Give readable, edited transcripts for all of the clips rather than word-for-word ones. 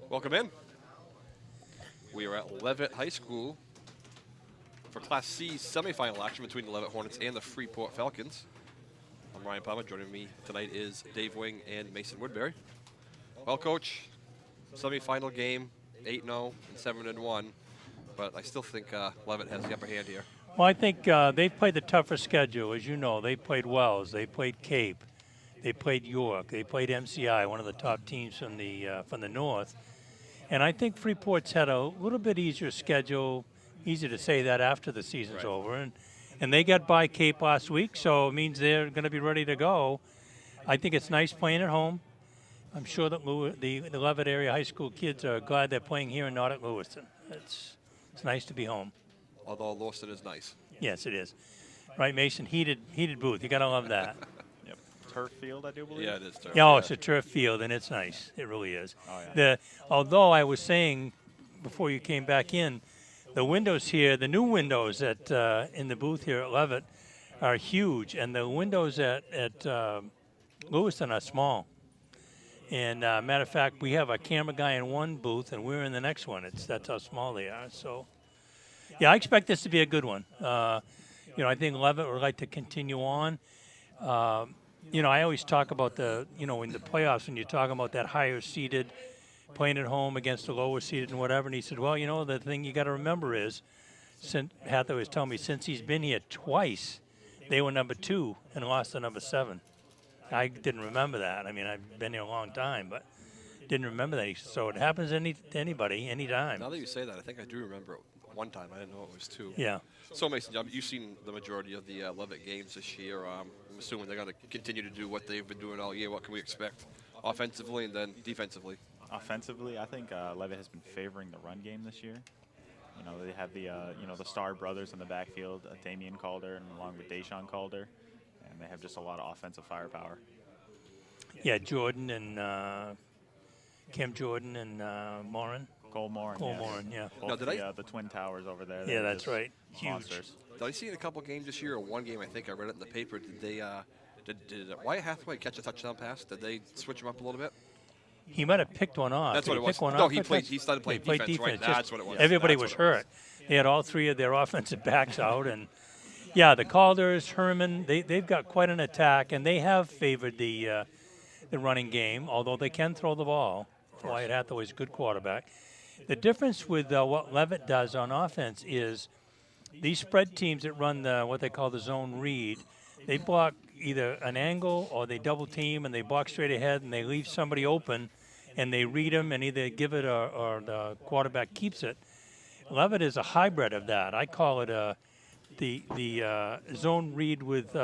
Welcome in. We are at Leavitt High School for Class C semifinal action between the Leavitt Hornets and the Freeport Falcons. I'm Ryan Palmer. Joining me tonight is Dave Wing and Mason Woodbury. Well, Coach, semifinal game, 8-0 and 7-1, but I still think Leavitt has the upper hand here. Well, I think they've played the tougher schedule, as you know. They played Wells, they played Cape, they played York, they played MCI, one of the top teams from the north. And I think Freeport's had a little bit easier schedule. Easy to say that after the season's over. And they got by Cape last week, so it means they're going to be ready to go. I think it's nice playing at home. I'm sure that the Leavitt area high school kids are glad they're playing here and not at Lewiston. It's nice to be home. Although Lewiston is nice. Yes, it is. Right, Mason? Heated booth. You got to love that. Yep. Turf field, I do believe. Yeah, it is turf. Yeah, it's a turf field, and it's nice. It really is. Oh, yeah. Although I was saying before you came back in, the windows here, the new windows in the booth here at Leavitt are huge, and the windows at Lewiston are small. And matter of fact, we have a camera guy in one booth, and we're in the next one. That's how small they are. So, yeah, I expect this to be a good one. I think Leavitt would like to continue on. I always talk about in the playoffs when you're talking about that higher seeded playing at home against the lower seeded and whatever. And he said, well, the thing you got to remember is, Hathaway was telling me, since he's been here twice, they were number 2 and lost to number 7. I didn't remember that. I mean, I've been here a long time, but didn't remember that. So it happens to anybody, anytime. Now that you say that, I think I do remember it one time. I didn't know it was 2. Yeah. So, Mason, you've seen the majority of the Leavitt games this year. I'm assuming they're going to continue to do what they've been doing all year. What can we expect offensively and then defensively? Offensively, I think Leavitt has been favoring the run game this year. They have the Star brothers in the backfield, Damian Calder, and along with Deshaun Calder, and they have just a lot of offensive firepower. Yeah, Jordan and Cam Jordan and Morin. Cole Morin. Yeah. Both the Twin Towers over there. Yeah, that's right. Huge. Monsters. Did I see in a couple games this year, or one game I think I read it in the paper, did they did Wyatt Hathaway catch a touchdown pass? Did they switch him up a little bit? He might have picked one off. That's what it was. He started playing defense, right? That's what it was. Everybody was hurt. They had all 3 of their offensive backs out. And, yeah, the Calders, Herman, they've got quite an attack, and they have favored the running game, although they can throw the ball. Wyatt Hathaway's a good quarterback. The difference with what Leavitt does on offense is these spread teams that run what they call the zone read, they block either an angle or they double team and they block straight ahead and they leave somebody open and they read them and either give it or the quarterback keeps it. Leavitt is a hybrid of that. I call it the zone read with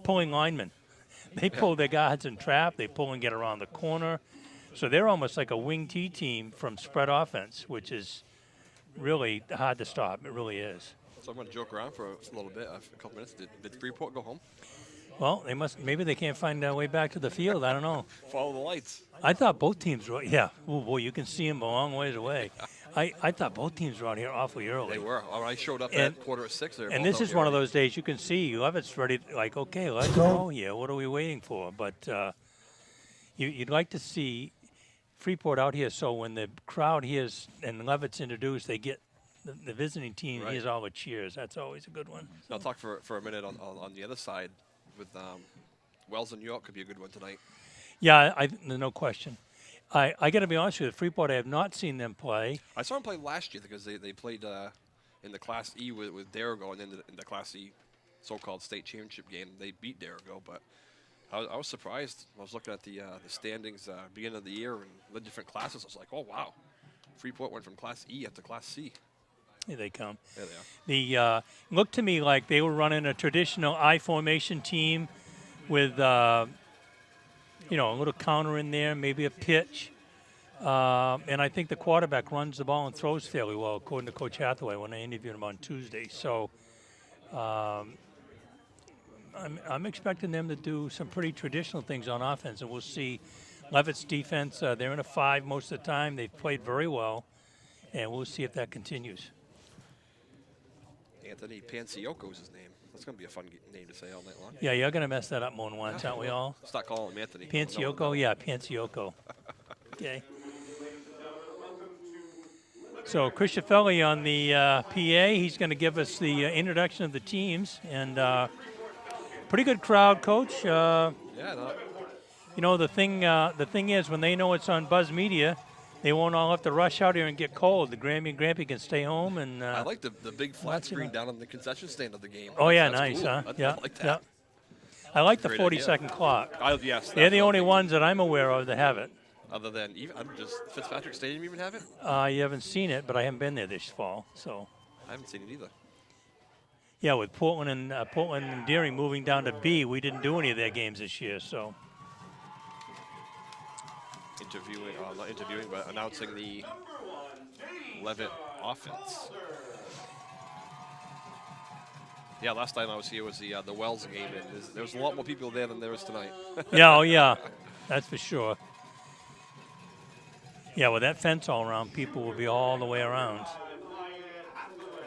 pulling linemen. They pull their guards and trap. They pull and get around the corner. So they're almost like a wing T team from spread offense, which is really hard to stop. It really is. So I'm going to joke around for a little bit. A couple minutes. Did Freeport go home? Well, maybe they can't find their way back to the field. I don't know. Follow the lights. I thought both teams were. Yeah. Oh boy, you can see them a long ways away. I thought both teams were out here awfully early. They were. I showed up at 5:45. And this is one of those days you can see Leavitt's ready. Like, okay, let's go here. What are we waiting for? But you'd like to see Freeport out here, so when the crowd hears and Leavitt's introduced, they get the visiting team hears all the cheers. That's always a good one. I'll talk for a minute on the other side with Wells and York. Could be a good one tonight. Yeah, no question. I got to be honest with you, Freeport, I have not seen them play. I saw them play last year because they played in the Class E with Darago, and then in the Class E so-called state championship game, they beat Darago. But I was surprised. I was looking at the standings beginning of the year and the different classes. I was like, oh, wow. Freeport went from Class E up to Class C. Here they come. There they are. Looked to me like they were running a traditional I formation team with, a little counter in there, maybe a pitch. And I think the quarterback runs the ball and throws fairly well, according to Coach Hathaway when I interviewed him on Tuesday. So I'm expecting them to do some pretty traditional things on offense, and we'll see. Leavitt's defense, they're in a 5 most of the time. They've played very well, and we'll see if that continues. Anthony Panciocco is his name. That's going to be a fun name to say all night long. Yeah, you're going to mess that up more than once, aren't we all? Start calling him Anthony. Panciocco, yeah, Panciocco. Okay. So Chris Shaffelli on the PA. He's going to give us the introduction of the teams, and pretty good crowd, Coach. Yeah, no, You know, the thing is, when they know it's on Buzz Media, they won't all have to rush out here and get cold. The Grammy and Grampy can stay home, and I like the big flat watch it screen on. down on the concession stand of the game. Oh yeah, That's nice, cool. huh? I Yeah, like that. yeah. I like the Great 40-second clock. Yes, They're the only definitely. ones that I'm aware of that have it. Other than even, I'm just Fitzpatrick Stadium even have it? You haven't seen it, but I haven't been there this fall, so. I haven't seen it either. Yeah, with Portland and Deering moving down to B, we didn't do any of their games this year, so. Not interviewing, but announcing the Leavitt offense. Yeah, last time I was here was the Wells game, and there was a lot more people there than there is tonight. Yeah, oh yeah, that's for sure. Yeah, with that fence all around, people will be all the way around.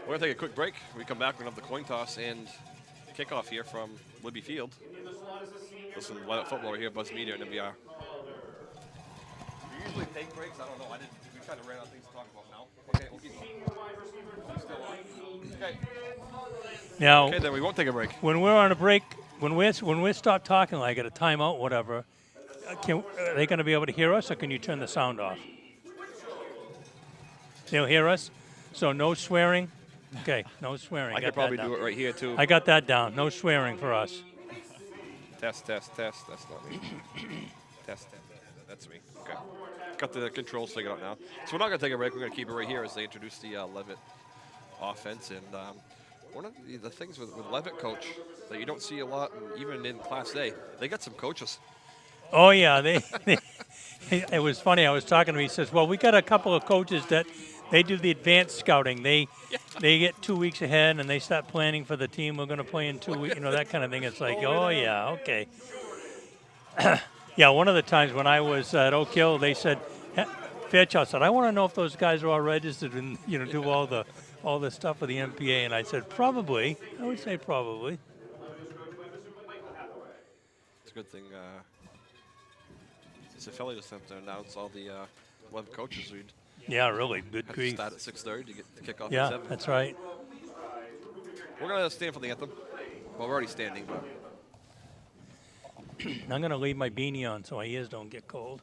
We're going to take a quick break. When we come back, we're going to have the coin toss and kickoff here from Libby Field. Listen to Leavitt football here, Buzz Media and NBR. We usually take breaks. I don't know. We kind of ran out of things to talk about now. Okay, we'll keep still on. Okay. Now, Okay, then we won't take a break. when we're on a break, when we're stopped talking, like at a timeout, whatever, are they going to be able to hear us, or can you turn the sound off? They'll hear us, so no swearing. Okay, no swearing. I could probably do it right here, too. I got that down. No swearing for us. Test. That's not me. Test. That's me. Okay. Got the controls figured out now. So we're not going to take a break. We're going to keep it right here as they introduce the Leavitt offense. And one of the things with Leavitt, Coach, that you don't see a lot, and even in Class A, they got some coaches. Oh, yeah. It was funny. I was talking to him. He says, well, we got a couple of coaches that they do the advanced scouting. They get 2 weeks ahead, and they start planning for the team we're going to play in 2 weeks, that kind of thing. It's like, oh, yeah, okay. Yeah, one of the times when I was at Oak Hill, they said, Fairchild said, I want to know if those guys are all registered and, do all the stuff with the MPA. And I said, probably. I would say probably. It's a good thing. Cifelli just have to announce all the 11 coaches. We'd Yeah, really. Good have to grief. start at 6:30 to get the kickoff Yeah, at 7. that's right. We're going to stand for the anthem. Well, we're already standing, but I'm going to leave my beanie on so my ears don't get cold.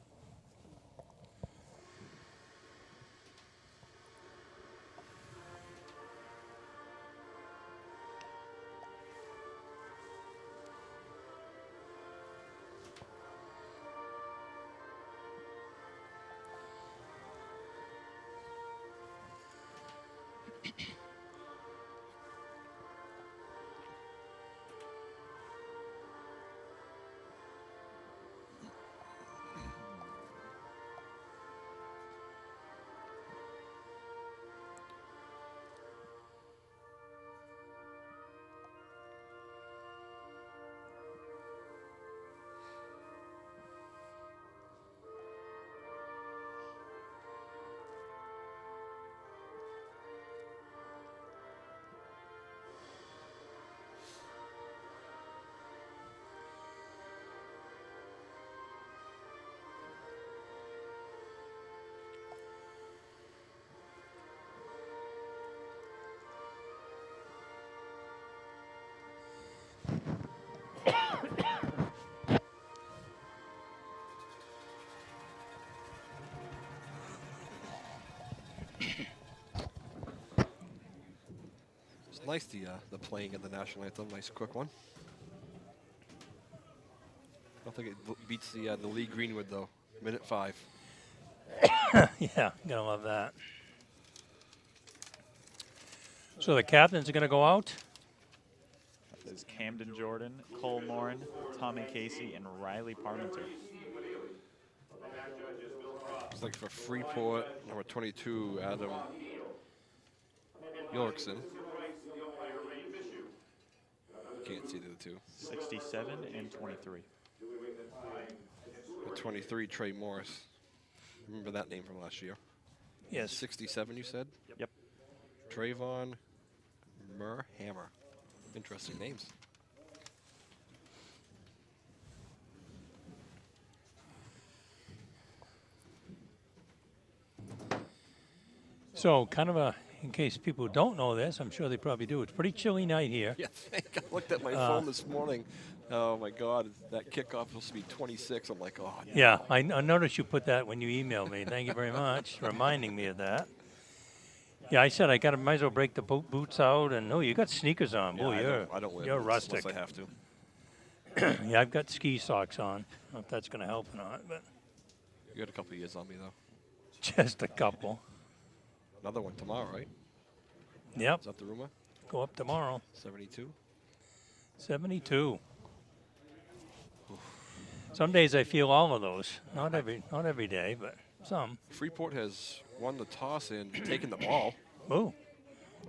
it's nice the playing of the national anthem. Nice quick one. I don't think it beats the Lee Greenwood though. Minute 5. Yeah, gonna love that. So the captains are gonna go out. There's Camden Jordan, Cole Morin, Tommy Casey, and Riley Parmenter. It's like for Freeport, number 22, Adam Yorkson. Can't see the two. 67 and 23. The 23, Trey Morris. Remember that name from last year? Yes. 67, you said? Yep. Trayvon Murhammer. Interesting names. So kind of in case people don't know this, I'm sure they probably do. It's a pretty chilly night here. Yeah, I looked at my phone this morning. Oh, my God. That kickoff was supposed to be 26. I'm like, oh, no. Yeah, I noticed you put that when you emailed me. Thank you very much for reminding me of that. Yeah, I said I might as well break the boots out. And, oh, you got sneakers on. Yeah, Boy, I don't wear you're boots rustic. unless I have to. Yeah, I've got ski socks on. I don't know if that's going to help or not, but You got a couple of years on me, though. just a couple. Another one tomorrow, right? Yep, Is that the rumor? go up tomorrow. 72? 72. Some days I feel all of those. Not every day, but some. Freeport has won the toss and taken the ball. Oh,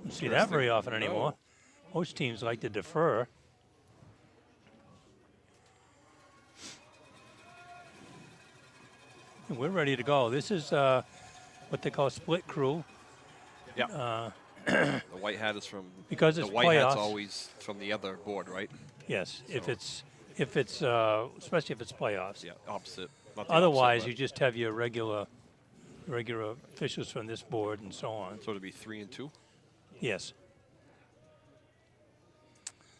don't see that very often No. anymore. Most teams like to defer. We're ready to go. This is what they call split crew. Yeah. The white hat is from Because it's the white hat's playoffs. always from the other board, right? Yes, if it's especially if it's playoffs. Yeah, opposite. Not the Otherwise, opposite, you just have your regular officials from this board and so on. so it'd be 3 and 2. Yes.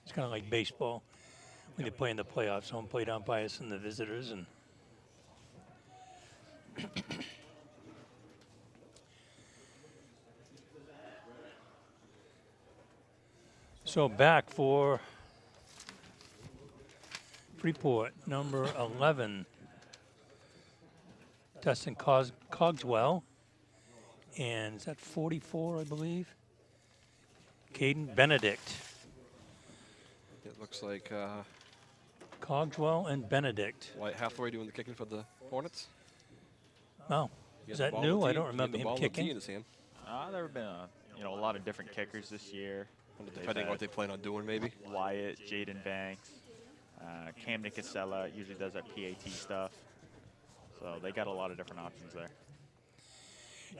It's kind of like baseball when they play in the playoffs. Home plate umpires and the visitors and. So back for Freeport, number 11, Dustin Cogswell, and is that 44, I believe? Caden Benedict. It looks like Cogswell and Benedict. White Hathaway doing the kicking for the Hornets. Oh, He is has the that ball new? on the I tee. don't He had remember the him ball on the tee kicking. in his hand. There have been a lot of different kickers this year. Depending on what they plan on doing, maybe. Wyatt, Jaden Banks, Cam Nicasella usually does that PAT stuff. So they got a lot of different options there.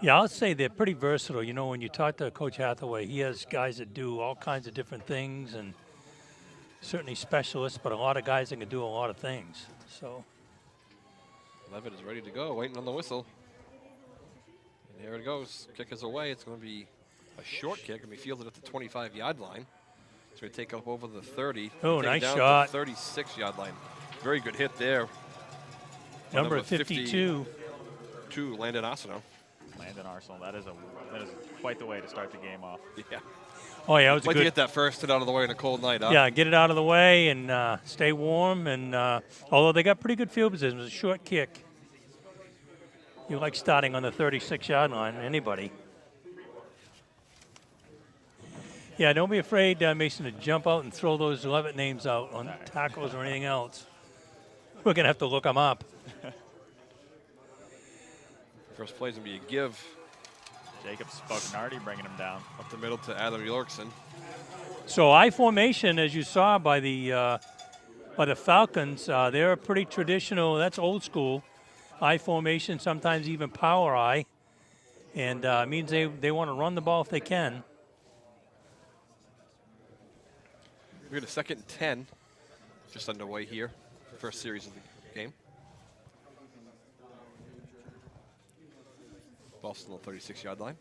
Yeah, I'll say they're pretty versatile. You know, when you talk to Coach Hathaway, he has guys that do all kinds of different things and certainly specialists, but a lot of guys that can do a lot of things. So Leavitt is ready to go, waiting on the whistle. And here it goes. Kick is away. It's going to be a short kick, and we fielded at the 25-yard line. It's going to take up over the 30. Oh, take it nice down shot. To the 36-yard line. Very good hit there. number 52. 52, Landon Arsenault. Landon Arsenal, that is quite the way to start the game off. Yeah. Oh, yeah, it was Like a to good. get that first hit out of the way on a cold night, huh? Yeah, get it out of the way and stay warm. And although they got pretty good field position, it was a short kick. You like starting on the 36-yard line, anybody. Yeah, don't be afraid, Mason, to jump out and throw those Leavitt names out on tackles or anything else. We're going to have to look them up. First play's going to be a give Jacob Spognardi bringing him down. up the middle to Adam Yorkson. So I formation, as you saw by the Falcons, they're pretty traditional. That's old school. I formation, sometimes even power I, and it means they want to run the ball if they can. We got a 2nd and 10 just underway here. First series of the game. Ball still on the 36-yard line.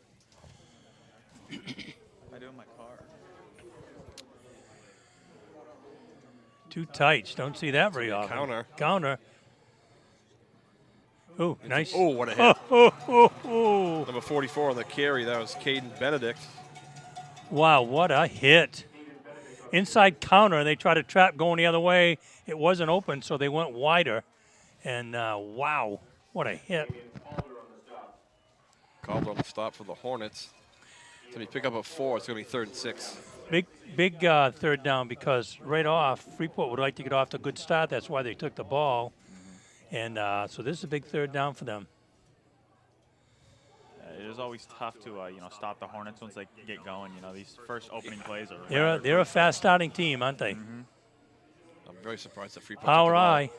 I do in my car. Two tights. Don't see that very often. Counter. Counter. Oh, nice. Oh, what a hit. Oh. Number 44 on the carry. That was Caden Benedict. Wow, what a hit. Inside counter, they tried to trap going the other way. It wasn't open, so they went wider. And wow, what a hit. Called on the stop for the Hornets. So you pick up a 4, it's going to be 3rd and 6. Big third down because right off, Freeport would like to get off to a good start. That's why they took the ball. And so this is a big third down for them. It is always tough to stop the Hornets once they get going. These first opening plays are. They're a fast starting team, aren't they? I'm very surprised that Freeport Power took the ball. eye.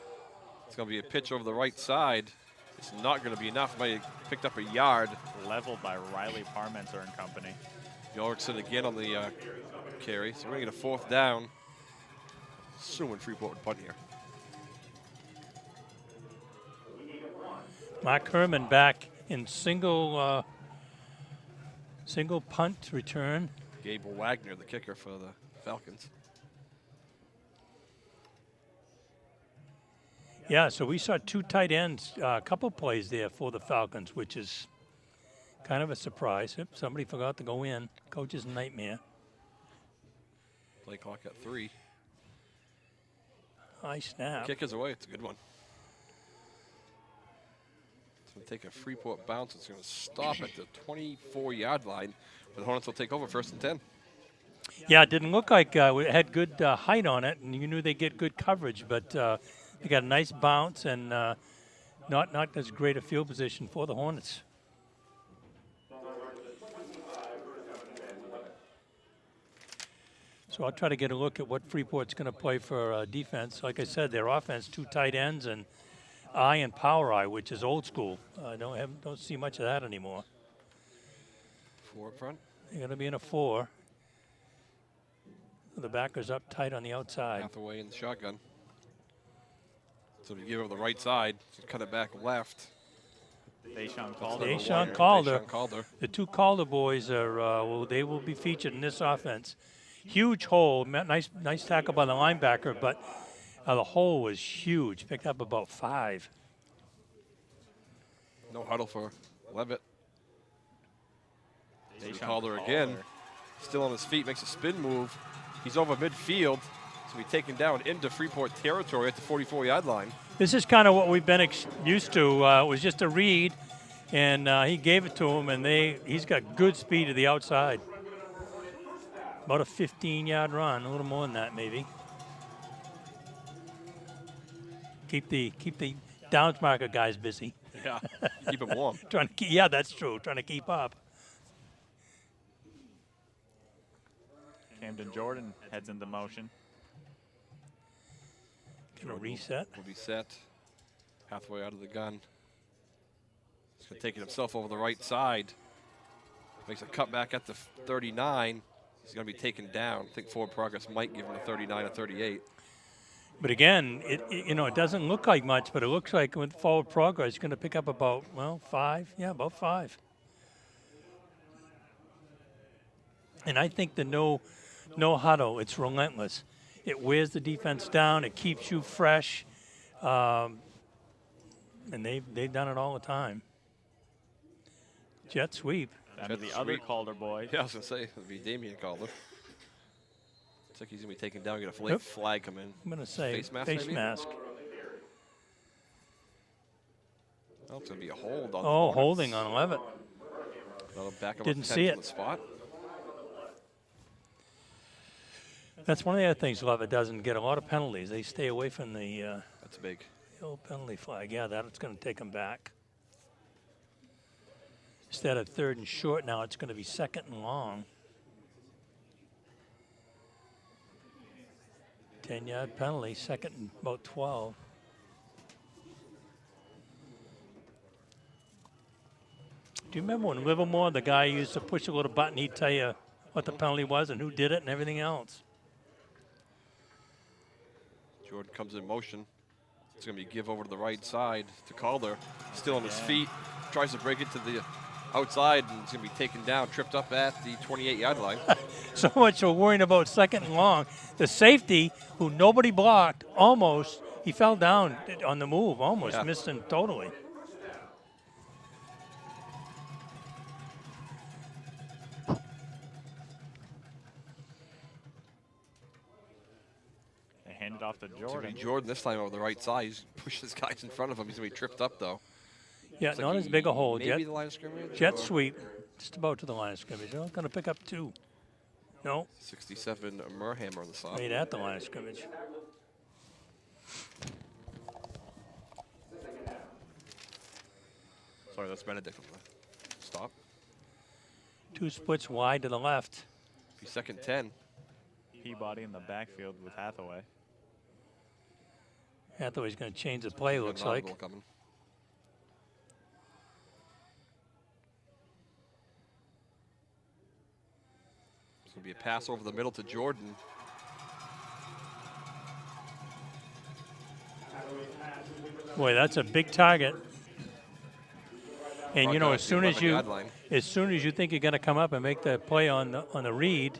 It's going to be a pitch over the right side. It's not going to be enough. Might have picked up a yard. Leveled by Riley Parmenter and company. Yorkson again on the carry. So we're going to get a 4th down. Assuming Freeport would punt here. Mark Herman back in single Single punt return. Gable Wagner, the kicker for the Falcons. Yeah, so we saw 2 tight ends, a couple plays there for the Falcons, which is kind of a surprise. Yep, somebody forgot to go in. Coach's nightmare. Play clock at 3. High snap. Kick is away. It's a good one. It's going to take a Freeport bounce. It's going to stop at the 24-yard line. The Hornets will take over 1st and 10. Yeah, it didn't look like it had good height on it, and you knew they'd get good coverage, but they got a nice bounce and not as great a field position for the Hornets. So I'll try to get a look at what Freeport's going to play for defense. Like I said, their offense, 2 tight ends and eye and power eye, which is old school. Don't see much of that anymore. 4 up front. They're going to be in a 4. The backers up tight on the outside. Hathaway in the shotgun. So we give over the right side, so cut it back left. Deshaun Calder. Deshaun Calder. Deshaun Calder. The 2 Calder boys are they will be featured in this offense. Huge hole, nice tackle by the linebacker, but the hole was huge. Picked up about 5. No huddle for Leavitt. Deshaun Calder again, Calder. still on his feet, makes a spin move. He's over midfield, so he's taken down into Freeport territory at the 44-yard line. This is kind of what we've been used to. It was just a read, and he gave it to him, and he's got good speed to the outside. About a 15-yard run, a little more than that maybe. Keep the downs marker guys busy. Yeah, keep him warm. Yeah, that's true. Trying to keep up. Camden Jordan heads into motion. Gonna reset. Will be set. Hathaway out of the gun. He's going to take it himself over the right side. Makes a cutback at the 39. He's going to be taken down. I think forward progress might give him a 39 or 38. But again, it doesn't look like much, but it looks like with forward progress, he's going to pick up about 5. Yeah, about 5. And I think the no huddle, it's relentless. It wears the defense down. It keeps you fresh, and they've done it all the time. Jet sweep. And the other Calder boy. Yeah, I was going to say, it would be Damian Calder. Looks like he's going to be taken down. Get a flag come in. I'm going to say face mask. Face mask. Oh, it's going to be a hold on. Oh, holding on Leavitt. Didn't see it. The spot. That's one of the other things Leavitt doesn't get a lot of penalties. They stay away from the That's big. old penalty flag. Yeah, that's going to take them back. Instead of 3rd and short now, it's going to be 2nd and long. 10-yard penalty, 2nd and about 12. Do you remember when Livermore, the guy used to push a little button, he'd tell you what the penalty was and who did it and everything else? Jordan comes in motion. It's going to be give over to the right side to Calder. Still on his feet. Tries to break it to the outside, and he's going to be taken down, tripped up at the 28-yard line. So much for worrying about 2nd and long. The safety, who nobody blocked, almost, he fell down on the move, almost missed him totally. They hand it off to It's Jordan. going to be Jordan this time over the right side. He's pushes guys in front of him. He's going to be tripped up, though. Yeah, Looks not like as big a hole. Maybe the line of scrimmage? Jet or sweep, just about to the line of scrimmage. They're going to pick up 2. No, 67 Murhammer on the side. right at the line of scrimmage. Sorry, that's Benedict from the stop. 2 splits wide to the left. Be 2nd 10. Peabody in the backfield with Hathaway. Hathaway's going to change the play, looks Got an like. audible coming. It's going to be a pass over the middle to Jordan. Boy, that's a big target. And you know, as soon as 11-yard line. you think you're going to come up and make the play on the read,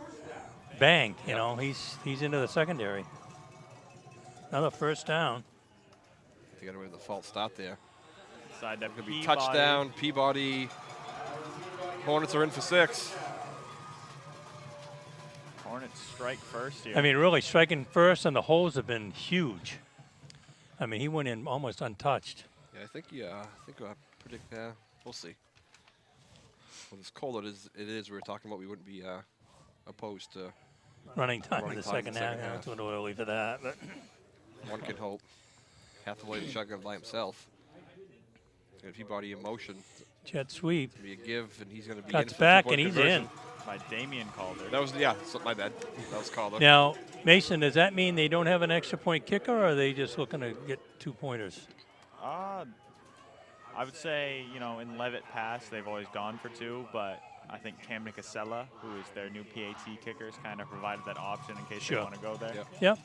bang! You know, he's into the secondary. Another first down. They got away with the false start there. Side that Could be touchdown. Peabody. Hornets are in for 6. Hornets strike first here. I mean, really striking first, and the holes have been huge. I mean, he went in almost untouched. Yeah, I think I predict. We'll see. Well, as cold it is, we were talking about, we wouldn't be opposed to running time in the second half. Yeah, it's a little early for that, but one can hope. Hathaway to shotgun by himself. And Peabody in motion. Jet sweep. It's gonna be a give, and he's going to be cuts in back, for and he's conversion. in. By Damian Calder. That was my bad. That was Calder. Now, Mason, does that mean they don't have an extra point kicker, or are they just looking to get 2-pointers? I would say, you know, in Leavitt past, they've always gone for 2, but I think Cam Nicasella, who is their new PAT kicker, has kind of provided that option in case they want to go there. Yeah.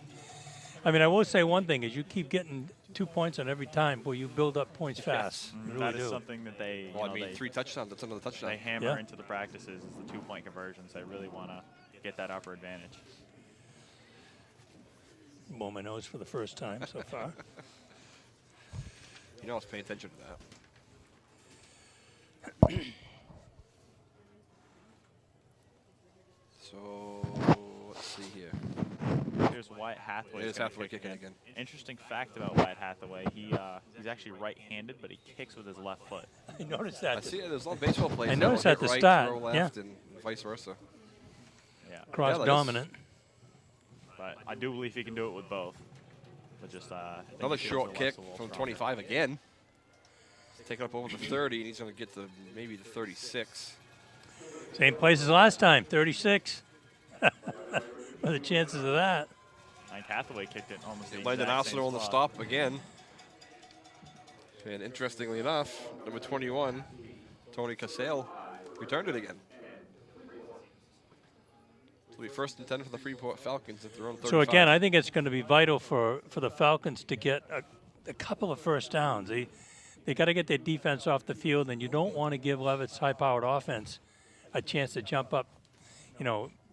I mean, I will say one thing is you keep getting 2 points on every time, boy, you build up points fast. You really That is do. something that they, Well, you know, 3 touchdowns. That's another touchdown. they hammer into the practices is the 2-point conversions. They really want to get that upper advantage. Blow my nose for the first time so far. You know, I was paying attention to that. So let's see here. Here's Wyatt Hathaway. It is Hathaway kicking again. Interesting fact about Wyatt Hathaway: he's actually right-handed, but he kicks with his left foot. I noticed that. I see there's a lot of baseball players. I noticed that at the right, start, throw left, and vice versa. Yeah. Cross that dominant. But I do believe he can do it with both. But just Another short kick from 25 again. He's taking up over the 30, and he's going to get to maybe the 36. Same place as last time, 36. What are the chances of that? I think Hathaway kicked it almost the Landon exact same Arsenal on the spot. stop again. And interestingly enough, number 21, Tony Cassell, returned it again. It'll be 1st and 10 for the Freeport Falcons at their own 35. So again, I think it's going to be vital for the Falcons to get a couple of first downs. They got to get their defense off the field, and you don't want to give Leavitt's high-powered offense a chance to jump up,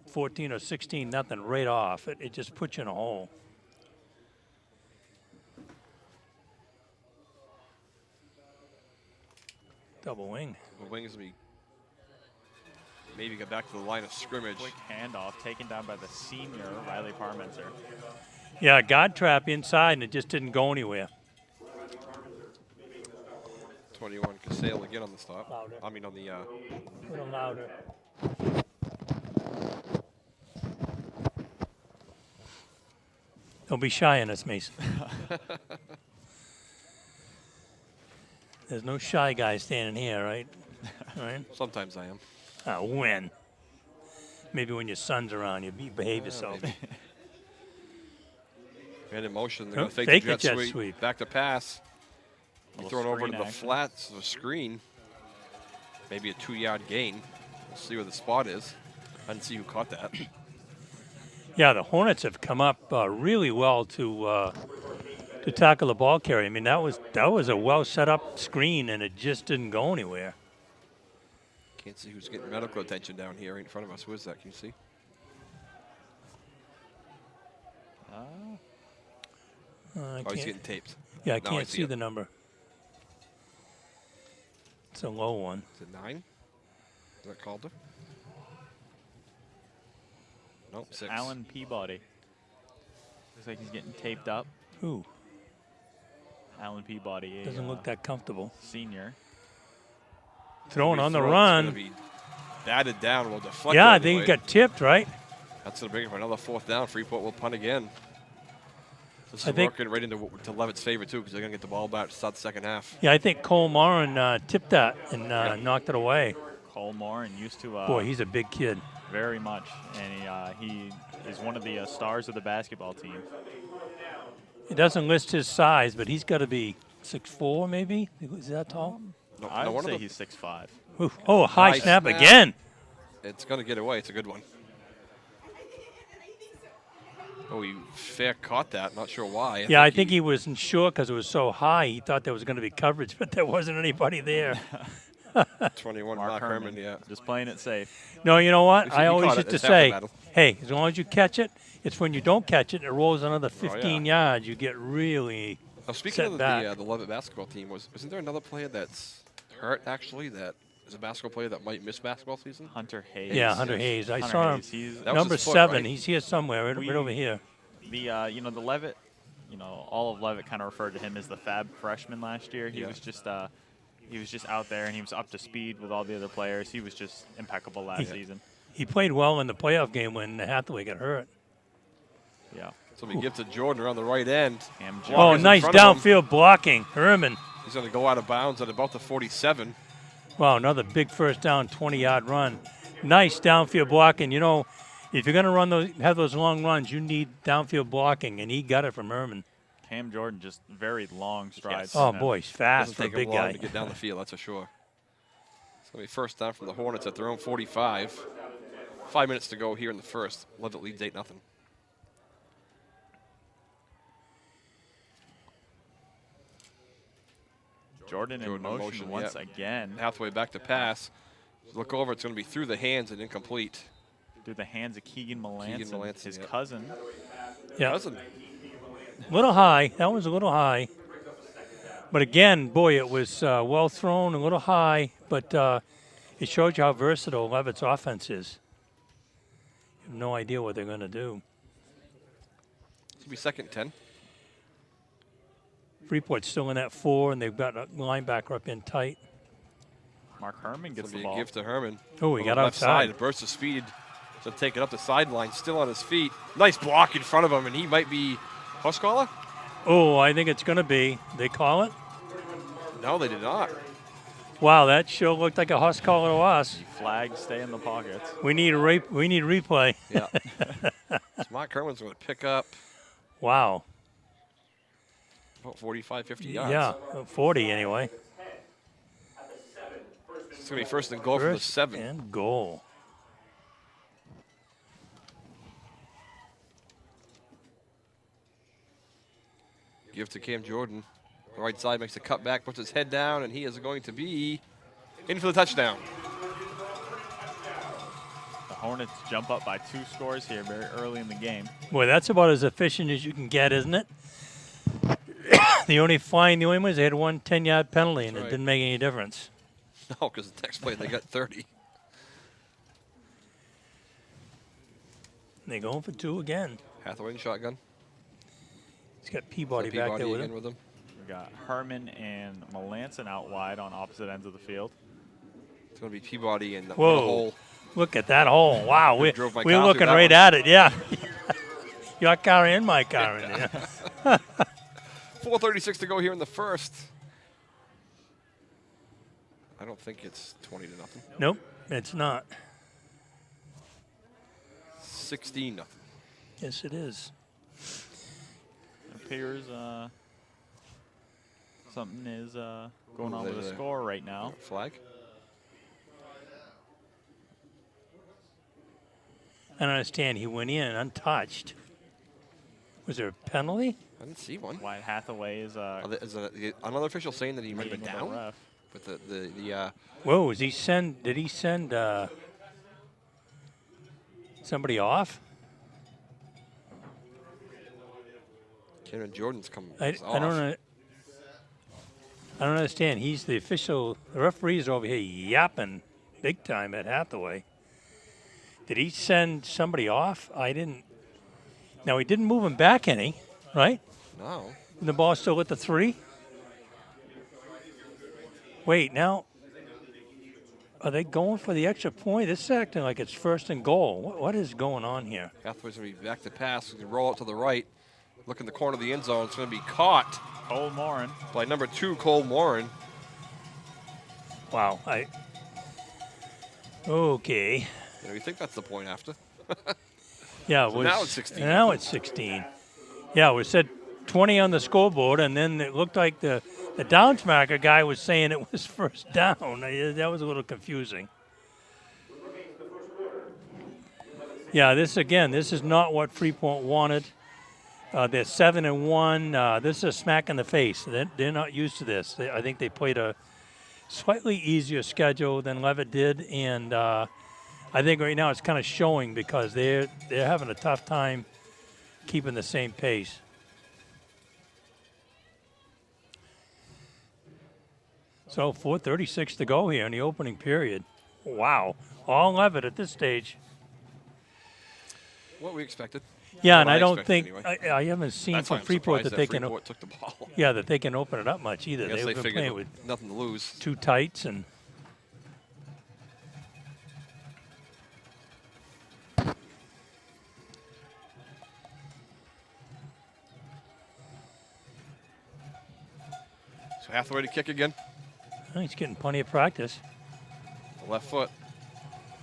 14 or 16 nothing right off. It just puts you in a hole. Double wing. The wing is going to be maybe get back to the line of scrimmage. Quick handoff taken down by the senior Riley Parmenter. Yeah, guard trap inside, and it just didn't go anywhere. 21, Cassell again on the stop. Louder. I mean on the... A little louder. Don't be shy on us, Mason. There's no shy guy standing here, right? Right? Sometimes I am. When? Maybe when your son's around, you behave yourself. Maybe. And in motion, they're going to fake fake the jet sweep. Back to pass. Little Thrown over screen to the action. flats, the screen. Maybe a 2-yard gain. We'll see where the spot is. I didn't see who caught that. Yeah, the Hornets have come up really well to tackle the ball carrier. I mean, that was a well set up screen, and it just didn't go anywhere. Can't see who's getting medical attention down here right in front of us. Who is that? Can you see? I Oh, he's can't- getting taped. Yeah, I Now can't see see it. the number. It's a low one. Is it 9? Is that Calder? Nope, 6. Alan Peabody. Looks like he's getting taped up. Ooh, Alan Peabody, doesn't look that comfortable. senior. Throwing on the It's run. gonna be batted down. Will deflect. Yeah, it they anyway. got tipped, right? That's going to bring it for another 4th down. Freeport will punt again. This I is think- working right into Leavitt's favor, too, because they're going to get the ball back to start the second half. Yeah, I think Cole Moran tipped that and knocked it away. Cole Moran used to Boy, he's a big kid. very much, and he is one of the stars of the basketball team. It doesn't list his size, but he's got to be 6'4", maybe? Is that tall? No, I no would wonder say the- he's 6'5". Ooh. Oh, a high High snap snap. again. It's going to get away. It's a good one. Oh, he fair caught that. Not sure why. Yeah, I think he wasn't sure because it was so high. He thought there was going to be coverage, but there wasn't anybody there. 21, Mark Mark Herman. Herman, yeah. Just playing it safe. No, you know what? You I always caught used it. to It's half the say, battle. hey, as long as you catch it, it's when you don't catch it, it rolls another 15 yeah. yards. You get really Now, speaking set of back. the Leavitt basketball team, isn't there another player that's hurt, actually, that is a basketball player that might miss basketball season? Hunter Hayes. Yeah, Hunter yes. Hayes. I Hunter saw Hayes, him. he's- That was Number his foot, 7. right? He's here somewhere, right over here. The the Leavitt, all of Leavitt kind of referred to him as the fab freshman last year. He was just out there and he was up to speed with all the other players. He was just impeccable last season. He played well in the playoff game when Hathaway got hurt. Yeah. So we give to Jordan around the right end. Cam Walker's Oh, in nice front of him. downfield blocking. Herman. He's going to go out of bounds at about the 47. Wow, another big first down, 20-yard run. Nice downfield blocking. You know, if you're going to have those long runs, you need downfield blocking, and he got it from Herman. Cam Jordan just very long strides. Oh, from him. boy, he's fast Doesn't for a take big him long guy. to get down the field, that's for sure. It's going to be first down from the Hornets at their own 45. 5 minutes to go here in the first. Leavitt leads 8-0. Jordan in motion once yep. again. Hathaway back to pass. Look over, it's going to be through the hands and incomplete. Through the hands of Keegan Melanson, Melanson, his yep. cousin. Yeah, Cousin. a little high. That was a little high. But again, boy, it was well thrown, a little high, but it showed you how versatile Leavitt's offense is. You have no idea what they're going to do. It's going to be second and 10. Freeport's still in that 4, and they've got a linebacker up in tight. Mark Herman gets It's the going to be a ball. gift to Herman. Oh, he On got the left outside. side, a burst of speed. So take it up the sideline, still on his feet. Nice block in front of him, and he might be horse collar? Oh, I think it's going to be. They call it? No, they did not. Wow, that sure looked like a horse collar to us. Flags stay in the pockets. We need replay. Yeah. So Mark Herman's going to pick up Wow. about 45, 50 yards. Yeah, 40 anyway. It's going to be first and goal from the First 7. and goal. Give to Cam Jordan. Right side makes a cut back, puts his head down, and he is going to be in for the touchdown. The Hornets jump up by 2 scores here very early in the game. Boy, that's about as efficient as you can get, isn't it? The only one is they had one 10-yard penalty, and That's it right. didn't make any difference. No, because the next play they got 30. They going for 2 again. Hathaway in shotgun. He's got Peabody So back Peabody there with again him. with him. We got Herman and Melanson out wide on opposite ends of the field. It's going to be Peabody in the Whoa. hole. Look at that hole. Wow, we're drove my we're car through looking that right one. at it, yeah. Your car and my car in there. 4:36 to go here in the first. I don't think it's 20-0. Nope, it's not. 16-0. Yes, it is. It appears something is going on with the There. score right now. Flag. I don't understand. He went in untouched. Was there a penalty? I didn't see one. Wyatt Hathaway is Is another official saying that he might have meeting been with the down? ref. But the Whoa, did he send somebody off? Cameron Jordan's coming I off. don't understand. He's the official. The referee's over here yapping big time at Hathaway. Did he send somebody off? I didn't. Now, he didn't move him back any, right? No. And the ball's still at the 3? Wait, now, are they going for the extra point? This is acting like it's first and goal. What is going on here? Hathaway's going to be back to pass. He's going to roll out to the right. Look in the corner of the end zone. It's going to be caught Cole Morin. by number 2, Cole Morin. Wow. Okay. You think that's the point after? Yeah, it So was, now it's 16. Now it's 16. Yeah, it said 20 on the scoreboard, and then it looked like the downs marker guy was saying it was first down. That was a little confusing. Yeah, this is not what Freeport wanted. They're 7-1. This is a smack in the face. They're not used to this. I think they played a slightly easier schedule than Leavitt did, and I think right now it's kind of showing because they're having a tough time keeping the same pace. So 4:36 to go here in the opening period. Wow, all Leavitt at this stage. What we expected. Yeah, What and I don't think anyway. I haven't seen That's why from I'm Freeport surprised that they can. Freeport took the ball. Yeah, that they can open it up much either. I guess They've they been figured playing with nothing to lose. two tights and. So Hathaway to kick again. Oh, he's getting plenty of practice. The left foot.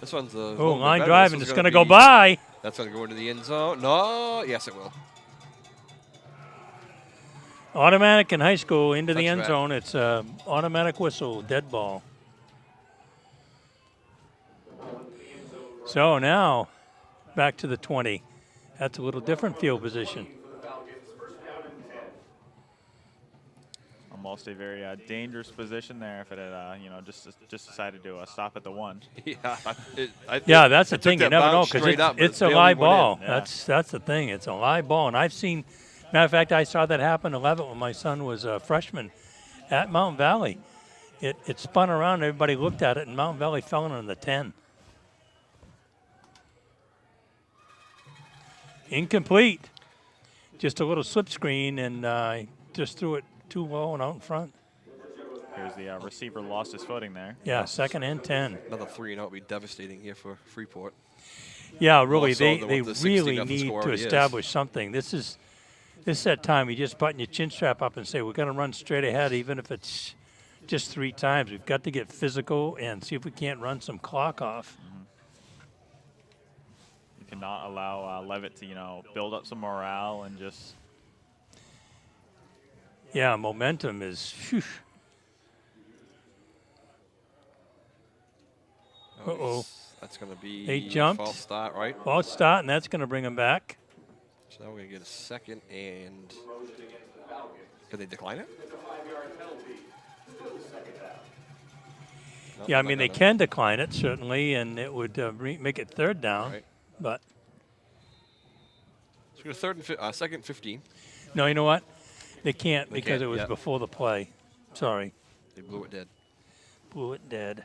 This one's a line drive, and it's going to go by. That's going to go into the end zone. No, yes, it will. Automatic in high school into the Touchback. end zone. It's automatic whistle, dead ball. So now back to the 20. That's a little different field position. Almost a very dangerous position there if it had, just decided to stop at the 1. Yeah, that's the thing. You never know because it's a live barely ball. went in. Yeah. That's the thing. It's a live ball, and I've seen. Matter of fact, I saw that happen 11 when my son was a freshman at Mountain Valley. It spun around. Everybody looked at it, and Mountain Valley fell in the 10. Incomplete. Just a little slip screen, and just threw it too low and out in front. Here's the receiver lost his footing there. Yeah, 2nd and 10. Another 3-0 would be devastating here for Freeport. Yeah, really, More so they than what the really 16-0 need score to already is. establish something. This is that time you just button your chin strap up and say, we're going to run straight ahead, even if it's just 3 times. We've got to get physical and see if we can't run some clock off. You cannot allow Leavitt to, build up some morale and just. Yeah, momentum is. Whew. Uh-oh. That's going to be They jumped. false start, right? False start, and that's going to bring them back. So now we're going to get a second and. Did they decline it? No, Yeah, I not mean, they gonna. can decline it, certainly, and it would make it 3rd down. Right. But, So we're going to second 15. no, you know what? They can't They because can't, it was yeah. before the play. Sorry. They blew it dead. Blew it dead.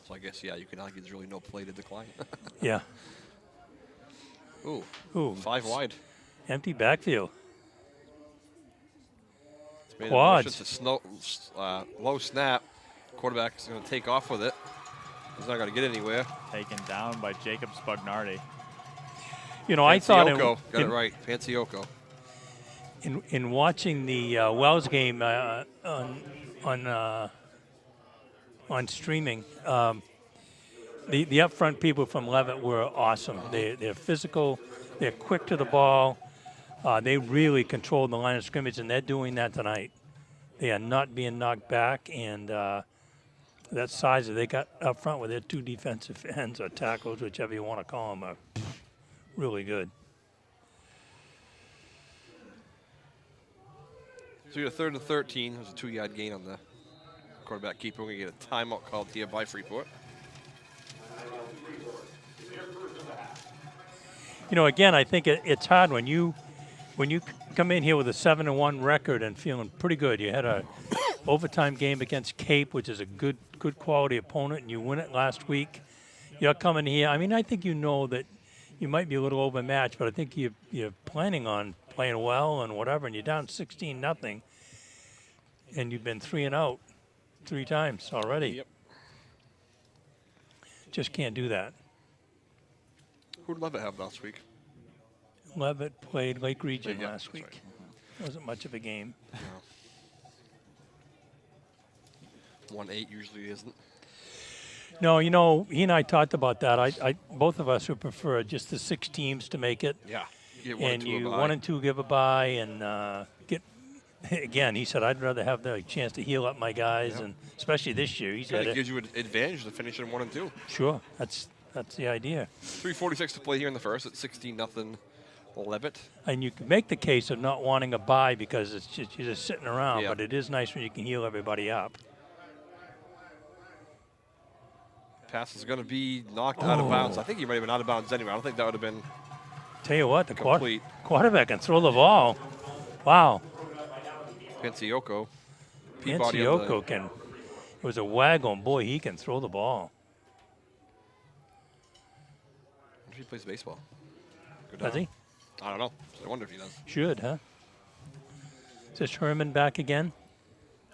So I guess, yeah, you can argue there's really no play to decline. Yeah. Ooh, Ooh. 5 wide. Empty backfield. It's made a Quads. motion to low snap. Quarterback is going to take off with it. He's not going to get anywhere. Taken down by Jacob Spagnardi. You know, I thought Got it right. Fancy Oko. in watching the Wells game on streaming, the up front people from Leavitt were awesome. They're physical. They're quick to the ball. They really controlled the line of scrimmage, and they're doing that tonight. They are not being knocked back, and that size that they got up front with their 2 defensive ends or tackles, whichever you want to call them, are really good. So you're 3rd and 13. There's a 2-yard gain on the quarterback keeper. We're going to get a timeout called here by Freeport. You know, again, I think it's hard when you come in here with a 7-1 record and feeling pretty good. You had a overtime game against Cape, which is a good quality opponent, and you win it last week. You're coming here. I mean, I think you know that you might be a little overmatched, but I think you're planning on playing well and whatever, and you're down 16-0, and you've been 3 and out 3 times already. Yep. Just can't do that. Who did Leavitt have last week? Leavitt played Lake Region Yeah, last that's week. right. Wasn't much of a game. 1-8 usually isn't. No, you know, he and I talked about that. I both of us would prefer just the 6 teams to make it. Yeah. You get 1 And and 2 you a bye. 1 and 2 give a bye and get. Again, he said I'd rather have the chance to heal up my guys, Yep. and especially this year. He Kind said, of gives you an advantage to finish in 1 and 2. "Sure, that's the idea." 3:46 to play here in the first. It's 16-0 Leavitt. And you can make the case of not wanting a bye because it's just, you're just sitting around, Yeah. but it is nice when you can heal everybody up. Pass is going to be knocked out of bounds. I think he might have been out of bounds anyway. I don't think that would have been Tell you what, the complete. quarterback can throw the ball. Wow. Panciocco. Peabody on the- Panciocco can. It was a waggle, and boy, he can throw the ball. I wonder if he plays baseball. Good Does arm. he? I don't know. I wonder if he does. Should, huh? Is this Herman back again?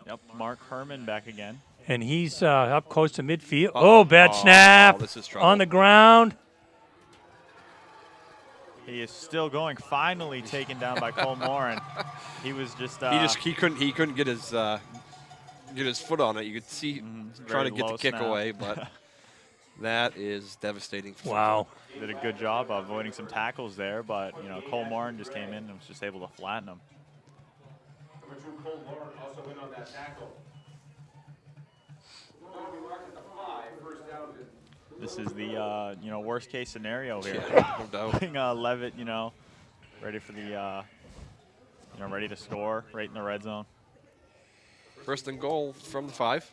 Yep, Mark Herman back again. And he's up close to midfield. Oh, bad snap. This is trouble. On the ground. He is still going. Finally taken down by Cole Morin. He was just. He couldn't get his foot on it. You could see trying to get the kick snap. away, but that is devastating. For Wow. Did a good job of avoiding some tackles there, but Cole Morin just came in and was just able to flatten him. Number 2, Cole Morin, also in on that tackle. This is the worst case scenario here. Yeah, no doubt. Putting Leavitt, ready for the ready to score right in the red zone. First and goal from the 5.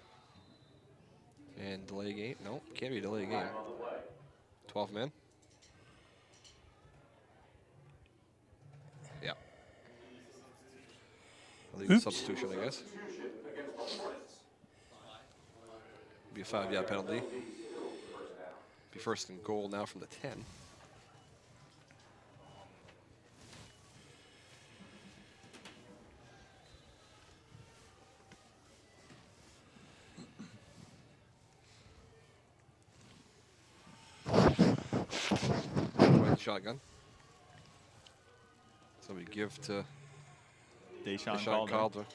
And delay game. No, can't be a delay game. 12 men. Yeah. Illegal substitution, I guess. Be a 5-yard penalty. Be first and goal now from the 10. Shotgun. Somebody give to Deshaun Calder.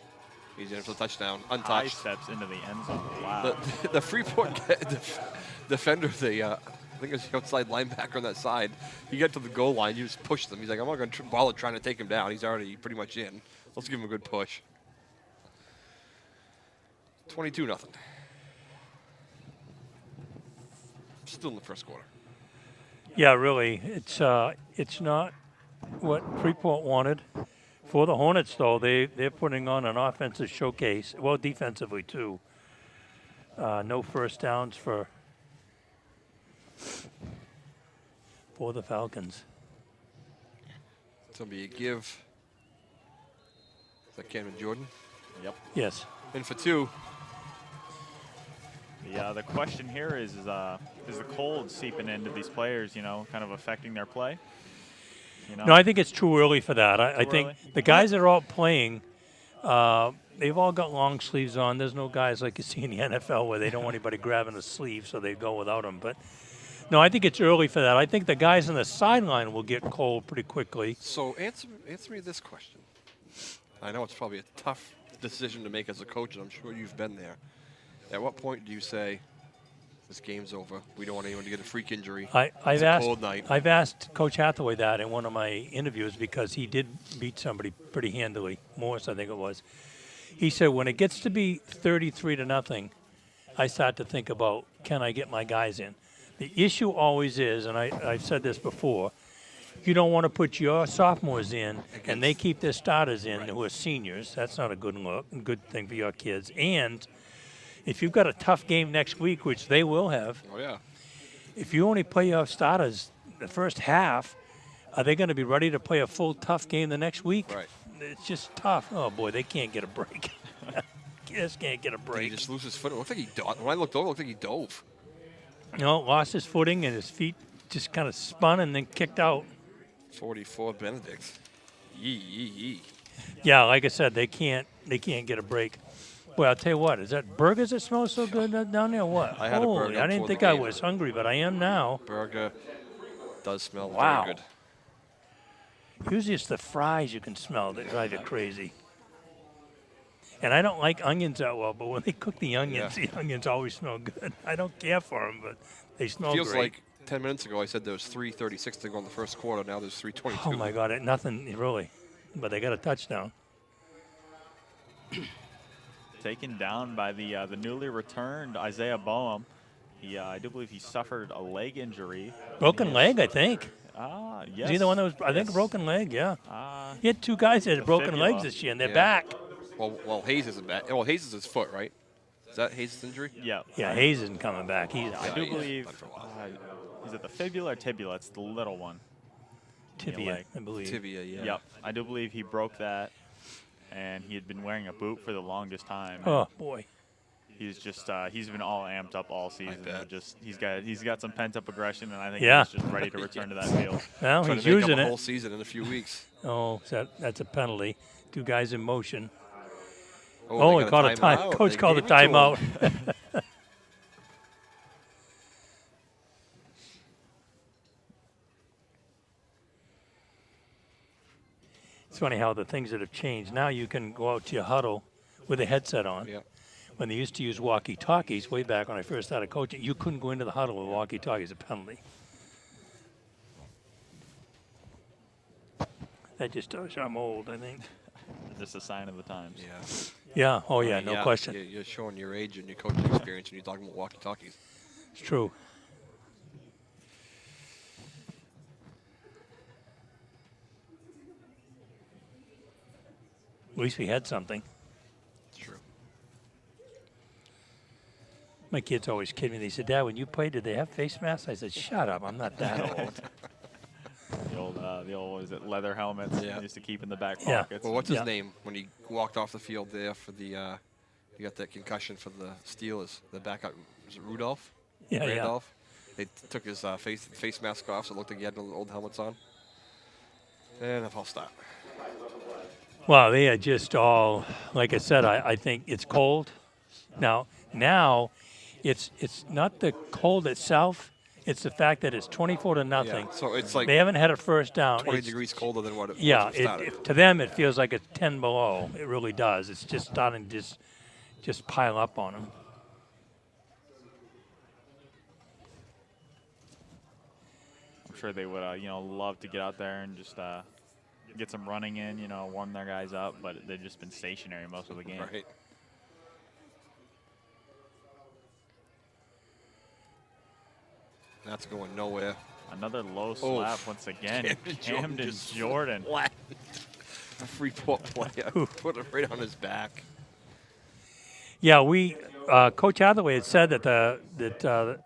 He's in for the touchdown. High Untouched. steps into the end zone. Wow. The Freeport defender, I think it's the outside linebacker on that side. He got to the goal line. You just pushed them. He's like, I'm not going to bother trying to take him down. He's already pretty much in. Let's give him a good push. 22-0. Still in the first quarter. Yeah, really. It's not what Freeport wanted. For the Hornets, though, they're putting on an offensive showcase. Well, defensively, too. No first downs for the Falcons. It's going to be a give. Is that Cameron Jordan? Yep. Yes. In for 2. The question here is the cold seeping into these players, kind of affecting their play? No, I think it's too early for that. I think early? the guys that are out playing, they've all got long sleeves on. There's no guys like you see in the NFL where they don't want anybody grabbing a sleeve, so they go without them. But, no, I think it's early for that. I think the guys on the sideline will get cold pretty quickly. So answer me this question. I know it's probably a tough decision to make as a coach, and I'm sure you've been there. At what point do you say, this game's over, we don't want anyone to get a freak injury, it's a cold night? I've asked Coach Hathaway that in one of my interviews because he did beat somebody pretty handily, Morris I think it was. He said when it gets to be 33-0, I start to think about, can I get my guys in? The issue always is, and I've said this before, you don't want to put your sophomores in and they keep their starters in who are seniors. That's not a good thing for your kids. And if you've got a tough game next week, which they will have, Oh, yeah. if you only play your starters the first half, are they going to be ready to play a full tough game the next week? Right. It's just tough. Oh, boy, they can't get a break. Just can't get a Did break. he just lose his foot? It looked like he dove. When I looked over, it looked like he dove. No, lost his footing and his feet just kind of spun and then kicked out. 44 Benedict. Yee. Yeah, like I said, they can't get a break. Well, I'll tell you what, is that burgers that smell so good down there or what? I had a Holy, burger I didn't before the think I game. was hungry, but I am now. Burger does smell Wow. very good. Usually it's the fries you can smell that drive you crazy. And I don't like onions that well, but when they cook the onions, the onions always smell good. I don't care for them, but they smell Feels great. like 10 minutes ago I said there was 3:36 to go in the first quarter. Now there's 3:22. Oh, my God, nothing really. But they got a touchdown. Taken down by the newly returned Isaiah Boehm. I do believe he suffered a leg injury. Broken leg, I think. Yes. Is he the one that was, I think, a Yes. broken leg? Yeah. He had 2 guys that had the broken fibula. legs this year, and they're Yeah. back. Well, Hayes isn't back. Well, Hayes is his foot, right? Is that Hayes' injury? Yeah. Yeah, Hayes isn't coming back. He's I do he's believe. done for a while. Is it the fibula or tibula? It's the little one. tibia, leg. I believe. Tibia, yeah. Yep. I do believe he broke that, and he had been wearing a boot for the longest time. Oh, boy. He's just he's been all amped up all season. bet. Just he's got some pent up aggression, and I think Yeah. he's just ready to return to that field. Well, Trying he's to make up using a it. whole season in a few weeks. Oh, that's a penalty. 2 guys in motion. Oh, He they called a time. timeout. Coach They called a gave it to him. timeout. It's funny how the things that have changed. Now you can go out to your huddle with a headset on. Yeah. When they used to use walkie-talkies, way back when I first started coaching, you couldn't go into the huddle with walkie-talkies, a penalty. That just shows I'm old, I think. Just a sign of the times. Yeah. Yeah, oh yeah, no question. You're showing your age and your coaching experience when you're talking about walkie-talkies. It's true. At least we had something. It's true. My kids always kid me. They said, Dad, when you played, did they have face masks? I said, shut up, I'm not that old. The old is it leather helmets Yeah. they used to keep in the back Yeah. pockets. Well, what's his Yeah. name when he walked off the field there for the? He got that concussion for the Steelers. The backup was it Rudolph? Yeah, yeah. Randolph. They took his face mask off, so it looked like he had old helmets on. And I'll stop. Well, they are just all, like I said, I think it's cold. Now it's not the cold itself, it's the fact that it's 24 to nothing. Yeah, so it's like They haven't had a first down. 20 It's- degrees colder than what it Yeah, was when it started. to them it feels like it's 10 below. It really does. It's just starting to just pile up on them. I'm sure they would love to get out there and just get some running in, warm their guys up, but they've just been stationary most of the game. Right. That's going nowhere. Another low slap once again. Camden just Jordan. flattened a Freeport player. Put it right on his back. Yeah, Coach Hathaway had said that the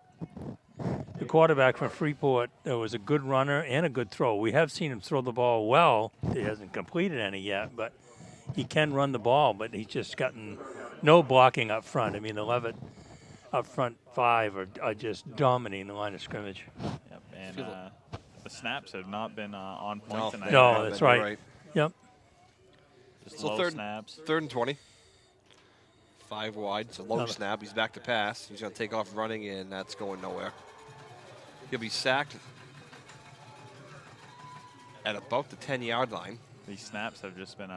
quarterback from Freeport was a good runner and a good thrower. We have seen him throw the ball well. He hasn't completed any yet, but he can run the ball. But he's just gotten no blocking up front. I mean, the Leavitt up front 5 are just dominating the line of scrimmage. Yep. And the snaps have not been on point No, tonight. No, that's you're right. Yep. Just So low snaps. 3rd and 20. 5 wide. It's a low snap. He's back to pass. He's going to take off running, and that's going nowhere. He'll be sacked at about the 10-yard line. These snaps have just been,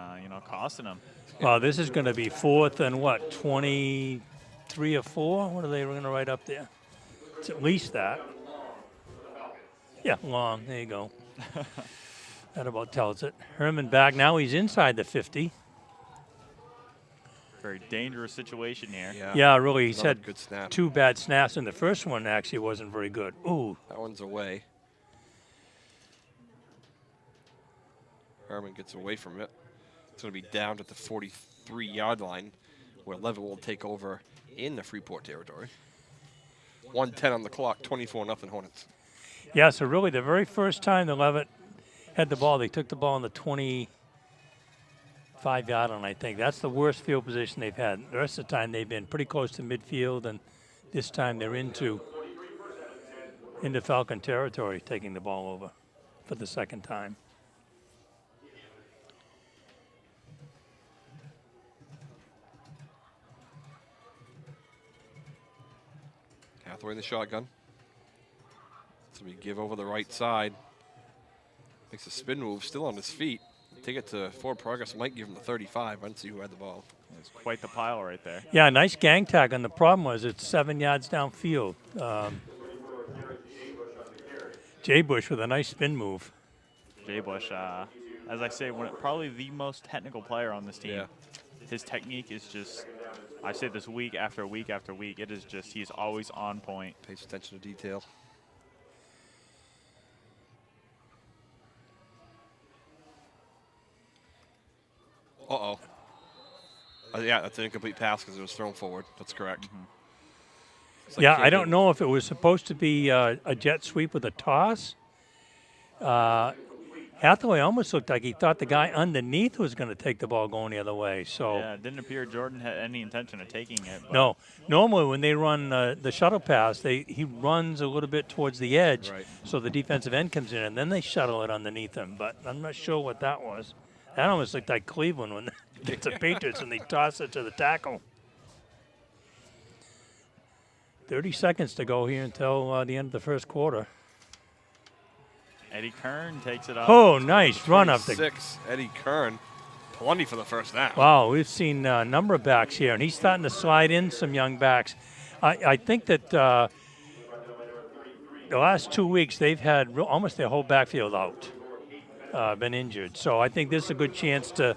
costing them. Well, this is going to be 4th and what, 23 or 4? What are they going to write up there? It's at least that. Yeah, long. There you go. That about tells it. Herman back. Now he's inside the 50. Very dangerous situation here. Yeah, really. He's Another had good snap. 2 bad snaps, and the first one actually wasn't very good. Ooh. That one's away. Herman gets away from it. It's going to be down at the 43-yard line, where Leavitt will take over in the Freeport territory. 1:10 on the clock, 24-0 Hornets. Yeah, so really the very first time the Leavitt had the ball, they took the ball on the 25-yard line, I think. That's the worst field position they've had. The rest of the time they've been pretty close to midfield, and this time they're into Falcon territory, taking the ball over for the second time. Hathaway in the shotgun. So we give over the right side. Makes a spin move, still on his feet. Take it to forward progress. Might give him the 35. I didn't see who had the ball. It's quite the pile right there. Yeah, nice gang tag, and the problem was it's 7 yards downfield. Jay Bush with a nice spin move. Jay Bush, as I say, probably the most technical player on this team. Yeah. His technique is just, I say this week after week after week, it is just, he's always on point. Pays attention to detail. Yeah, that's an incomplete pass because it was thrown forward. That's correct. It's like Yeah, can't I don't do- know if it was supposed to be a jet sweep with a toss. Hathaway almost looked like he thought the guy underneath was going to take the ball going the other way. So Yeah, it didn't appear Jordan had any intention of taking it. But no, normally when they run the shuttle pass, he runs a little bit towards the edge, Right. so the defensive end comes in, and then they shuttle it underneath him. But I'm not sure what that was. That almost looked like Cleveland when it's the Patriots and they toss it to the tackle. 30 seconds to go here until the end of the first quarter. Eddie Kern takes it up. Oh, nice run up the. 26, Eddie Kern, plenty for the first down. Wow, we've seen a number of backs here, and he's starting to slide in some young backs. I think that the last 2 weeks they've had almost their whole backfield out, been injured. So I think this is a good chance to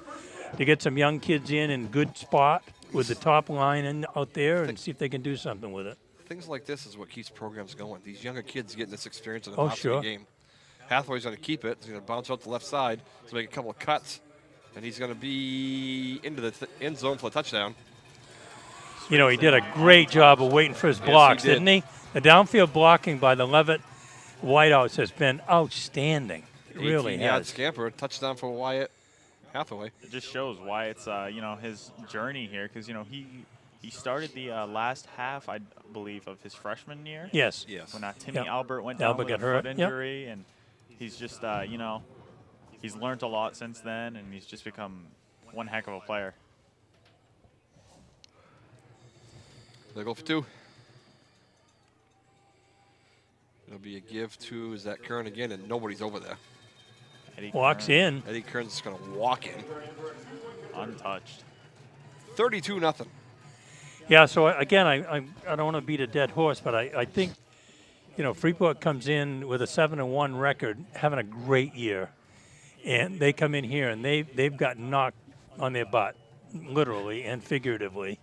get some young kids in good spot with the top line out there and see if they can do something with it. Things like this is what keeps programs going. These younger kids getting this experience in a Oh, varsity sure. game. Hathaway's going to keep it. He's going to bounce out the left side. He's going to make a couple of cuts, and he's going to be into the end zone for a touchdown. You know, he did a great job of waiting for his blocks, he did. didn't he? The downfield blocking by the Leavitt wideouts has been outstanding. It really 18-yard has. scamper, touchdown for Wyatt Hathaway. It just shows why it's his journey here, because he started the last half, I believe, of his freshman year. Yes. Yes. When Timmy Yep. Albert went Albert down with got a hurt. foot Yep. injury, and he's just he's learned a lot since then, and he's just become one heck of a player. They go for two. It'll be a give to, is that Kern again, and nobody's over there. Eddie Walks Kern, in. Eddie Kern's just going to walk in. untouched. 32-0. Yeah, so again, I don't want to beat a dead horse, but I think, Freeport comes in with a 7-1 record, having a great year. And they come in here and they've got knocked on their butt, literally and figuratively,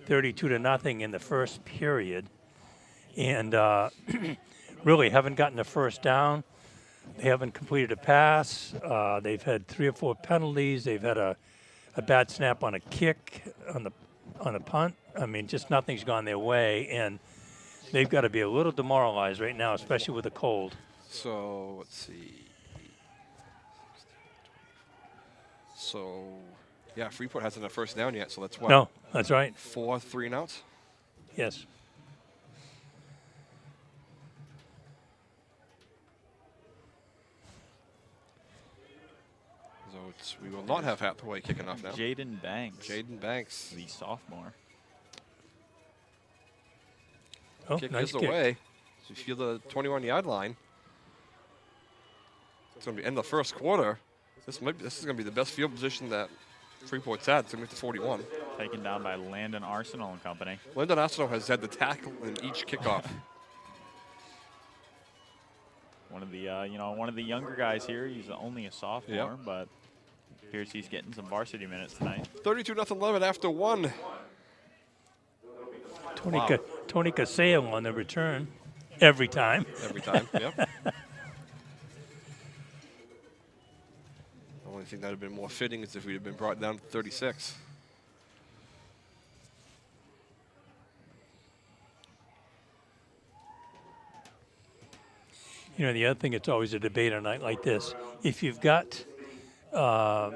32-0 in the first period. And really haven't gotten a first down. They haven't completed a pass. They've had 3 or 4 penalties. They've had a bad snap on a kick on a punt. I mean, just nothing's gone their way, and they've got to be a little demoralized right now, especially with the cold. So, let's see. So, yeah, Freeport hasn't a first down yet, so that's what? No, that's right. 4 3-and-outs? Yes. So we will not have Hathaway kicking off now. Jaden Banks, Jaden Banks. the sophomore. Oh, Kick nice is kick. away. So you feel the 21-yard line. It's going to be end of the first quarter. This is going to be the best field position that Freeport's had. It's going to be the 41. Taken down by Landon Arsenal and company. Lyndon Arsenal has had the tackle in each kickoff. One of the younger guys here. He's only a sophomore, Yep. but appears he's getting some varsity minutes tonight. 32-0 Leavitt after 1. Tony Casale on the return every time. Every time, yep. The only thing that would have been more fitting is if we'd have been brought down to 36. The other thing, it's always a debate on a night like this. If you've got, I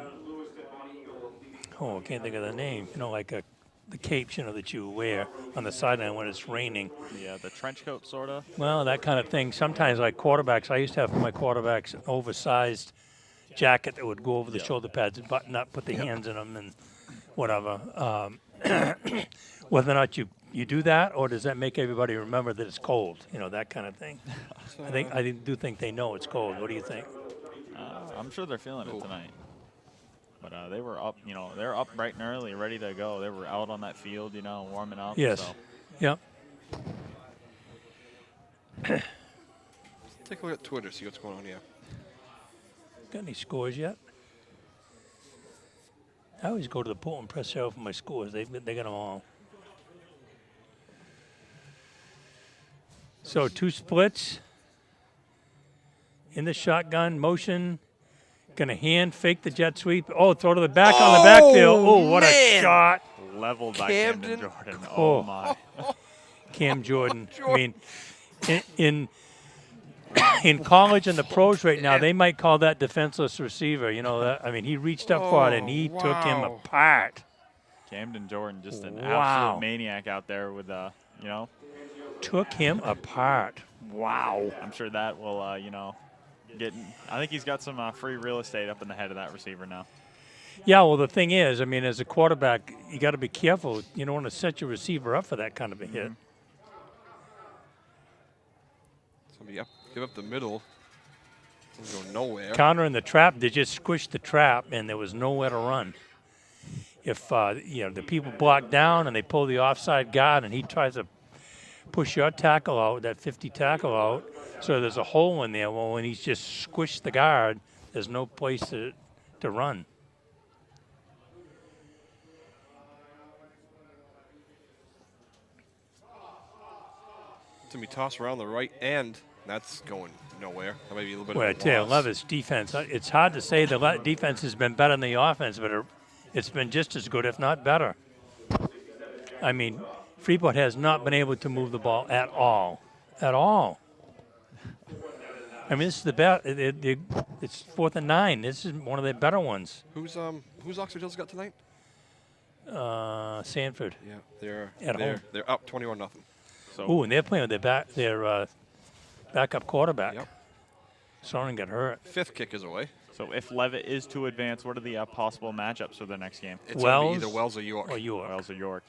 can't think of the name, like the capes, that you wear on the sideline when it's raining. Yeah, the trench coat, sort of. Well, that kind of thing. Sometimes, like quarterbacks, I used to have for my quarterbacks an oversized jacket that would go over the shoulder pads and button up, put the hands in them and whatever. Whether or not you do that, or does that make everybody remember that it's cold? That kind of thing. I do think they know it's cold. What do you think? I'm sure they're feeling it tonight. But they were up, they're up bright and early, ready to go. They were out on that field, warming up. Yes. So. Yep. Take a look at Twitter, see what's going on here. Got any scores yet? I always go to the Portland Press Herald for my scores. They got them all. So 2 splits in the shotgun motion. Going to hand fake the jet sweep. Oh, throw to the back on the backfield. Oh, what a shot. Leveled by Camden. Camden Jordan. Oh. Oh, my. Cam Jordan. I mean, in college and the pros right now, they might call that defenseless receiver. You know, that, I mean, he reached up for it, and he took him wow. apart. Camden Jordan, just an Wow. absolute maniac out there with, you know. Took him apart. Wow. I'm sure that will, you know, I think he's got some free real estate up in the head of that receiver now. Yeah, well, the thing is, I mean, as a quarterback, you got to be careful. You don't want to set your receiver up for that kind of a hit. Somebody give up the middle. Doesn't go nowhere. Counter in the trap, they just squished the trap, and there was nowhere to run. If, you know, the people block down and they pull the offside guard and he tries to push your tackle out, that 50 tackle out, so there's a hole in there. Well, when he's just squished the guard, there's no place to run. It's going to be tossed around the right end. That's going nowhere. That might be a little bit Well, I of a tell you, loss. Leavitt's defense, it's hard to say the defense has been better than the offense, but it's been just as good, if not better. I mean, Freeport has not been able to move the ball at all. At all. I mean, this is the best. It's 4th and 9. This is one of the better ones. Who's Oxford Hills got tonight? Sanford. Yeah, they're At home. They're up 21-0. So Ooh, and they're playing with their backup quarterback. Yep. Soren got hurt. 5th kick is away. So if Leavitt is to advance, what are the possible matchups for their next game? It's going to be Wells either Wells or York. Or York. Wells or York?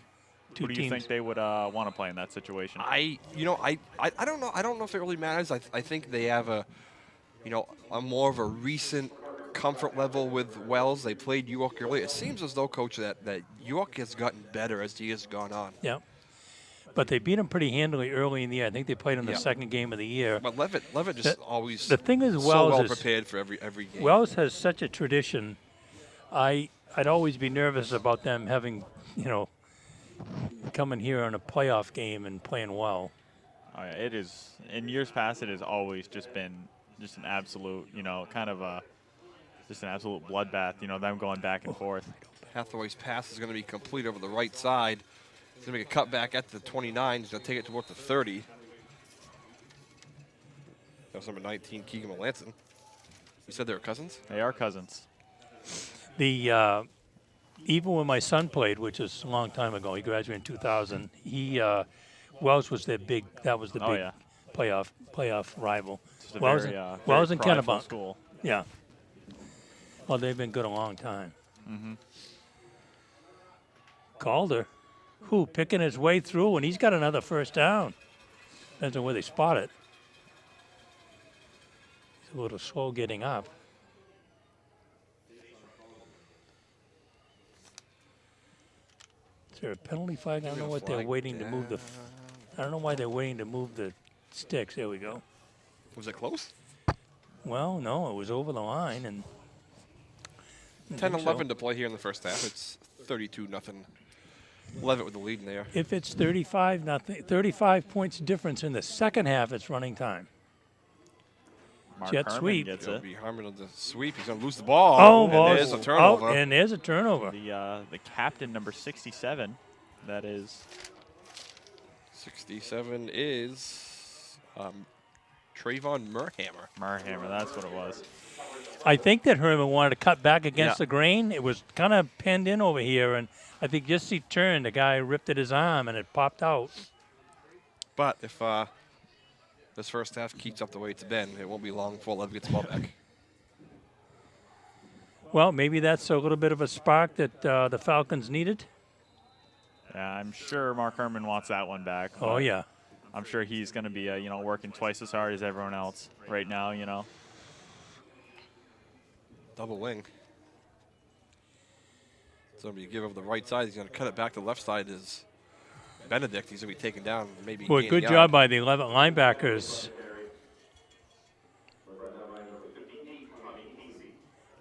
Two Who do you teams. think they would want to play in that situation? I don't know. I don't know if it really matters. I think they have a more of a recent comfort level with Wells. They played York earlier. It seems as though, Coach, that York has gotten better as the years have gone on. Yeah. But they beat them pretty handily early in the year. I think they played in the second game of the year. But Leavitt just always the thing is, so Wells well is prepared for every game. Wells has such a tradition. I'd always be nervous about them having, coming here in a playoff game and playing well. Oh, yeah, it is. In years past, it has always just been just an absolute, kind of just an absolute bloodbath. Them going back and forth. Hathaway's pass is going to be complete over the right side. He's going to make a cut back at the 29. He's going to take it towards the 30. That's number 19, Keegan Melanson. You said they were cousins? They are cousins. Even when my son played, which is a long time ago, he graduated in 2000. Wells was their big. That was the big playoff rival. Wells and prideful Kennebunk. School. Yeah. Well, they've been good a long time. Calder, picking his way through, and he's got another first down. Depends on where they spot it. He's a little slow getting up. Is there a penalty flag? I don't know what they're waiting to move the. I don't know why they're waiting to move the sticks. There we go. Was it close? Well, no, it was over the line, and 10-11 to play here in the first half. It's 32-0. Leavitt with the lead in there. if it's 35-0, 35 points difference in the second half, it's running time. Mark Jet Herman sweep. gets It'll it. be Harmon on the sweep. He's going to lose the ball. Oh, and there's a turnover. and there's a turnover. The captain, number 67, that is 67 is Trayvon Merhammer. Merhammer. That's what it was. I think that Herman wanted to cut back against Yeah. the grain. It was kind of penned in over here, and I think just he turned, the guy ripped at his arm, and it popped out. But if this first half keeps up the way it's been, it won't be long before Leavitt gets the ball back. Well, maybe that's a little bit of a spark that the Falcons needed. Yeah, I'm sure Mark Herman wants that one back. Oh, but yeah. I'm sure he's going to be, working twice as hard as everyone else right now. Double wing. So you give over the right side. He's going to cut it back to the left side. Is Benedict. He's going to be taken down. Maybe. Well, gain a good yard. job by the 11 linebackers.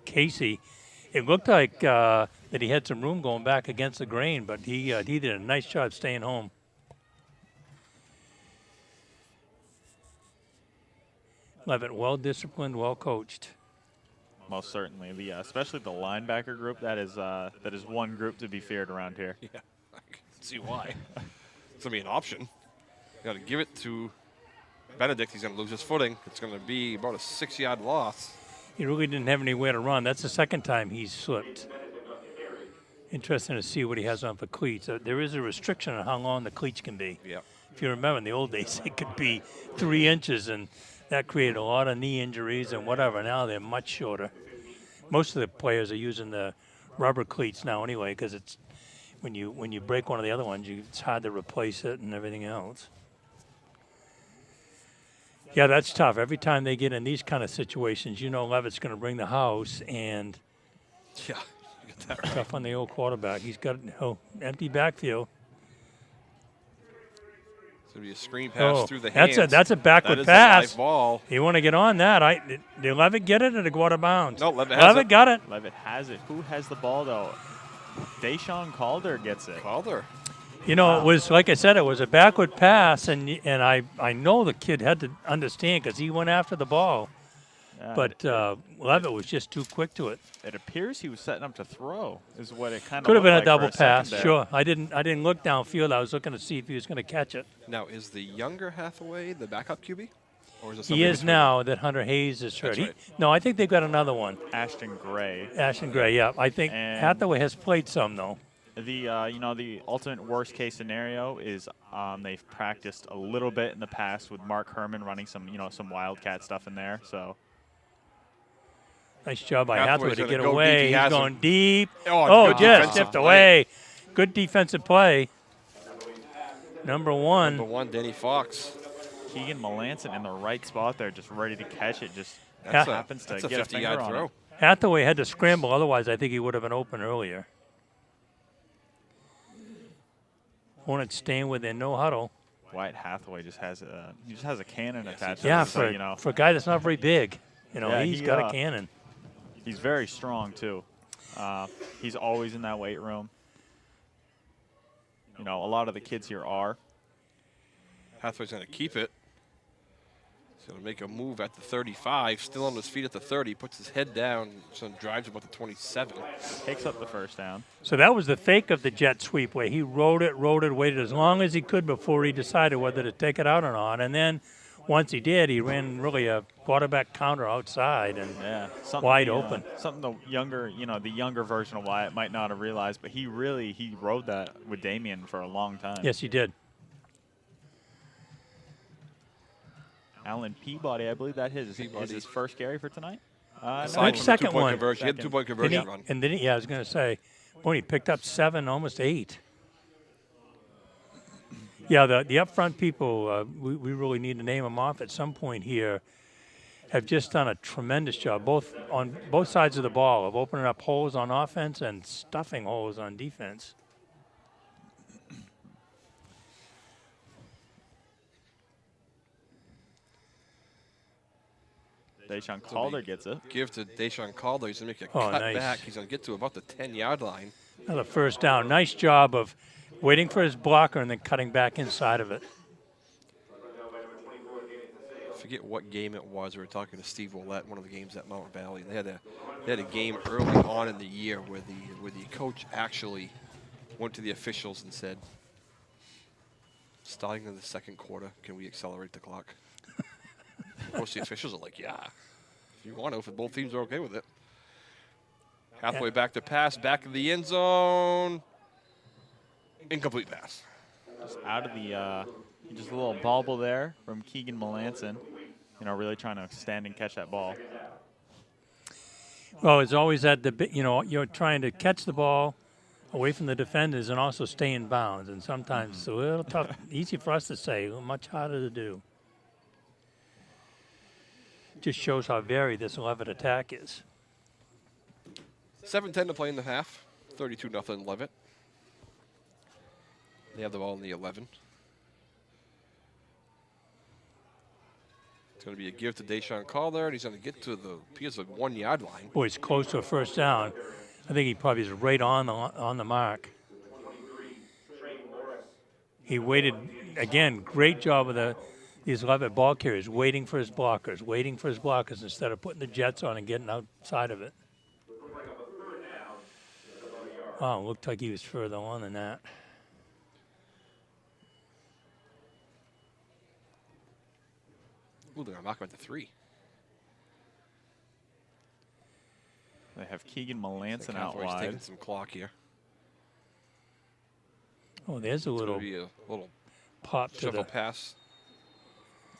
Casey. It looked like that he had some room going back against the grain, but he did a nice job staying home. Leavitt, well disciplined, well coached. Most certainly. Especially the linebacker group, that is one group to be feared around here. Yeah, I can see why. It's going to be an option. Got to give it to Benedict. He's going to lose his footing. It's going to be about a 6-yard loss. He really didn't have anywhere to run. That's the second time he's slipped. Interesting to see what he has on for cleats. There is a restriction on how long the cleats can be. Yeah. If you remember, in the old days, it could be 3 inches, and that created a lot of knee injuries and whatever. Now they're much shorter. Most of the players are using the rubber cleats now anyway, because it's when you break one of the other ones, it's hard to replace it and everything else. Yeah, that's tough. Every time they get in these kind of situations, you know Leavitt's going to bring the house, and Yeah, you get that right. tough on the old quarterback. He's got empty backfield. It's going to be a screen pass through the hands. That's a backward that is pass. A live ball. You want to get on that? Did Leavitt get it or did it go out of bounds? No, Leavitt has it. Got it. Leavitt has it. Who has the ball, though? Deshaun Calder gets it. Calder. You know, it was, like I said, it was a backward pass, and I know the kid had to understand because he went after the ball. But Leavitt was just too quick to it. It appears he was setting up to throw, is what it kind of Could have been a like double for pass, second there. sure. I didn't look downfield. I was looking to see if he was going to catch it. Now, is the younger Hathaway the backup QB? Or is it He somebody is between? now that Hunter Hayes is hurt. That's right. No, I think they've got another one. Ashton Gray. Ashton Gray, yeah. I think And- Hathaway has played some, though. The ultimate worst case scenario is they've practiced a little bit in the past with Mark Herman running some Wildcat stuff in there. So Nice job by Hathaway's Hathaway to gonna get go deep. away. He He's has going him. deep. Oh, good just defensive stepped play. away. Good defensive play. Number one. Number 1, Danny Fox. Keegan Melanson in the right spot there, just ready to catch it. Just That's happens to that's a get a finger 50-yard on throw. it. Hathaway had to scramble, otherwise I think he would have been open earlier. Hornets staying with their no huddle. Wyatt Hathaway just has a cannon attached. Yeah, to him, so, for a guy that's not very big, Yeah, he's he, got a cannon. he's very strong too. He's always in that weight room. A lot of the kids here are. Hathaway's going to keep it. He's going to make a move at the 35, still on his feet at the 30, puts his head down, so drives about the 27. Takes up the first down. So that was the fake of the jet sweep, where he rode it, waited as long as he could before he decided whether to take it out or not. And then once he did, he ran really a quarterback counter outside and wide open. Something the younger version of Wyatt might not have realized, but he rode that with Damien for a long time. Yes, he did. Alan Peabody, I believe that is his first carry for tonight. Aside Good from the second two-point one. conversion, he had a two-point conversion run. And then I was going to say, boy, he picked up 7, almost 8. Yeah, the up front people, we really need to name them off at some point here, have just done a tremendous job, on both sides of the ball, of opening up holes on offense and stuffing holes on defense. Deshaun Calder gets it. Give to Deshaun Calder. He's going to make a Oh, cut nice. back. He's going to get to about the 10-yard line. Another first down. Nice job of waiting for his blocker and then cutting back inside of it. I forget what game it was. We were talking to Steve Ouellette, one of the games at Mountain Valley. They had a game early on in the year where the coach actually went to the officials and said, starting in the second quarter, can we accelerate the clock? Of course, the officials are like, yeah, if you want to, if both teams are okay with it. Hathaway back to pass, back in the end zone. Incomplete pass. Just out of the, just a little bobble there from Keegan Melanson. Really trying to stand and catch that ball. Well, it's always you're trying to catch the ball away from the defenders and also stay in bounds. And sometimes it's a little tough, easy for us to say, much harder to do. Just shows how varied this Leavitt attack is. 7:10 to play in the half. 32-0 Leavitt. They have the ball in the 11. It's going to be a give to Deshaun Calder, and he's going to get to the 1-yard line. Boy, he's close to a first down. I think he probably is right on the mark. He waited, again, great job of the these Leavitt ball carriers waiting for his blockers instead of putting the jets on and getting outside of it. Oh, looked like he was further on than that. Ooh, they're going to knock him at the 3. They have Keegan Melanson out Cowboys taking wide. some clock here. Oh, there's a It's little going to be a little pop to shuffle the. pass.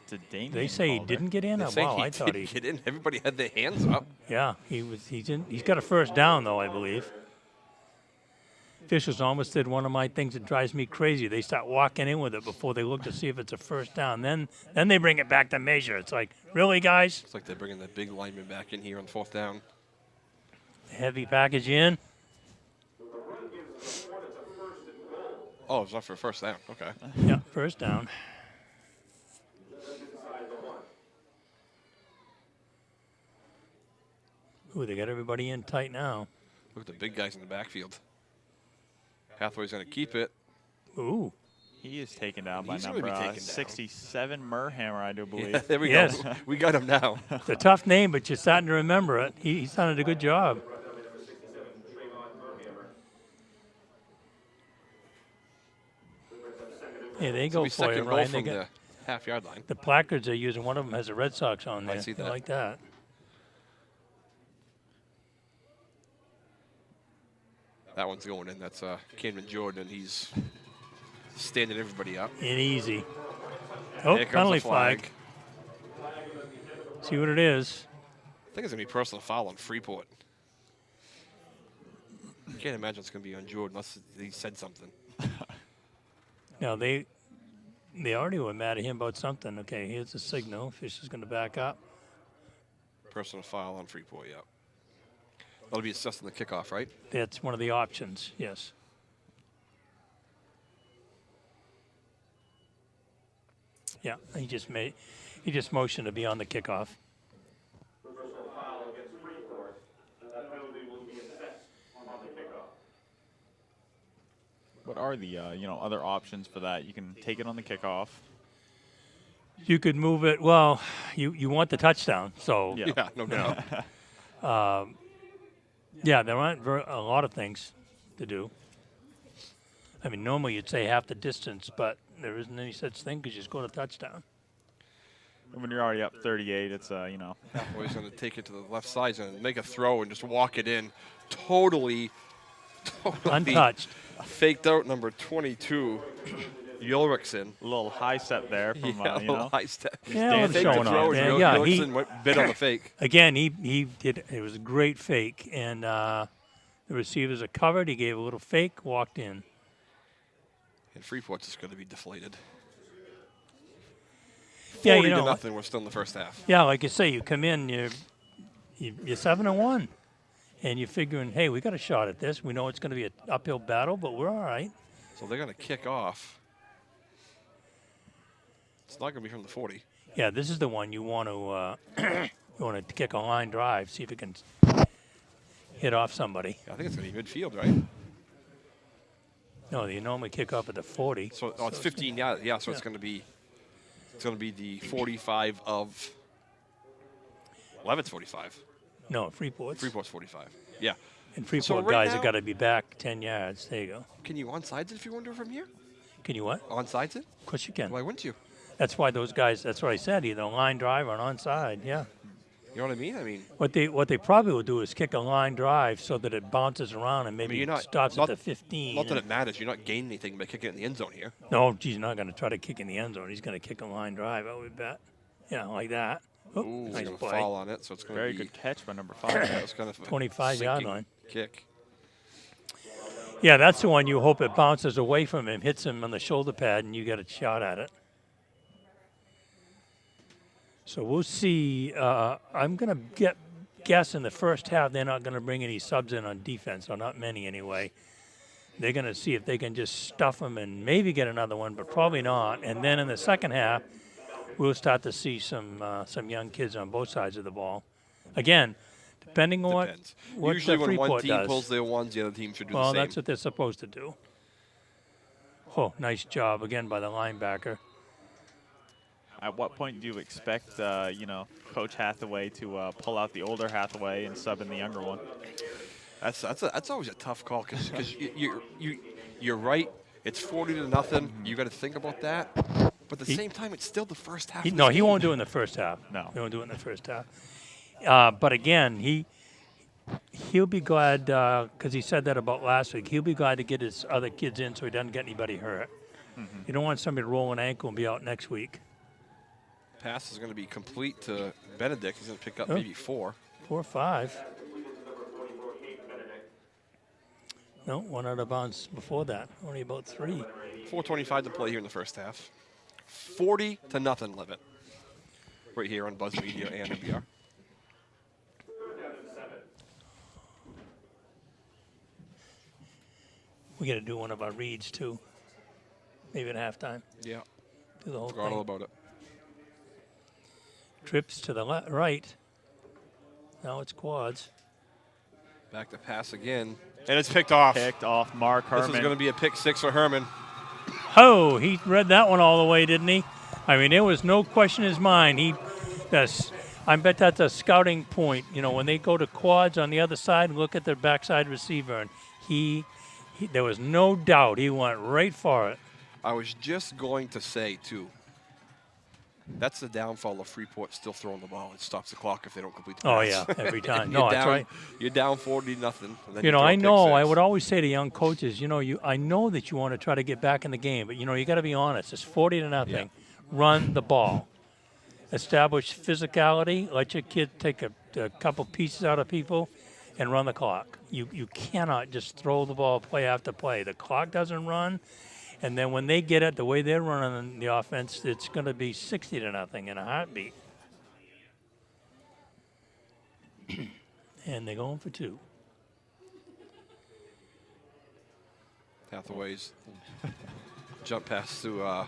To Damian They say he Calder. didn't get in. They Oh, say wow, he I thought he. didn't get in. Everybody had their hands up. Yeah, he's in. He's got a first down though, I believe. Officials almost did one of my things that drives me crazy. They start walking in with it before they look to see if it's a first down. Then they bring it back to measure. It's like, really, guys? It's like they're bringing the big lineman back in here on 4th down. Heavy package in. Oh, it's not for a first down. Okay. Yeah, first down. Ooh, they got everybody in tight now. Look at the big guys in the backfield. Hathaway's going to keep it. Ooh. He is taken down by He's gonna be number taken down. 67, Merhammer, I do believe. Yeah, there we Yes. go. We got him now. It's a tough name, but you're starting to remember it. He's done a good job. Yeah, they It'll go be for it, second goal Ryan. They from got the half-yard line. the placards they're using. One of them has a Red Sox on there. I see I that. like that. That one's going in. That's Cameron Jordan, and he's standing everybody up. And easy. Oh, Here comes penalty the flag. See what it is. I think it's going to be personal foul on Freeport. Can't imagine it's going to be on Jordan unless he said something. Now, they already were mad at him about something. Okay, here's the signal. Fish is going to back up. Personal foul on Freeport, yeah. That'll be assessed in the kickoff, right? That's one of the options, yes. Yeah, he just motioned to be on the kickoff. Personal foul against Freeport. That penalty will be assessed on the kickoff. What are the other options for that? You can take it on the kickoff. You could move it. Well, you want the touchdown, so Yeah. Yeah, no doubt. yeah, there aren't a lot of things to do. I mean, normally you'd say half the distance, but there isn't any such thing because you score a touchdown. And when you're already up 38, it's Hathaway's going to take it to the left side. He's going to make a throw and just walk it in. Totally Untouched. faked out number 22, Ulrichsen. a little high step there from Yeah, a little high step. Yeah, well, Faked the showing throw, off. and Yeah, Ulrichsen went bit on the fake. Again, he did. It was a great fake, and the receivers are covered. He gave a little fake, walked in. And Freeport's just going to be deflated. Yeah, 40 you to know. nothing. We're still in the first half. Yeah, like you say, you come in, you're 7-1, and you're figuring, hey, we got a shot at this. We know it's going to be an uphill battle, but we're all right. So they're going to kick off. It's not going to be from the 40. Yeah, this is the one you want to kick a line drive, see if it can hit off somebody. I think it's going to be midfield, right? No, you normally kick off at the 40. So it's 15 yards. Yeah, so it's going to be the 45 of Leavitt's 45. No, Freeport's. Freeport's 45. Yeah. And Freeport So right guys now- have got to be back 10 yards. There you go. Can you onsides it if you want to do it from here? Can you what? Onsides it? Of course you can. Why wouldn't you? That's why those guys, that's what I said, either a line drive or an onside, yeah. You know what I mean? I mean, What they probably will do is kick a line drive so that it bounces around and maybe you're not- stops not- at the 15. not that it matters. You're not gaining anything by kicking it in the end zone here. No, he's not going to try to kick in the end zone. He's going to kick a line drive, I would bet. Yeah, like that. Oh, Ooh, nice he's going to play. fall on it, so it's going to very be good catch by number 5. It's kind of a 25-yard sinking line. kick. Yeah, that's the one you hope it bounces away from him, hits him on the shoulder pad, and you get a shot at it. So we'll see. I'm going to guess in the first half they're not going to bring any subs in on defense, or not many anyway. They're going to see if they can just stuff them and maybe get another one, but probably not. And then in the second half, we'll start to see some young kids on both sides of the ball. Again, depending on Depends. what Usually when one Freeport team does. pulls their ones, the other team should do Well, the same. that's what they're supposed to do. Oh, nice job again by the linebacker. At what point do you expect, Coach Hathaway to pull out the older Hathaway and sub in the younger one? That's always a tough call because you're right. It's 40-0. You got to think about that. But at the same time, it's still the first half. He game. won't do it in the first half. No. He won't do it in the first half. But again, he'll be glad because he said that about last week. He'll be glad to get his other kids in so he doesn't get anybody hurt. You don't want somebody to roll an ankle and be out next week. Pass is going to be complete to Benedict. He's going to pick up maybe 4. 4 or 5. No, one out of bounds before that. Only about 3. 4:25 to play here in the first half. 40-0, Leavitt. Right here on Buzz Media and NBR. We got to do one of our reads too. Maybe at halftime. Yeah. Do the whole Forgot all thing. about it. Trips to the right. Now it's quads. Back to pass again. And it's picked off. Picked off Mark Herman. This is going to be a pick 6 for Herman. Oh, he read that one all the way, didn't he? I mean, there was no question in his mind. I bet that's a scouting point. You know, when they go to quads on the other side, look at their backside receiver, and there was no doubt he went right for it. I was just going to say, too, that's the downfall of Freeport still throwing the ball. It stops the clock if they don't complete the pass. Oh, yeah, every time. No, that's right. You're down 40-0. You know, I would always say to young coaches, I know that you want to try to get back in the game, but, you got to be honest. It's 40-0. Yeah. Run the ball. Establish physicality. Let your kid take a couple pieces out of people and run the clock. You cannot just throw the ball play after play. The clock doesn't run. And then when they get it, the way they're running the offense, it's going to be 60-0 in a heartbeat. And they're going for 2. Hathaway's jump pass to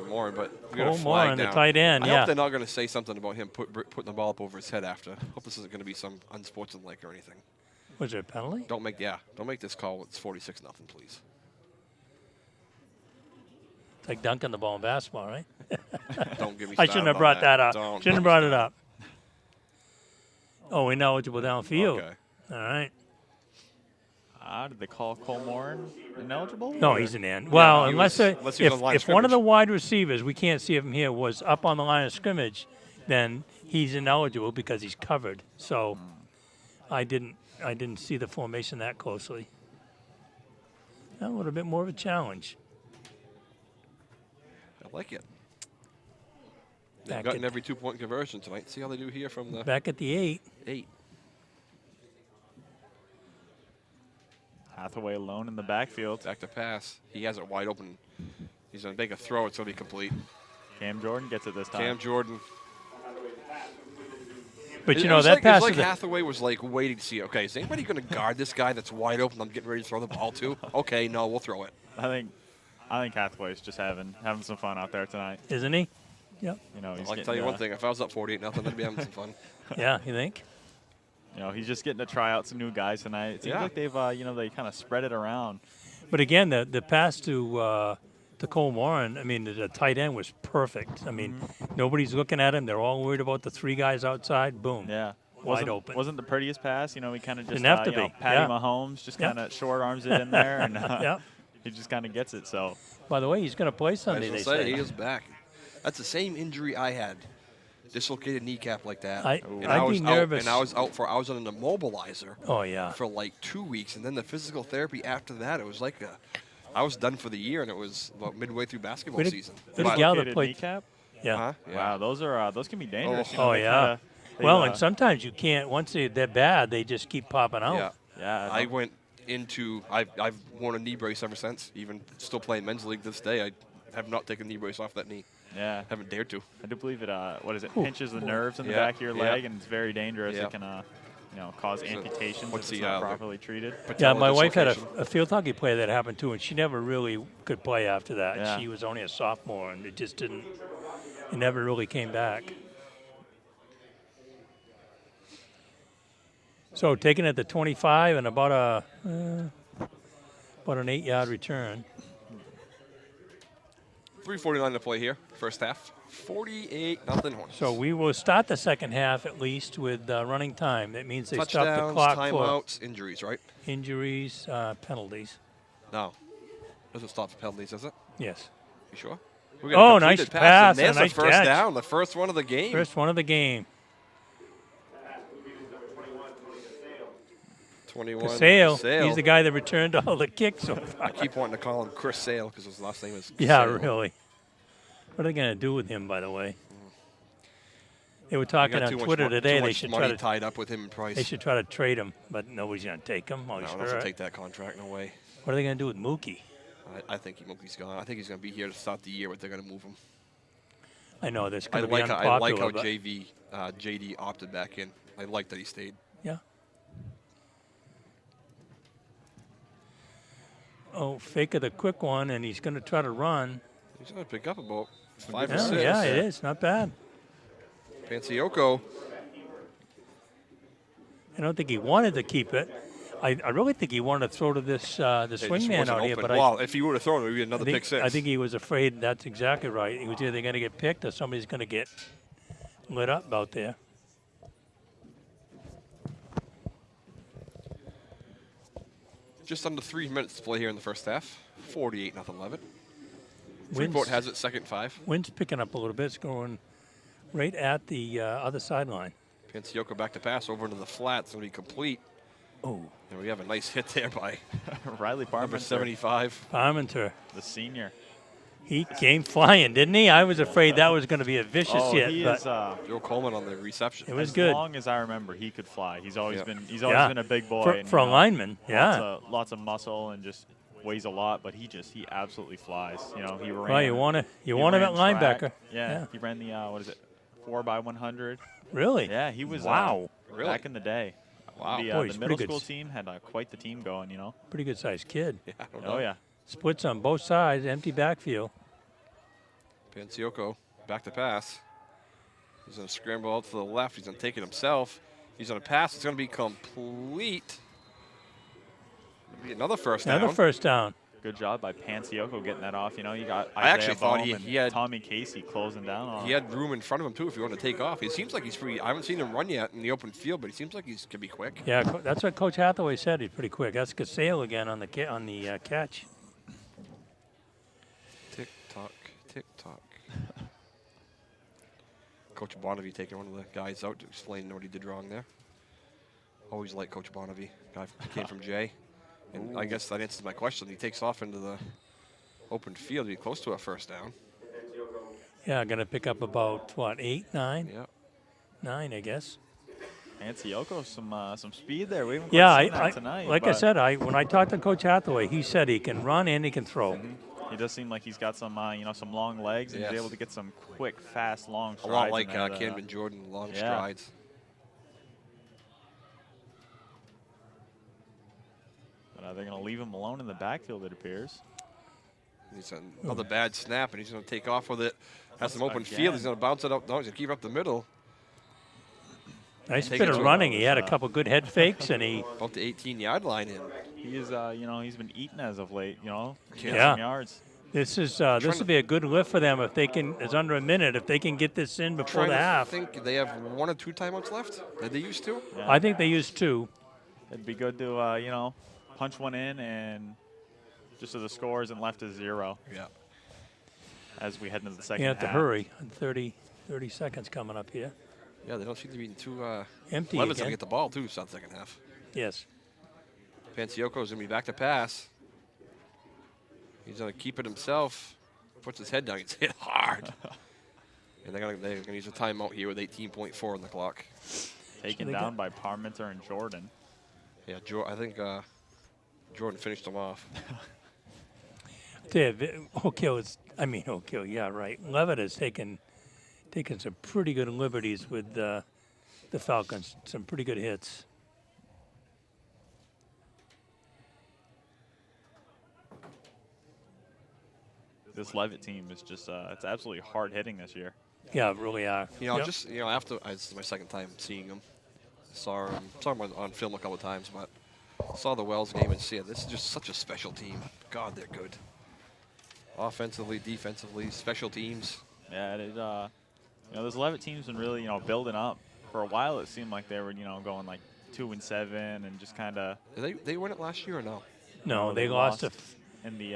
Morin, but we got a flag Morin, down. the tight end, I yeah. hope they're not going to say something about him putting the ball up over his head after. I hope this isn't going to be some unsportsmanlike or anything. Was there a penalty? Don't make this call. It's 46-0, please. It's like dunking the ball in basketball, right? Don't give me. I shouldn't have brought that up. Shouldn't have brought it up. Oh, ineligible downfield. Okay. All right. Did they call Cole Morin ineligible? No, he's an end. Well, he unless was on the line of if one of scrimmage. the wide receivers, we can't see him here, was up on the line of scrimmage, then he's ineligible because he's covered. So I didn't see the formation that closely. A little bit more of a challenge. I like it. They've Back gotten at- every 2-point conversion tonight. See how they do here from the Back at the 8. 8. Hathaway alone in the backfield. Back to pass. He has it wide open. He's going to make a throw. It's going to be complete. Cam Jordan gets it this time. Cam Jordan. But, It know, was that like, pass it was is like a- Hathaway was like waiting to see, okay, is anybody going to guard this guy that's wide open I'm getting ready to throw the ball to? Okay, no, we'll throw it. I think Hathaway's just having some fun out there tonight. Isn't he? Yep. He's I can getting, tell you one thing. If I was up 48-0, I'd be having some fun. Yeah, you think? He's just getting to try out some new guys tonight. It seems like they've, they kind of spread it around. But again, the pass to Cole Morin, I mean, the tight end was perfect. I mean, nobody's looking at him. They're all worried about the 3 guys outside. Boom. Yeah. Wide open. Wasn't the prettiest pass. We kind of just, Didn't have to be. Patty Yeah. Mahomes just Yeah. kind of short arms it in there. And Yep. he just kind of gets it. So By the way, he's going to play I Sunday, was they gonna say. he is back. That's the same injury I had. Dislocated kneecap like that. I'd was be nervous. I was I was on an immobilizer Oh, yeah. for like 2 weeks, and then the physical therapy after that, it was like I was done for the year, and it was about midway through basketball Way to- season. way to But- go. that dislocated played- kneecap. Yeah. Huh? Yeah. Wow, those can be dangerous. Oh. They Yeah. kinda- they, Well, and sometimes you can't, once they're bad, they just keep popping out. Yeah. yeah, I went into I've worn a knee brace ever since. Even still playing men's league to this day, I have not taken a knee brace off that knee. yeah. Haven't dared to. I do believe it. What is it? Ooh. Pinches the nerves in the Yeah, back of your yeah. leg, and it's very dangerous. Yeah. It can, cause amputations what's if it's the, not the- properly treated. Yeah, Patella my wife had dislocation. a field hockey player that happened to, and she never really could play after that. Yeah. She was only a sophomore, and it never really came back. So taken at the 25 and about an 8-yard return. 3:49 to play here, first half. 48-0 Hornets. So we will start the second half at least with running time. That means they stop the Touchdowns, clock for timeouts, injuries, right? injuries, penalties. No. Doesn't stop for penalties, does it? Yes. You sure? Oh, nice pass. And there's a nice the first catch. down, the first one of the game. First one of the game. 21. Sale. Sale. He's the guy that returned all the kicks so far. I keep wanting to call him Chris Sale because his last name is Yeah, Sale. really. What are they going to do with him, by the way? They were They talking got on too much Twitter mo- today. too They much should money try to tied up with him in price. They should try to trade him, but nobody's going to take him. Oh, No, sure. I don't take that contract. No way. What are they going to do with Mookie? I think Mookie's gone. I think he's going to be here to start the year, but they're going to move him. I know this I going to be like unpopular. how but JD opted back in. I like that he stayed. yeah. Oh, fake of the quick one, and he's going to try to run. He's going to pick up about 5 or Yeah, 6. yeah, it is. Not bad. Panciocco. I don't think he wanted to keep it. I really think he wanted to throw to this the It just swingman wasn't out here, open. but Well, if he would have thrown it, it would be another pick 6. I think he was afraid. That's exactly right. He was either going to get picked or somebody's going to get lit up out there. Just under 3 minutes to play here in the first half. 48-0 Leavitt. Wind's, Freeport has it second 5. wind's picking up a little bit. It's going right at the other sideline. Panciocco back to pass over into the flat. It's going to be complete. Oh, And we have a nice hit there by Riley number Parmenter, 75. Parmenter. the senior. He came flying, didn't he? I was afraid that was going to be a vicious Oh, hit, he but is. Joe Coleman on the reception. it was As good. long as I remember, he could fly. He's always Yeah. been. He's Yeah. always been a big boy. and, For you a know, lineman, yeah. Lots of muscle and just weighs a lot, but he absolutely flies. You know, he ran. Well, you want he him at ran track. linebacker. Yeah, he ran the what is it, 4x100. Really? Yeah, he was. Wow. Really? Back in the day. Wow. The, Boy, the he's middle pretty good. school team had quite the team going. You know. Pretty good sized kid. Yeah, I don't know. Oh yeah. Splits on both sides, empty backfield. Panciocco back to pass. He's going to scramble out to the left. He's going to take it himself. He's going to pass. It's going to be complete. It'll be another first down. Another first down. Good job by Panciocco getting that off. You know, you got I Isaiah actually thought Bohm he and had- Tommy Casey closing down on He had room in front of him, too, if you want to take off. He seems like he's pretty. I haven't seen him run yet in the open field, but he seems like he could be quick. Yeah, that's what Coach Hathaway said. He's pretty quick. That's Casale again on the catch. Tick tock, tick tock. Coach Bonavie taking one of the guys out to explain what he did wrong there. Always like Coach Bonavie. Guy came from Jay. And I guess that answers my question. He takes off into the open field. He's close to a first down. Yeah, going to pick up about, what, 8, 9? Yeah. 9, I guess. Panciocco, some speed there. We haven't Yeah, quite seen that tonight. like I but said, when I talked to Coach Hathaway, he said he can run and he can throw. he does seem like he's got some some long legs and Yes. he's able to get some quick, fast, long A strides. lot like in that, Camden Jordan, long yeah. strides. But they're going to leave him alone in the backfield, it appears. He's another bad snap, and he's going to take off with it. Has some open Again. field. He's going to bounce it up. No, he's going to keep it up the middle. Nice Take bit it of to running. He had a shot. couple good head fakes, and he About the 18-yard line in. He is, he's been eating as of late, getting Yeah. some yards. this is to- this would be a good lift for them if they can. It's under a minute if they can get this in before Trying the to half. think they have 1 or 2 timeouts left. Did they used to? Yeah. I think they used 2. It'd be good to, punch one in and just so the score isn't left as 0 Yeah. as we head into the second You half. have to hurry. 30 seconds coming up here. Yeah, they don't seem to be too. Empty Levitt's going again. to get the ball, too, start the second half. Yes. Panciocco's going to be back to pass. He's going to keep it himself. Puts his head down. Gets hit hard. And they're going to use a timeout here with 18.4 on the clock. Taken they down got- by Parmenter and Jordan. Yeah, I think Jordan finished them off. Yeah, right. Leavitt has taken some pretty good liberties with the Falcons. Some pretty good hits. This Leavitt team is just, it's absolutely hard hitting this year. Yeah, really are. You know, Yep. just after this is my second time seeing him. Saw him on film a couple of times, but saw the Wells game and see it. This is just such a special team. God, they're good. Offensively, defensively, special teams. Yeah, it, those 11 teams been really, building up. For a while, it seemed like they were, going like 2-7 and just kind of. They win it last year or no? No, they lost to in the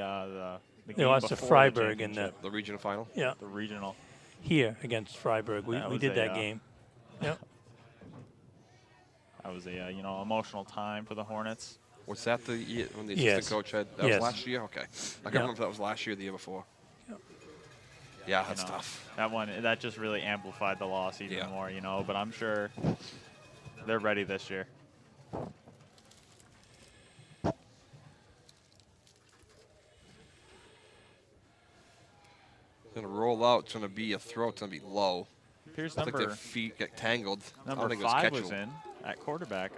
they game lost to before Freiburg the in the The regional final. yeah the regional. here against Freiburg. We That was did a, that game. Yep. That was a emotional time for the Hornets. Was that the year when the Yes. assistant coach had? That Yes. was last year. Okay, I can't remember if that was last year or the year before. Yep. Yeah, that's tough. That just really amplified the loss even more, But I'm sure they're ready this year. It's gonna roll out. It's gonna be a throw. It's gonna be low. Here's It's like number their feet get tangled. I number don't think it was 5 was catchable. in at quarterback.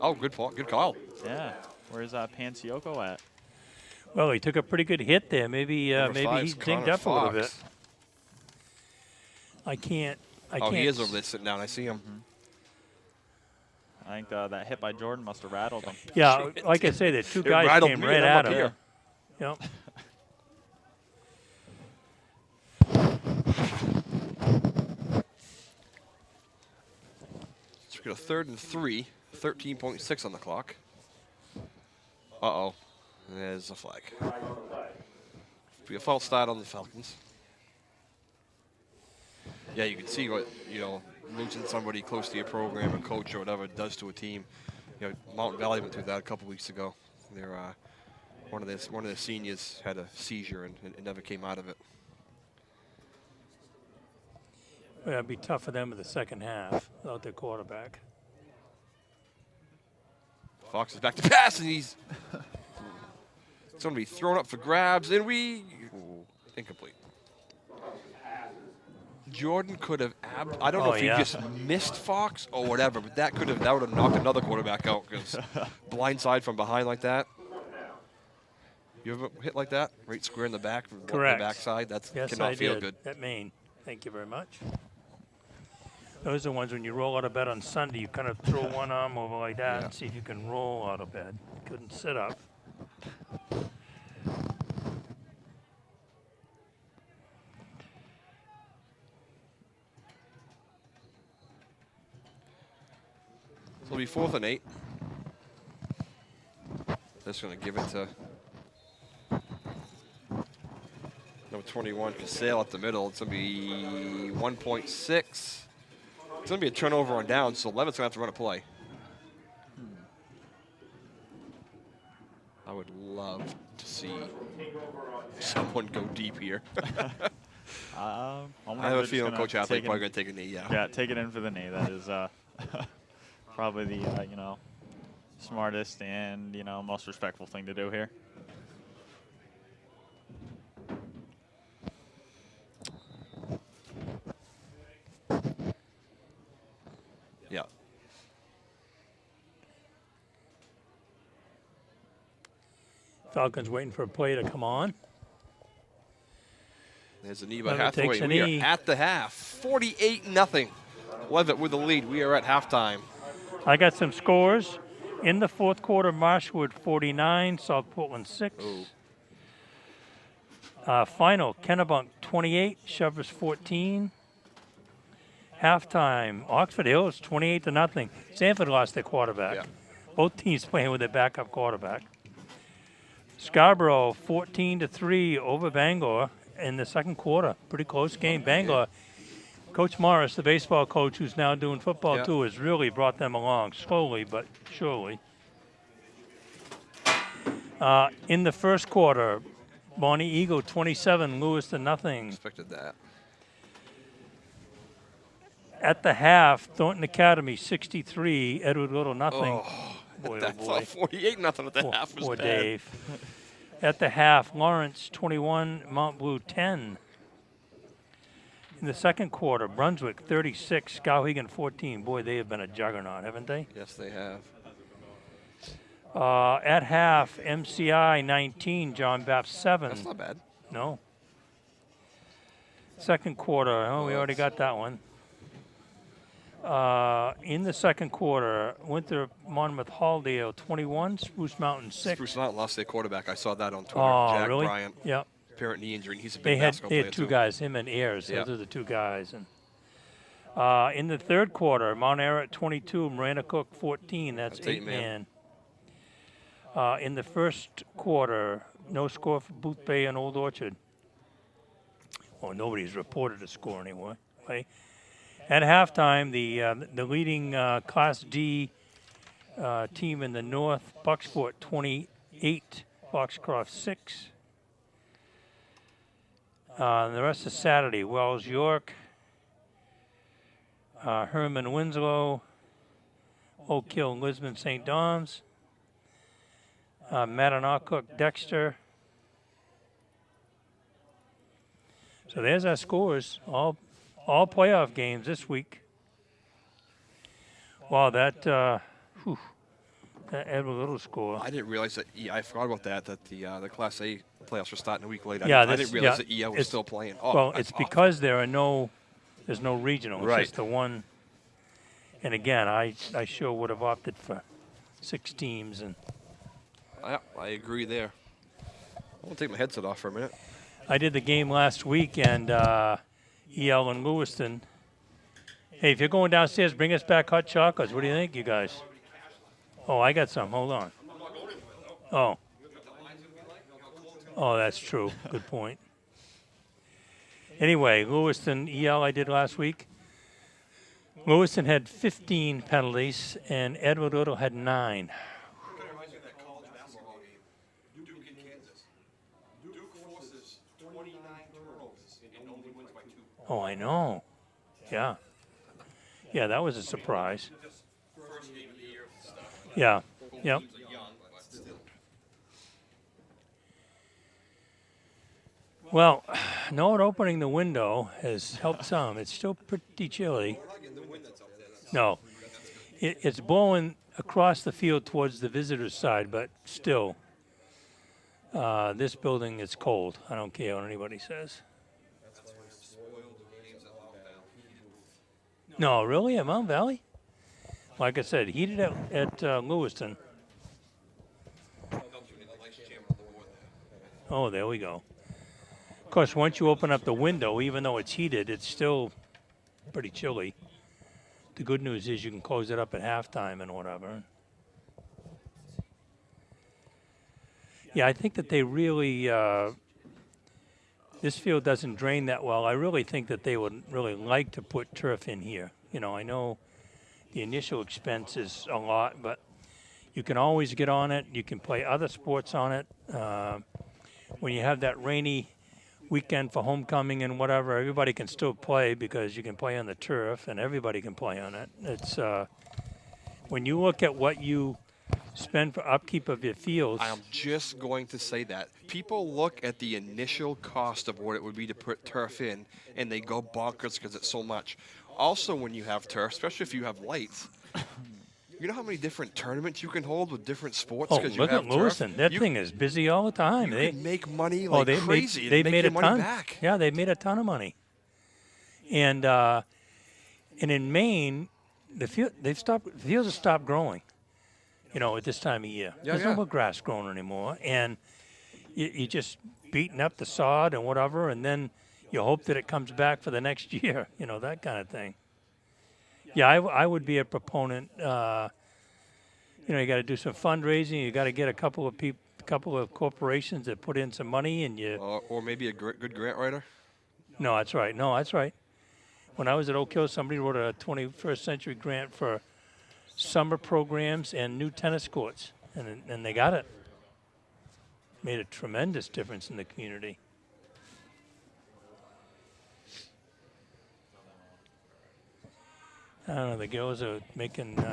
Oh, good point. Good call. Yeah. Where's Pansioko at? Well, he took a pretty good hit there. Maybe Number he 5's dinged Connor up a little bit. Fox. I can't. Oh, he is over there sitting down. I see him. I think that hit by Jordan must have rattled him. Yeah, like I say, the two It guys rattled came me, right and I'm at up him. here. Yep. So we got a 3rd and 3. 13.6 on the clock. Uh-oh. There's a flag. Be a false start on the Falcons. Yeah, you can see what, losing somebody close to your program, a coach or whatever, does to a team. Mountain Valley went through that a couple weeks ago. They're, one of their seniors had a seizure and never came out of it. Well, it'd be tough for them in the second half without their quarterback. Fox is back to pass, and he's it's going to be thrown up for grabs, and incomplete. Jordan could have, I don't know if he just missed Fox or whatever, but that would have knocked another quarterback out because blindside from behind like that. You ever hit like that? Right square in the back, Correct. The backside? That Yes, cannot I feel did. good. At Maine. Thank you very much. Those are the ones when you roll out of bed on Sunday, you kind of throw one arm over like that and see if you can roll out of bed. Couldn't sit up. So it'll be 4th and 8. Just going to give it to number 21, Casale at the middle. It's going to be 1.6. It's going to be a turnover on down, so Leavitt's going to have to run a play. I would love to see someone go deep here. I have a feeling Coach Athlete probably going to take a knee, Yeah, take it in for the knee. That is probably the, smartest and, most respectful thing to do here. Yeah. Falcons waiting for a play to come on. There's a knee by Leavitt takes Hathaway. a We knee. are at the half. 48-0. Leavitt with the lead. We are at halftime. I got some scores. In the fourth quarter, Marshwood 49, South Portland 6. Final, Kennebunk 28, Shovers 14. Halftime, Oxford Hills 28-0. Sanford lost their quarterback. Yeah. Both teams playing with their backup quarterback. Scarborough 14-3 over Bangor in the second quarter. Pretty close game. Bangor, Coach Morris, the baseball coach who's now doing football too, has really brought them along slowly but surely. In the first quarter, Bonnie Eagle 27, Lewis to nothing. Expected that. At the half, Thornton Academy 63, Edward Little nothing. Boy, That's oh boy. 48-0 at the half was Poor bad. Dave. At the half, Lawrence 21, Mount Blue 10. In the second quarter, Brunswick 36, Skowhegan 14. Boy, they have been a juggernaut, haven't they? Yes, they have. At half, MCI 19, John Bapp 7. That's not bad. No. Second quarter, we already got that one. In the second quarter, Winter Monmouth Halldale 21, Spruce Mountain 6. Spruce Mountain lost their quarterback. I saw that on Twitter. Oh, Jack really? Bryant. Yep. Apparent knee injury, and he's a They big had basketball they player had two too. guys, him and Ayers. Yeah. Those are the two guys. And in the third quarter, Mount Ararat 22, Marana Cook 14. That's That's 8-man. In the first quarter, no score for Booth Bay and Old Orchard. Well, nobody's reported a score anyway. Right? At halftime, the leading Class D team in the North, Bucksport 28, Foxcroft 6. The rest of Saturday, Wells York, Herman Winslow, Oak Hill Lisbon St. Dom's, Mattanocook Dexter. So there's our scores, all playoff games this week. Wow, that Edward Little score. I didn't realize that. I forgot about that. That the Class A playoffs were starting a week late. Yeah, I didn't realize that yeah, EL was still playing. Oh, well, that's it's because there's no regional. It's Right. just the one. And again, I sure would have opted for 6 teams. And I agree there. I'm gonna take my headset off for a minute. I did the game last week, and EL and Lewiston. Hey, if you're going downstairs, bring us back hot chocolates. What do you think, you guys? Oh, I got some. Hold on. Oh, that's true. Good point. Anyway, Lewiston EL I did last week. Lewiston had 15 penalties, and Edward Little had 9. Oh, I know. Yeah. Yeah, that was a surprise. Yeah. Yep. Well, not opening the window has helped some. It's still pretty chilly. No. It's blowing across the field towards the visitor's side, but still, this building is cold. I don't care what anybody says. No, really? At Mount Valley? Like I said, heated at Lewiston. Oh, there we go. Of course, once you open up the window, even though it's heated, it's still pretty chilly. The good news is you can close it up at halftime and whatever. Yeah, I think that they really, this field doesn't drain that well. I really think that they would really like to put turf in here. You know, I know the initial expense is a lot, but you can always get on it. You can play other sports on it. When you have that rainy weekend for homecoming and whatever, everybody can still play because you can play on the turf and everybody can play on it. It's when you look at what you spend for upkeep of your fields. I'm just going to say that. People look at the initial cost of what it would be to put turf in, and they go bonkers because it's so much. Also, when you have turf, especially if you have lights, you know how many different tournaments you can hold with different sports Oh, because you look have at Lewiston. That you, thing is busy all the time. You can make money Oh, like they crazy. They and make made your a money ton. back. Yeah, they made a ton of money. And in Maine, the fields have stopped growing. You know, at this time of year, there's no more grass growing anymore, and you just beating up the sod and whatever, and then you hope that it comes back for the next year. You know, that kind of thing. Yeah, I would be a proponent. You know, you got to do some fundraising. You got to get a couple of corporations that put in some money, and you. Or maybe a good grant writer. No, that's right. No, that's right. When I was at Oak Hill, somebody wrote a 21st century grant for summer programs and new tennis courts, and they got it. Made a tremendous difference in the community. I don't know, the girls are making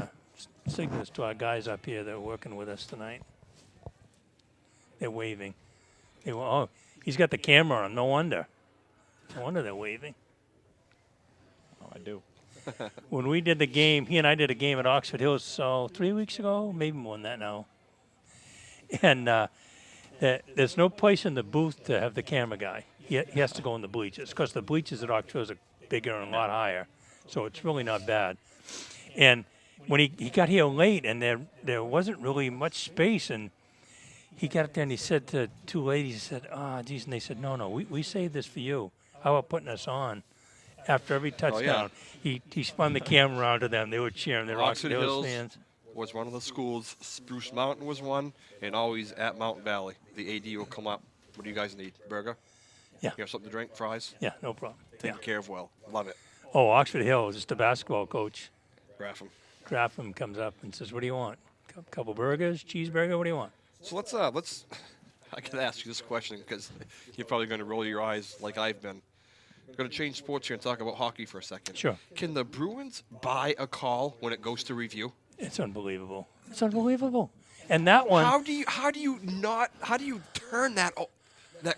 signals to our guys up here that are working with us tonight. They're waving. Oh, he's got the camera on, no wonder. No wonder they're waving. Oh, I do. When we did the game, he and I did a game at Oxford Hills, so 3 weeks ago, maybe more than that now. And there's no place in the booth to have the camera guy. He has to go in the bleachers, because the bleachers at Oxford Hills are bigger and a lot higher. So it's really not bad. And when he got here late, and there wasn't really much space, and he got up there and he said to two ladies, he said, geez, and they said, no, we saved this for you. How about putting us on? After every touchdown, he spun the camera around to them. They were cheering. They're Oxford Hills Hills fans. was one of the schools. Spruce Mountain was one, and always at Mountain Valley. The AD will come up. What do you guys need? Burger? Yeah. You have something to drink? Fries? Yeah, no problem. Taken care of well. Love it. Oh, Oxford Hills, just the basketball coach. Graffam. Comes up and says, what do you want? Couple burgers, cheeseburger, what do you want? So let's I can ask you this question because you're probably going to roll your eyes like I've been. We're going to change sports here and talk about hockey for a second. Sure. Can the Bruins buy a call when it goes to review? It's unbelievable. It's unbelievable. And that one. How do you turn that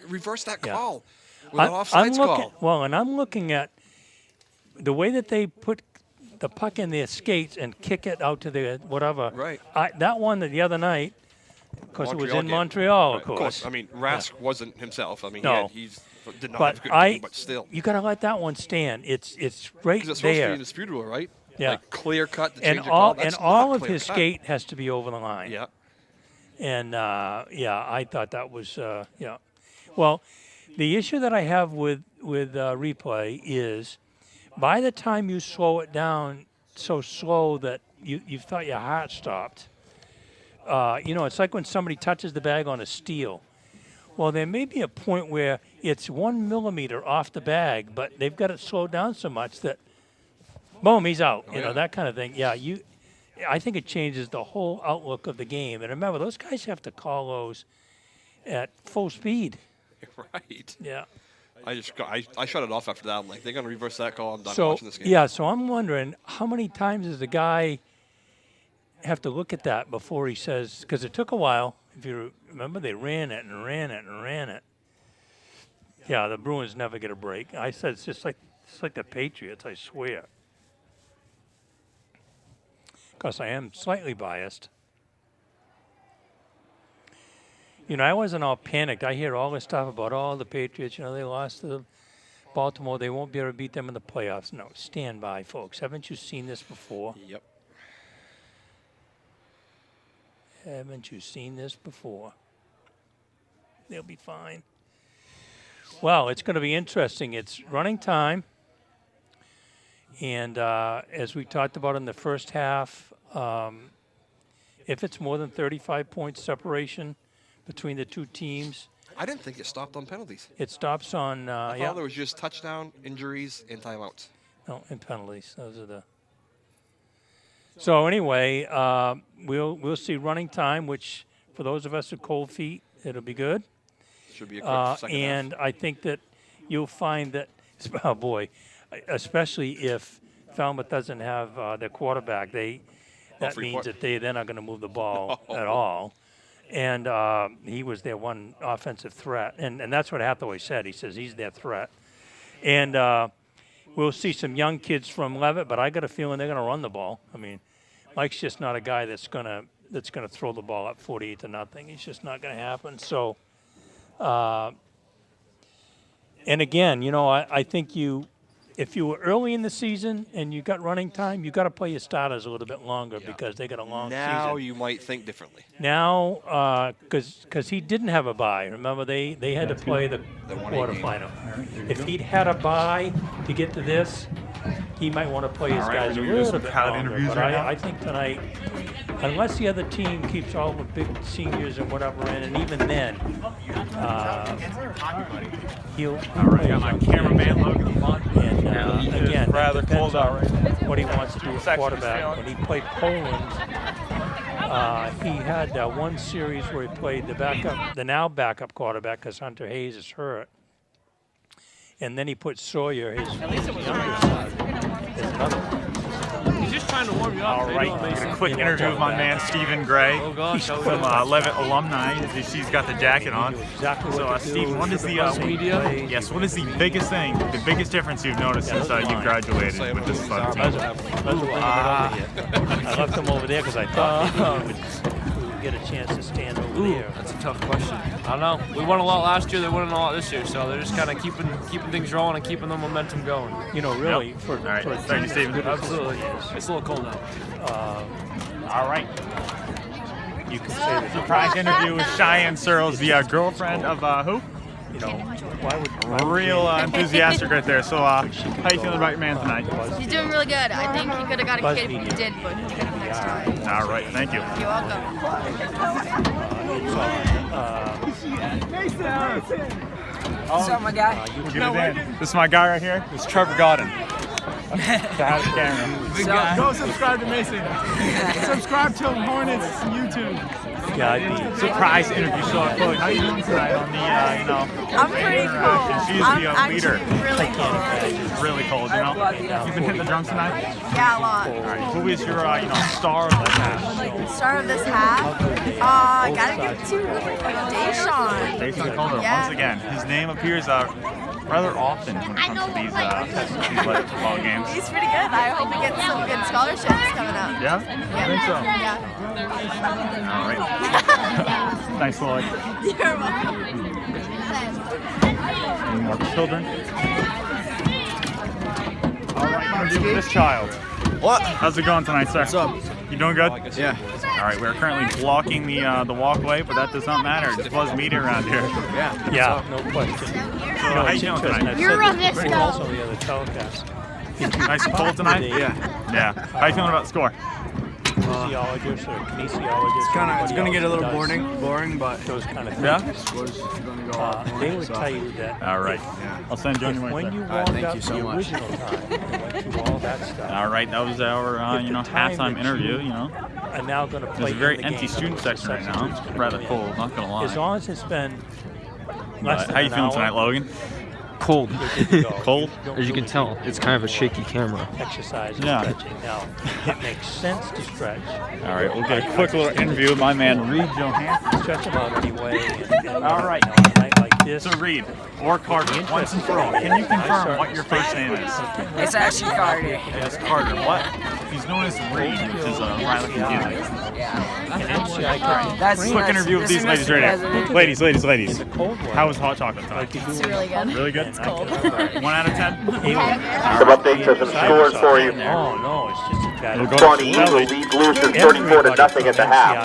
reverse that call with an I'm offsides looking, call? well, and I'm looking at the way that they put the puck in their skates and kick it out to the whatever. Right. That one the other night, because it was in game. Montreal, Right, of course. I mean, Rask wasn't himself. I mean, No. he did not But have a good game, but still. you got to let that one stand. It's right Because it's supposed to there. be indisputable, right? Yeah. Like clear cut to And change a call. all That's and all not of clear his cut. skate has to be over the line. Yeah. And I thought that was Well, the issue that I have with replay is, by the time you slow it down so slow that you thought your heart stopped. It's like when somebody touches the bag on a steel. Well, there may be a point where it's 1 millimeter off the bag, but they've got it slowed down so much that, boom, he's out. That kind of thing. Yeah, I think it changes the whole outlook of the game. And remember, those guys have to call those at full speed. Right. Yeah. I shut it off after that. I'm like, they're going to reverse that call. I'm done So, watching this game. yeah, so I'm wondering how many times does the guy have to look at that before he says, because it took a while. If you remember, they ran it and ran it and ran it. Yeah, the Bruins never get a break. I said it's just like the Patriots, I swear. Because I am slightly biased. I wasn't all panicked. I hear all this stuff about, the Patriots, they lost to Baltimore. They won't be able to beat them in the playoffs. No, stand by, folks. Haven't you seen this before? Yep. Haven't you seen this before? They'll be fine. Well, it's going to be interesting. It's running time. And as we talked about in the first half, if it's more than 35 points separation between the two teams. I didn't think it stopped on penalties. It stops on, I thought there was just touchdown, injuries, and timeouts. No, and penalties. Those are the. So anyway, we'll see running time, which for those of us with cold feet, it'll be good. Should be a quick second and half. I think that you'll find that, oh boy, especially if Falmouth doesn't have their quarterback, that means that they're not going to move the ball at all. And he was their one offensive threat. And that's what Hathaway said. He says he's their threat. And we'll see some young kids from Leavitt, but I got a feeling they're going to run the ball. I mean, Mike's just not a guy that's going to throw the ball up 48-0. It's just not going to happen. So, and again, I think if you were early in the season and you got running time, you got to play your starters a little bit longer because they got a long season. Now you might think differently. Now, because he didn't have a bye. Remember, they had to play the quarterfinal. If he'd had a bye to get to this, he might want to play his guys a little bit longer. But I think tonight, unless the other team keeps all the big seniors and whatever in, and even then, he'll. All right, got my cameraman Logan on. And again, rather cold out right now. what he wants to do with quarterback. When he played Poland, he had one series where he played the now backup quarterback because Hunter Hayes is hurt. And then he put Sawyer, his younger son, as another one. He's just trying to warm you up. All right, a quick interview with my man Stephen Gray from Leavitt alumni. He's got the jacket on. Exactly what to do. Steve, what is the what is the biggest thing, the biggest difference you've noticed since you graduated with this fun team? I left him over here because I thought maybe he would get a chance to stand over there? That's a tough question. I don't know. We won a lot last year. They won a lot this year, so they're just kind of keeping things rolling and keeping the momentum going. You know, really, for right. a Thank you, team Stephen. Absolutely. It's a little cold out. All right. you can say that. Surprise interview with Cheyenne Searles, the girlfriend of who? You know, why would Real enthusiastic right there. So, how you feeling about your man tonight? He's doing really good. I think he could have got a kid if he did, but he could have next time. All right, thank you. You're welcome. What's up, my guy? This is my guy right here. This is Trevor Godden. Go subscribe to Mason. Subscribe to Hornets YouTube. Yeah, Surprise interview. So, Chloe, how are you doing tonight on the, I'm pretty cold. She's I'm the leader. really cold. Really cold, you know? You've been hitting the drums tonight? Yeah, a lot. All right. Who is your, star of the half? Start of this half, I gotta give it to Deshaun. Jason Calder. Yeah. Once again, his name appears rather often when it comes to these football games. He's pretty good. I hope he gets some good scholarships coming up. Yeah? I think so. Yeah. All right. Thanks, Lloyd. You're welcome. Any more children? All right, interview with this child. What? How's it going tonight, sir? What's up? You doing good? Yeah. All right, we're currently blocking the walkway, but that does not matter. It was meeting around here. yeah, no question. So, how you doing tonight? You're on this Pretty though. also the other telecast. Nice and cold tonight? Yeah. Yeah. How you feeling about the score? Kinesiologist or kinesiologist. It's gonna get a little boring, but Those kind of things. Yeah? score's gonna go up. They would tell you that All right. I'll send you on your way, when sir. you right, warmed thank up you so the much. original time and went through all that stuff, All right, that was our, If the time halftime that interview, are now going to play There's a very in the empty game, student the section right now. substitutes It's gonna rather come in. cold, not gonna lie. As long as it's been less than How you an feeling hour, tonight, Logan? Cold. you're good to go. Cold? don't As you can really tell, need it's kind of a shaky camera. exercise and Yeah. stretching. Now, it makes sense to stretch. All right, we'll get a quick little interview with my man, Reed Johansson. Stretch them out anyway. And, All right. you know, on a night like this, So, Reed, or Carter, once and for all, can you confirm what your first name is? It's actually Carter. Yes, Carter. What? He's known as Reed, which is rather confusing. That's Quick interview with this these is ladies Mr. right here. President. Ladies. in the cold weather, How was hot chocolate like tonight? you do It's really good. Really good? It's cold. 1 out of 10? Some updates and some scores for you. Oh, no, it's just a bad. It'll go Shawnee to Eagle lead loses 34-0 at the half.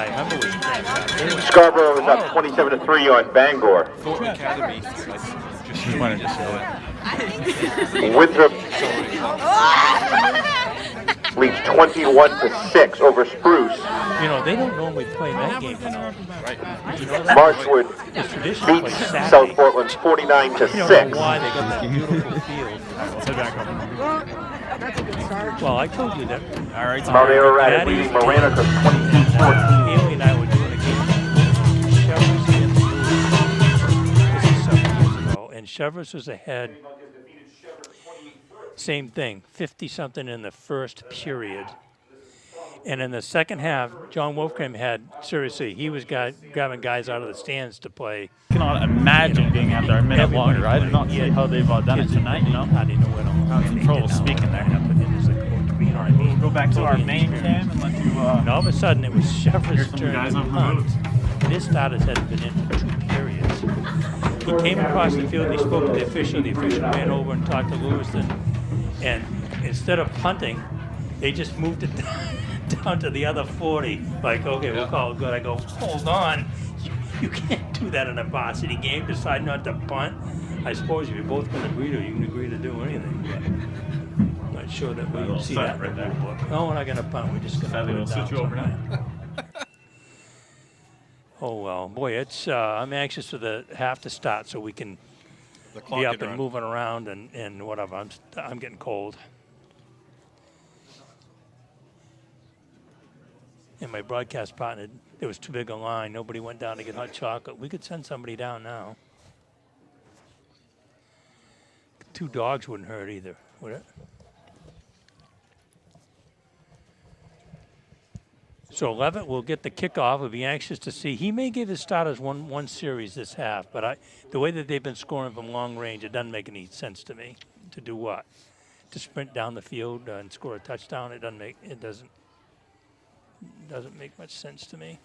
Scarborough is up 27-3 on Bangor. Fulton Academy. Just wanted to show it. Winthrop leads 21-6 over Spruce. You know, they don't normally play that game. You know, Right. you know that? Marchwood It's traditionally beats played Saturday. South Portland You don't know 49-6. why they got that beautiful field. Let's head back over. Well, I told you that. All right, Mount Ararat Maddie leading Marana to 22-14. Haley and I were doing a game. Chevrolet's against Lewis. This is several years ago, and Chevrolet was ahead. Same thing, 50-something in the first period. And in the second half, John Wolfgram had, seriously, he was grabbing guys out of the stands to play. I cannot imagine being out there a minute longer. I did not see how they've done it tonight, you know. I didn't know what Having trouble speaking there. You know what I mean? Go back to our main cam and let you, And all of a sudden, it was Here's Chevrolet's some turn guys to on the punt. moves. And his starters hadn't been in for 2 periods. He came across the field, he spoke to the official ran over and talked to Lewis, and instead of punting, they just moved it down to the other 40. Like, okay, we'll call it good. I go, hold on. You can't do that in a varsity game, decide not to punt. I suppose if you're both going to agree to it, you can agree to do anything. But I'm not sure that we see that right there. No, we're not going to punt. We're just going to Sadly, put we'll it down. switch you over now. Oh, well, boy, it's I'm anxious for the half to start so we can The clock be up can and run. moving around and whatever. I'm getting cold. And my broadcast partner, there was too big a line. Nobody went down to get hot chocolate. We could send somebody down now. 2 dogs wouldn't hurt either, would it? So Leavitt will get the kickoff. We'll be anxious to see. He may give his starters one series this half, but the way that they've been scoring from long range, it doesn't make any sense to me. To do what? To sprint down the field and score a touchdown? It doesn't make much sense to me.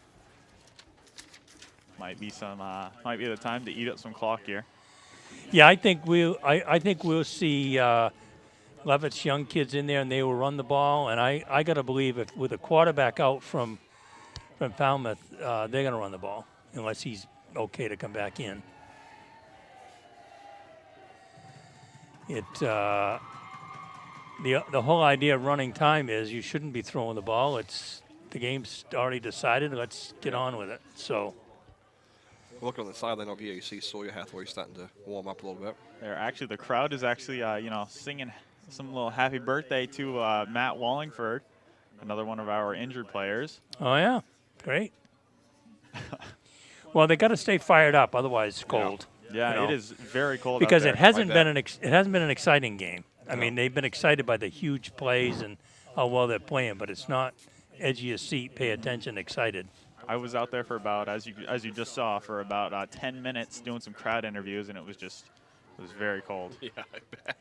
might be the time to eat up some clock here. Yeah, I think we'll see Leavitt's young kids in there, and they will run the ball. And I got to believe if with a quarterback out from Falmouth, they're going to run the ball unless he's okay to come back in. The whole idea of running time is you shouldn't be throwing the ball. The game's already decided. Let's get on with it. So. Looking on the sideline over here, you see Sawyer Hathaway starting to warm up a little bit. The crowd is actually, singing some little happy birthday to Matt Wallingford, another one of our injured players. Oh yeah, great. Well, they got to stay fired up, otherwise it's cold. Yeah, it is very cold because out there. it hasn't been an exciting game. I mean, they've been excited by the huge plays and how well they're playing, but it's not edge of your seat, pay attention, excited. I was out there for about, as you just saw, for about 10 minutes doing some crowd interviews, and it was very cold. Yeah, I bet.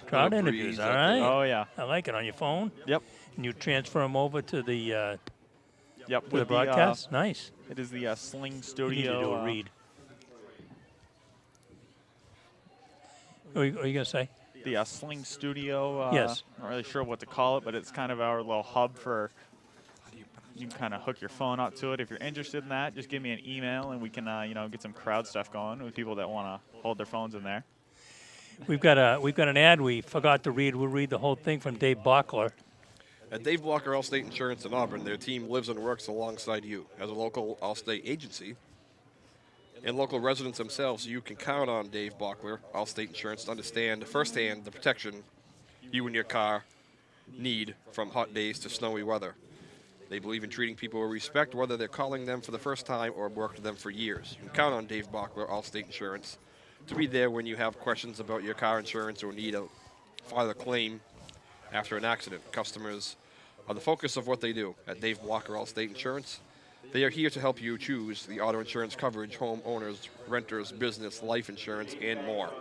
Crowd interviews, all right. Oh yeah, I like it. On your phone. Yep. And you transfer them over to the. Yep. To the broadcast. Nice. It is the Sling Studio. You need to do a read. What are you gonna say? The Sling Studio. Yes. Not really sure what to call it, but it's kind of our little hub for. You can kind of hook your phone up to it. If you're interested in that, just give me an email, and we can, get some crowd stuff going with people that want to hold their phones in there. We've got an ad we forgot to read. We'll read the whole thing from Dave Bockler. At Dave Blocker Allstate Insurance in Auburn, their team lives and works alongside you. As a local Allstate agency and local residents themselves, you can count on Dave Blocker Allstate Insurance to understand firsthand the protection you and your car need from hot days to snowy weather. They believe in treating people with respect, whether they're calling them for the first time or worked with them for years. You can count on Dave Bockler, Allstate Insurance, to be there when you have questions about your car insurance or need to file a claim after an accident. Customers are the focus of what they do. At Dave Blocker, Allstate Insurance, they are here to help you choose the auto insurance coverage, homeowners, renters, business, life insurance, and more.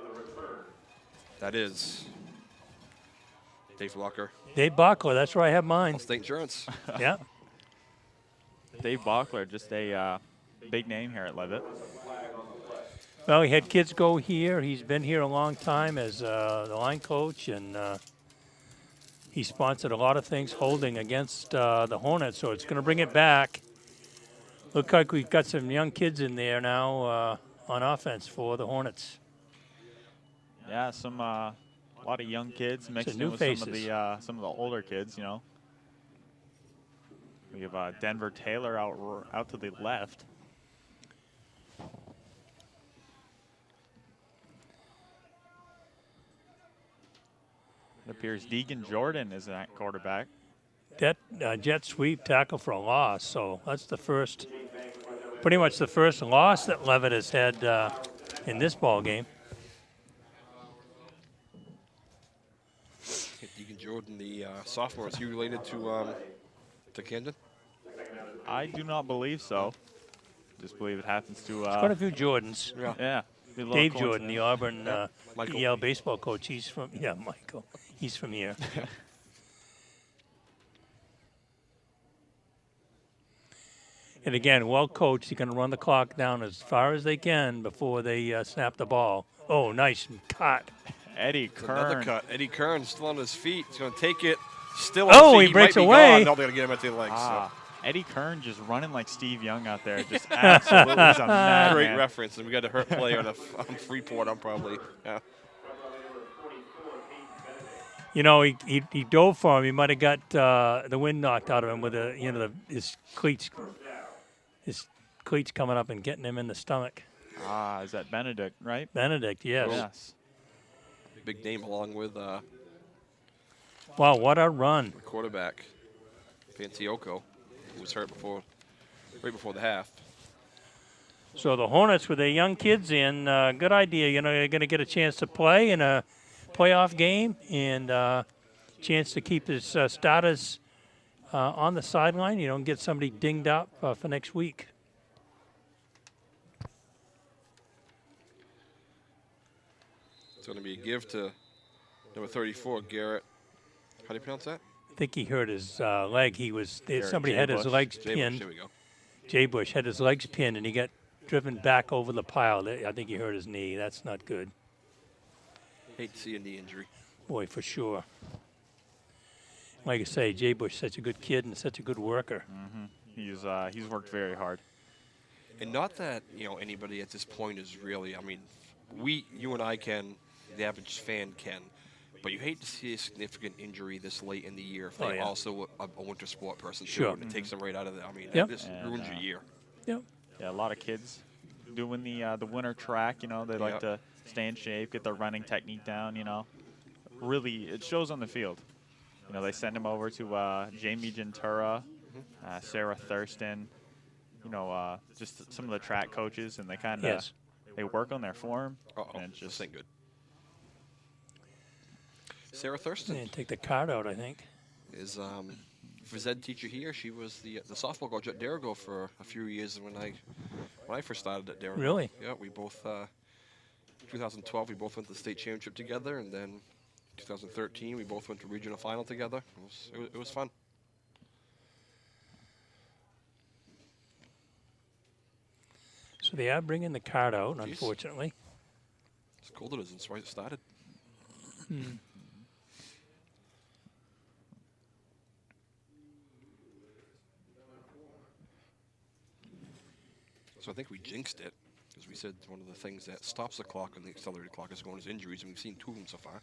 That is Dave Blocker. Dave Bockler, that's where I have mine. Allstate Insurance. Yeah. Dave Bockler, just a big name here at Leavitt. Well, he had kids go here. He's been here a long time as the line coach, and he sponsored a lot of things holding against the Hornets, so it's going to bring it back. Look like we've got some young kids in there now on offense for the Hornets. Yeah, a lot of young kids mixed in with some of the older kids, We have Denver Taylor out to the left. It appears Deegan Jordan is that quarterback. That jet sweep tackle for a loss, so that's pretty much the first loss that Leavitt has had in this ball game. Deegan Jordan, the sophomore, is he related to Camden? I do not believe so. Just believe it happens to. There's quite a few Jordans. Yeah. Dave Jordan, the Auburn EL baseball coach. He's from Michael. He's from here. And again, well coached. He's going to run the clock down as far as they can before they snap the ball. Oh, nice cut. Eddie Kern. Another cut. Eddie Kern still on his feet. He's going to take it. Still on his feet. He breaks might be away. Gone. No, they're going to get him at the legs. So. Eddie Kern just running like Steve Young out there. Just absolutely a madman. Great reference. And we got a hurt player on Freeport. I'm probably, yeah. He dove for him. He might have got the wind knocked out of him with his cleats coming up and getting him in the stomach. Is that Benedict, right? Benedict, yes. Yes. Big name along with wow, what a run. The quarterback, Panciocco, who was hurt right before the half. So the Hornets with their young kids in, good idea. They're going to get a chance to play in a playoff game and chance to keep his starters on the sideline. You don't get somebody dinged up for next week. It's going to be a give to number 34, Garrett. How do you pronounce that? I think he hurt his leg. Somebody had his legs pinned. There we go. Jay Bush had his legs pinned, and he got driven back over the pile. I think he hurt his knee. That's not good. Hate to see a knee injury. Boy, for sure. Like I say, Jay Bush, such a good kid and such a good worker. He's worked very hard. And not that, anybody at this point is really, you and I can, the average fan can, but you hate to see a significant injury this late in the year if they're also a winter sport person too, and it takes them right out of there. That just ruins your year. Yep. Yeah, a lot of kids doing the winter track, they like to stay in shape, get their running technique down, Really, it shows on the field. They send them over to Jamie Gentura, Sarah Thurston, just some of the track coaches, and they kind of they work on their form. And it's just ain't good. Sarah Thurston. And take the card out, I think. Is phys ed teacher here. She was the softball coach at Derigo for a few years when I first started at Derigo. Really? Yeah, we both 2012 we both went to the state championship together, and then 2013 we both went to regional final together. It was fun. So they are bringing the card out, unfortunately. It's cold as it's right it started. So I think we jinxed it, because we said one of the things that stops the clock on the accelerated clock is going as injuries, and we've seen 2 of them so far.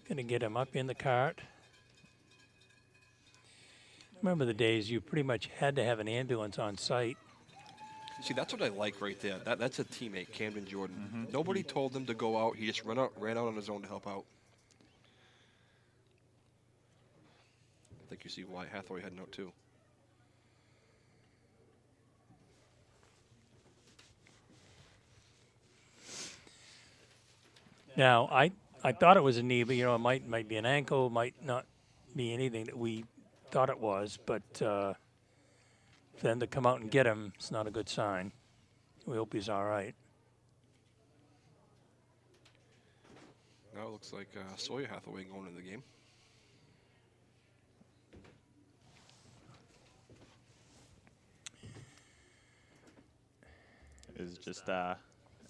Going to get him up in the cart. Remember the days you pretty much had to have an ambulance on site. See, that's what I like right there. That's a teammate, Camden Jordan. Nobody told him to go out. He just ran out on his own to help out. I think you see Wyatt Hathaway heading out too. Now, I thought it was a knee, but it might be an ankle, might not be anything that we thought it was, but for them to come out and get him, it's not a good sign. We hope he's all right. Now it looks like Sawyer Hathaway going into the game. Is just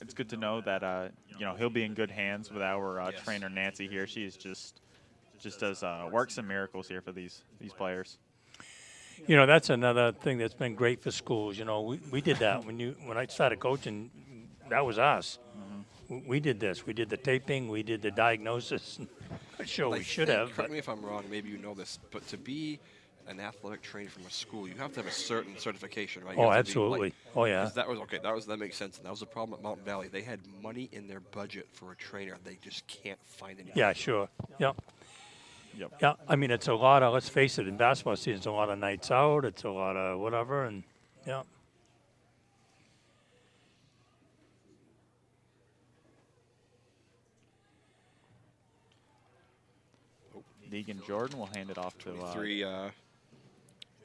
it's good to know that he'll be in good hands with our trainer Nancy here. She's just does works and miracles here for these players. That's another thing that's been great for schools. We did that when I started coaching. That was us. We did this. We did the taping. We did the diagnosis. I'm sure we should have. Correct me if I'm wrong. Maybe you know this, but to be an athletic trainer from a school, you have to have a certain certification, right? Oh, absolutely. That makes sense. And that was the problem at Mountain Valley. They had money in their budget for a trainer. They just can't find anyone. Yeah, sure. Yep. Yeah, it's a lot of, let's face it, in basketball season, it's a lot of nights out. It's a lot of whatever, and yeah. Deegan Jordan will hand it off to 3.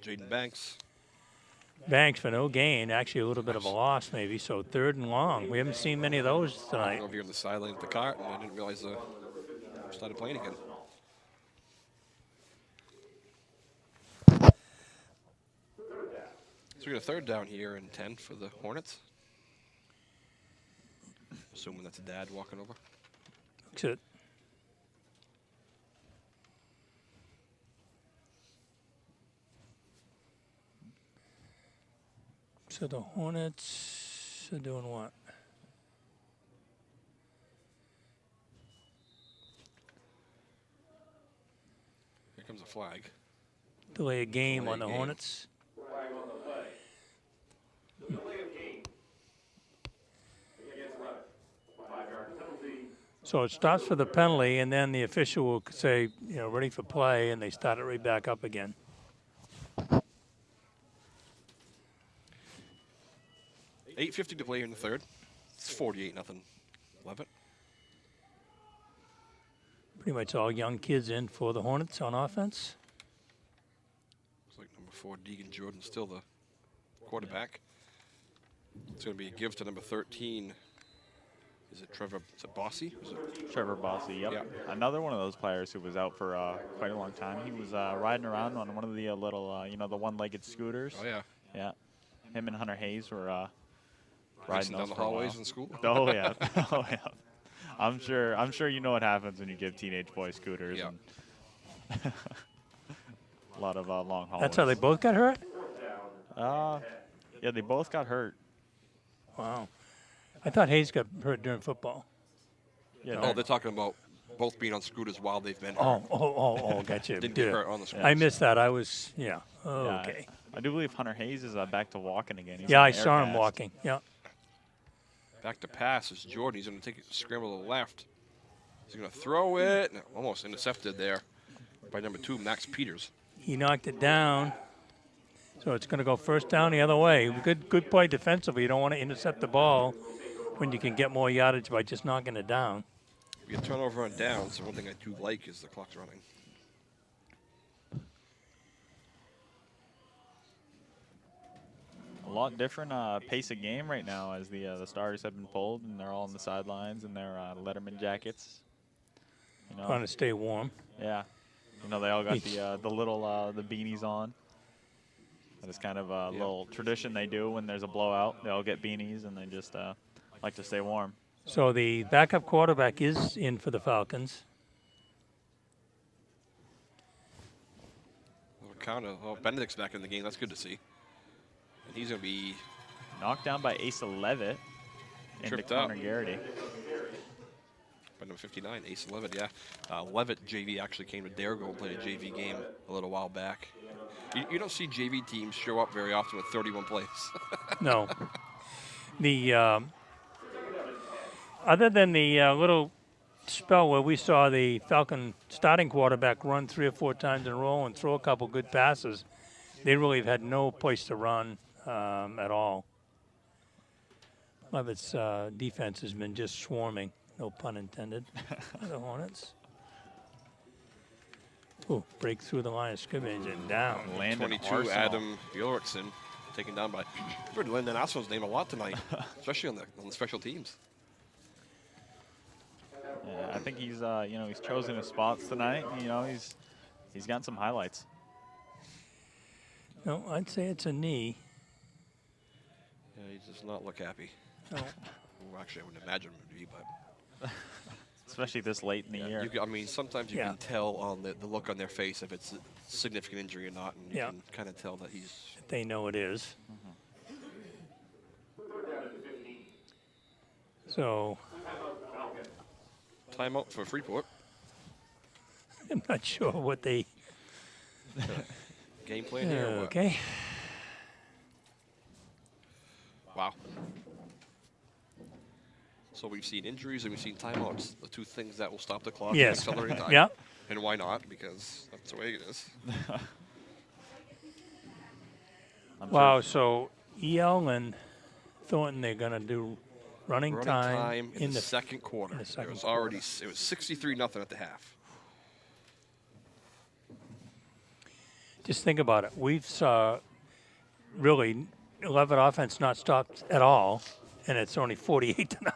Jaden Banks. Banks for no gain, actually a little bit of a loss maybe, so 3rd and long. We haven't seen many of those tonight. Over here on the sideline at the cart, and I didn't realize started playing again. So we got a 3rd down here and 10 for the Hornets. Assuming that's a dad walking over. Looks it. So the Hornets are doing what? Here comes a flag. Delay a game on the Hornets. Flag on the play. Delay of game. Against Leavitt. 5-yard penalty. So it starts for the penalty, and then the official will say, ready for play, and they start it right back up again. $8:50 to play here in the 3rd. It's 48-0 Leavitt. Pretty much all young kids in for the Hornets on offense. Looks like number 4, Deegan Jordan, still the quarterback. It's going to be a give to number 13. Is it Bossy? Trevor Bossy, yep. Another one of those players who was out for quite a long time. He was riding around on one of the little, the one-legged scooters. Oh, yeah. Yeah, him and Hunter Hayes were riding Racing those down the for a hallways while. in school. Oh yeah, oh yeah. I'm sure you know what happens when you give teenage boys scooters. Yeah. And a lot of long hauls. That's how they both got hurt? Yeah, they both got hurt. Wow. I thought Hayes got hurt during football. Yeah. Oh, they're talking about both being on scooters while they've been hurt. Oh, gotcha. Didn't get hurt on the scooters. I missed that. I was, Yeah, okay. I do believe Hunter Hayes is back to walking again. He's Yeah, on I the saw him air cast. walking. Yeah. Back to pass is Jordan. He's going to take a scramble to the left. He's going to throw it. No, almost intercepted there by number 2, Max Peters. He knocked it down. So it's going to go first down the other way. Good play defensively. You don't want to intercept the ball when you can get more yardage by just knocking it down. We get turnover on downs. So one thing I do like is the clock's running. A lot different pace of game right now as the starters have been pulled and they're all on the sidelines in their Letterman jackets. You know, Trying to stay warm. Yeah, you know they all got the little the beanies on. That is kind of a little tradition they do when there's a blowout. They all get beanies and they just like to stay warm. So the backup quarterback is in for the Falcons. Benedict's back in the game. That's good to see. And he's going to be knocked down by Asa Leavitt into Connor Garrity. By number 59, Asa Leavitt, yeah. Leavitt JV actually came to Dargo and played a JV game a little while back. You don't see JV teams show up very often with 31 plays. No. The other than the little spell where we saw the Falcon starting quarterback run 3 or 4 times in a row and throw a couple good passes, they really have had no place to run at all. Leavitt's defense has been just swarming, no pun intended, by the Hornets. Ooh, break through the line of scrimmage and down. 22, Adam Bjorkson, taken down by. I've heard Landon Asso's name a lot tonight, especially on the special teams. Yeah, I think he's he's chosen his spots tonight. You know, he's gotten some highlights. No, I'd say it's a knee. Yeah, he does not look happy. No. Well, actually, I wouldn't imagine him to be, but. Especially this late in the year. I mean, sometimes you can tell on the look on their face if it's a significant injury or not, and you can kind of tell that he's. They know it is. So. Timeout for Freeport. I'm not sure what they. Game plan here. Or what? Okay. Wow. So we've seen injuries and we've seen timeouts, the 2 things that will stop the clock and accelerate time. Yeah. And why not? Because that's the way it is. Wow, so EL and Thornton, they're going to do running time in the second quarter. It was already 63-0 at the half. Just think about it. We've saw really 11 offense not stopped at all, and it's only 48-0.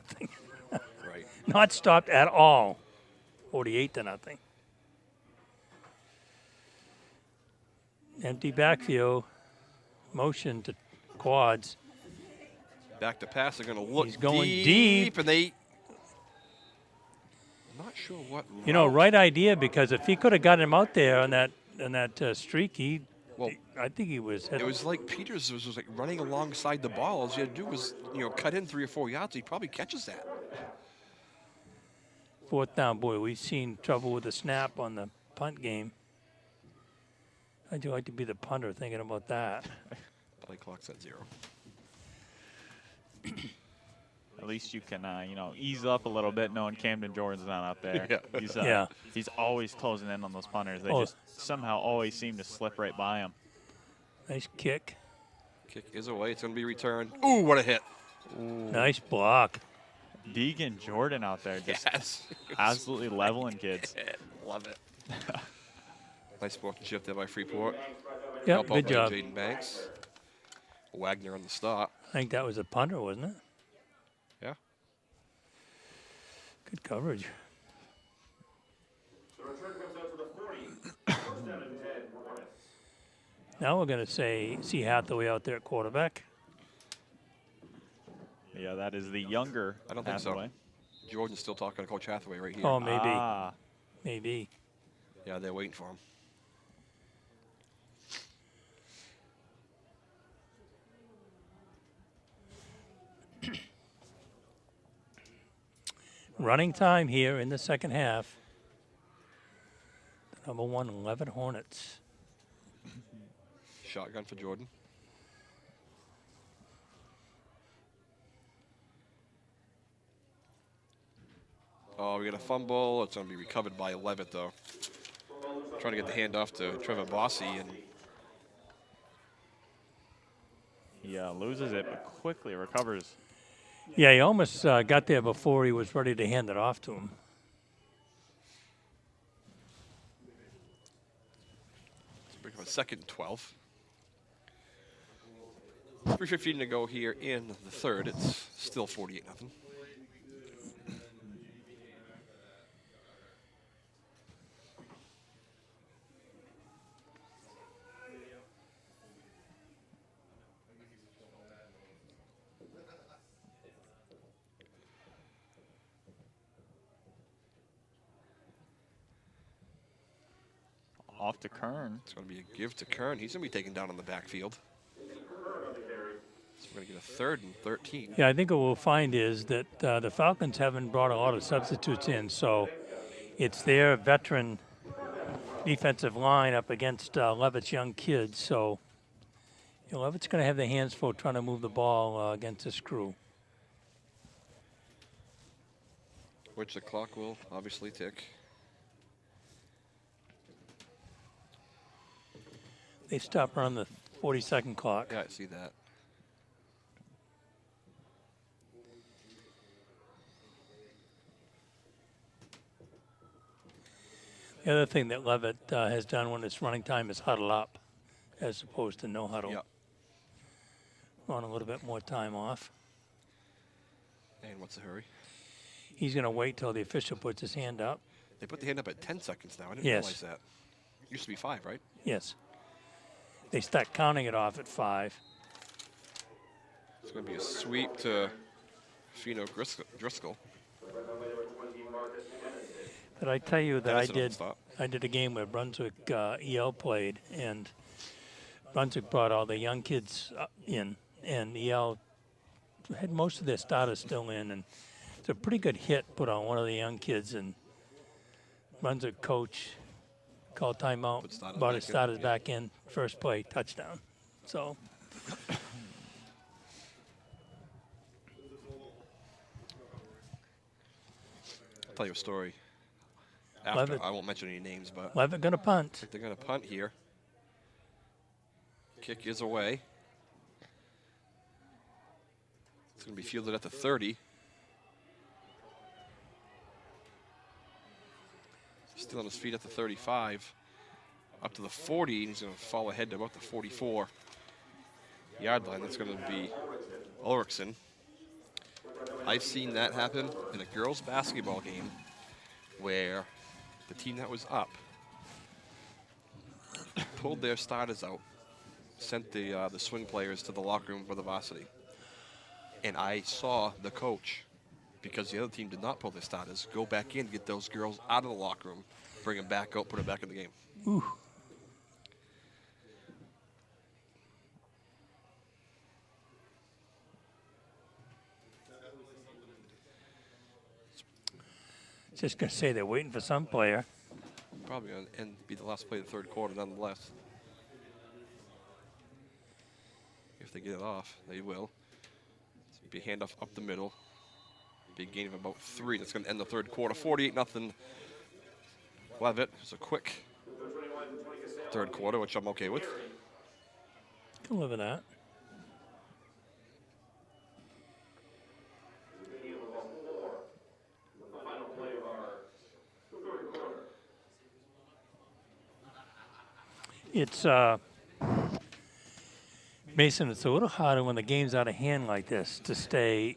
Right. Not stopped at all. 48-0. Empty backfield, motion to quads. Back to pass. They're going to look. He's going deep, and they. I'm not sure what. You know, right idea, because if he could have gotten him out there on that streak, I think he was. It was like Peters was like running alongside the ball. All he had to do was cut in 3 or 4 yards. He probably catches that. 4th down, boy. We've seen trouble with the snap on the punt game. I'd like to be the punter thinking about that. Play clock's at 0. At least you can, ease up a little bit knowing Camden Jordan's not out there. Yeah. He's always closing in on those punters. They just somehow always seem to slip right by him. Nice kick. Kick is away. It's going to be returned. Ooh, what a hit. Ooh. Nice block. Deegan Jordan out there just absolutely leveling kids. Love it. Nice sportsmanship there by Freeport. Yeah, good job. Jaden Banks. Wagner on the stop. I think that was a punter, wasn't it? Yeah. Good coverage. The return comes out to the 40. First down and 10. Now we're going to see Hathaway out there at quarterback. Yeah, that is the younger I don't think so. Hathaway. Jordan's still talking to Coach Hathaway right here. Oh, maybe. Ah, Maybe. Yeah, they're waiting for him. Running time here in the second half. The number 1 Leavitt Hornets. Shotgun for Jordan. Oh, we got a fumble. It's going to be recovered by Leavitt, though. Trying to get the handoff to Trevor Bossy, and he loses it, but quickly recovers. Yeah, he almost got there before he was ready to hand it off to him. let's bring up a 2nd and 12. 3:15 to go here in the third. It's still 48-0. Off to Kern. It's going to be a give to Kern. He's going to be taken down on the backfield. So we're going to get a 3rd and 13. Yeah, I think what we'll find is that the Falcons haven't brought a lot of substitutes in, so it's their veteran defensive line up against Leavitt's young kids. So Leavitt's going to have their hands full trying to move the ball against this crew. Which the clock will obviously tick. They stop around the 40-second clock. Yeah, I see that. The other thing that Leavitt has done when it's running time is huddle up as opposed to no huddle. Yep. Want a little bit more time off. And what's the hurry? He's going to wait till the official puts his hand up. They put the hand up at 10 seconds now. I didn't Yes. realize that. Used to be 5, right? Yes. They start counting it off at 5. It's going to be a sweep to Fino Driscoll. But I tell you that Madison I did a game where Brunswick EL played, and Brunswick brought all the young kids in, and EL had most of their starters still in, and it's a pretty good hit put on one of the young kids, and Brunswick coach called timeout, brought his starters back in, first play, touchdown. So. I'll tell you a story. After, Leavitt, I won't mention any names, but Leavitt going to punt. I think they're going to punt here. Kick is away. It's going to be fielded at the 30. Still on his feet at the 35. Up to the 40, and he's going to fall ahead to about the 44-yard line. That's going to be Ulrichsen. I've seen that happen in a girls' basketball game where the team that was up pulled their starters out, sent the swing players to the locker room for the varsity. And I saw the coach, because the other team did not pull their starters, go back in, get those girls out of the locker room, bring them back out, put them back in the game. Ooh. Just going to say they're waiting for some player. Probably going to be the last play of the third quarter, nonetheless. If they get it off, they will. It's be a handoff up the middle. Big gain of about 3. That's going to end the third quarter. 48-0. Leavitt. It's a quick third quarter, which I'm okay with. Can live with that. It's Mason. It's a little harder when the game's out of hand like this to stay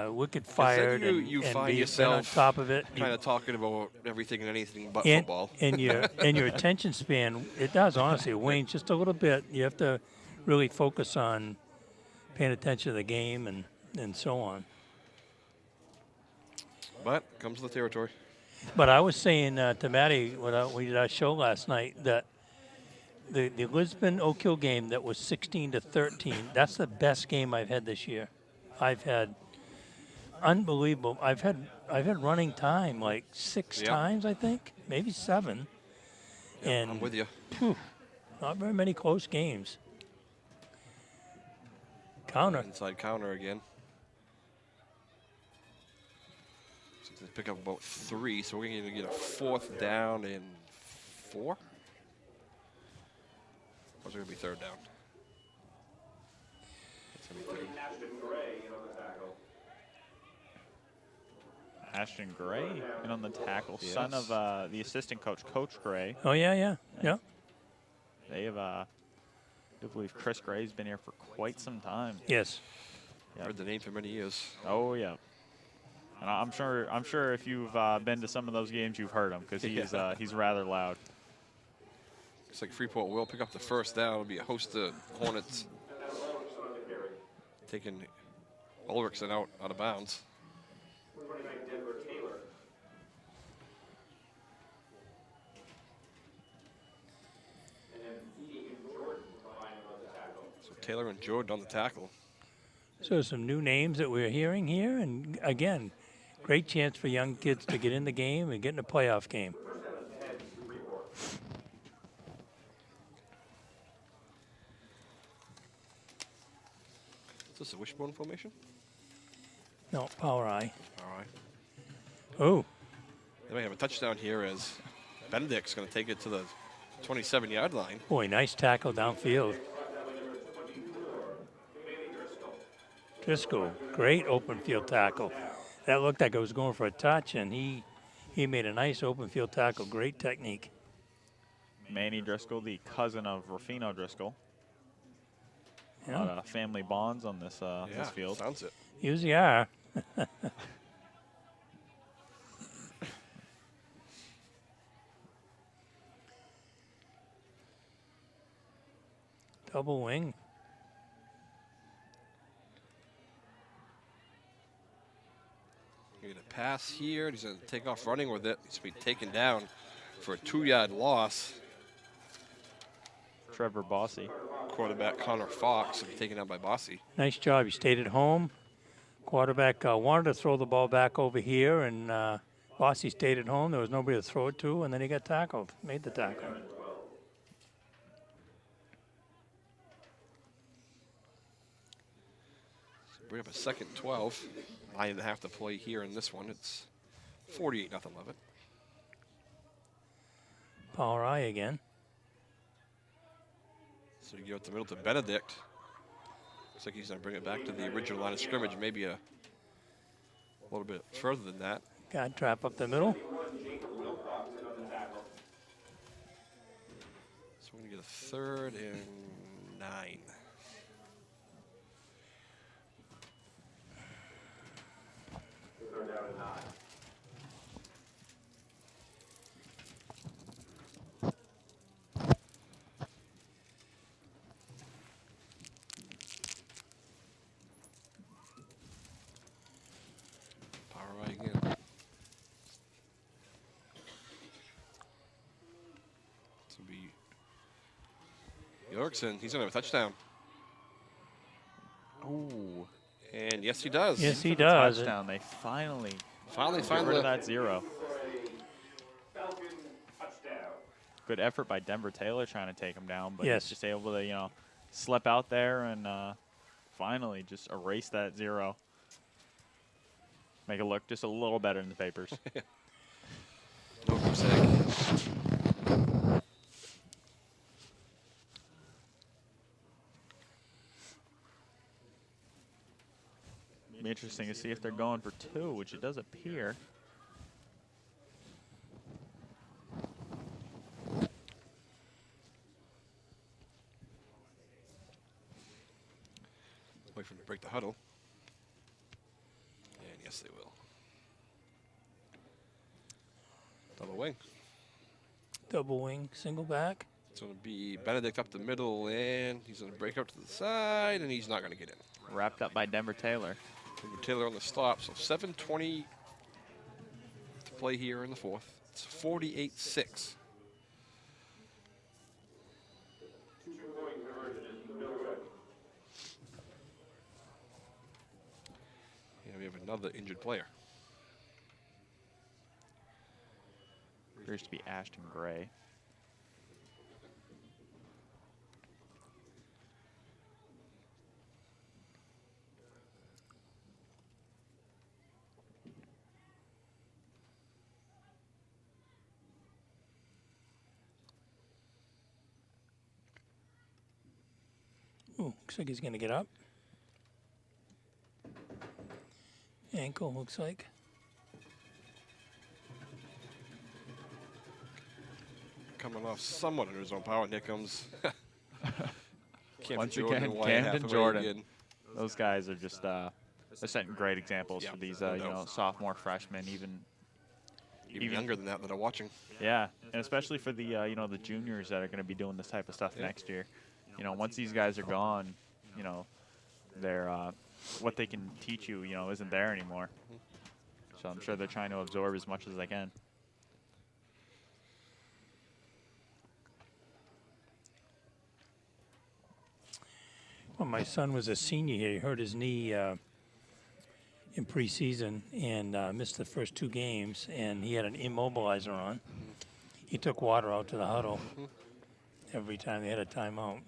wicked fired and you and find be yourself on top of it. kind of talking about everything and anything but and, football. And your attention span, it does honestly wanes just a little bit. You have to really focus on paying attention to the game and and so on. But comes with the territory. But I was saying to Maddie when we did our show last night that the Lisbon Oak Hill game that was 16-13, that's the best game I've had this year. I've had unbelievable. I've had running time like 6 times, I think, maybe 7. Yep, and I'm with you. Not very many close games. Counter. Inside counter again. So they pick up about 3, so we're going to get a 4th down and 4. Or is it going to be 3rd down? It's going to be 3rd. Ashton Gray in on the tackle, Yes. son of the assistant coach, Coach Gray. Oh, yeah. They have, I do believe Chris Gray's been here for quite some time. Yes. I've heard the name for many years. Oh, yeah. And I'm sure if you've been to some of those games, you've heard him because he's rather loud. Looks like Freeport will pick up the 1st down. It'll be a host of Hornets taking Ulrichsen out of bounds. So Taylor and Jordan on the tackle. So some new names that we're hearing here, and again, great chance for young kids to get in the game and get in a playoff game. Is this a wishbone formation? No, power eye. All right. Oh. They may have a touchdown here as Benedict's going to take it to the 27-yard line. Boy, nice tackle downfield. Driscoll, great open field tackle. That looked like it was going for a touch, and he made a nice open field tackle. Great technique. Manny Driscoll, the cousin of Rufino Driscoll. Yeah. A lot of family bonds on this this field. Sounds it. Usually are. Double wing. Get a pass here. He's going to take off running with it. He's going to be taken down for a 2-yard loss. Trevor Bossy. Quarterback Connor Fox will be taken out by Bossy. Nice job. He stayed at home. Quarterback wanted to throw the ball back over here, and Bossy stayed at home. There was nobody to throw it to, and then he got tackled. Made the tackle. Bring up a 2nd 12. 9.5 to play here in this one. It's 48-0 Leavitt. Power eye again. So you go up the middle to Benedict. Looks like he's going to bring it back to the original line of scrimmage, maybe a little bit further than that. Got trap up the middle. So we're going to get a 3rd and 9. Yorkson, he's going to have a touchdown. Ooh. And yes, he does. Yes, he does. Touchdown. They finally find rid of that 0. Good effort by Denver Taylor trying to take him down, but yes, he's just able to, slip out there and finally just erase that 0. Make it look just a little better in the papers. No mistake. Be interesting to see if they're going for 2, which it does appear. Wait for them to break the huddle. And yes, they will. Double wing. Double wing, single back. It's going to be Benedict up the middle, and he's going to break out to the side, and he's not going to get in. Wrapped up by Denver Taylor. Taylor on the stop, so 7:20 to play here in the fourth. It's 48-6. And we have another injured player. Appears to be Ashton Gray. Ooh, looks like he's going to get up. Ankle, looks like. Coming off somewhat under his own power, and here comes Once Jordan again, and Wyatt Camden Hathaway Jordan. again. Those guys are just they're setting great examples Yeah, for these no you doubt. know, sophomore, freshmen, even Younger than that are watching. Yeah, and especially for the you know, the juniors that are going to be doing this type of stuff next year. You know, once these guys are gone, you know, they're what they can teach you, you know, isn't there anymore. So I'm sure they're trying to absorb as much as they can. Well, my son was a senior here. He hurt his knee in preseason and missed the first 2 games, and he had an immobilizer on. He took water out to the huddle every time they had a timeout.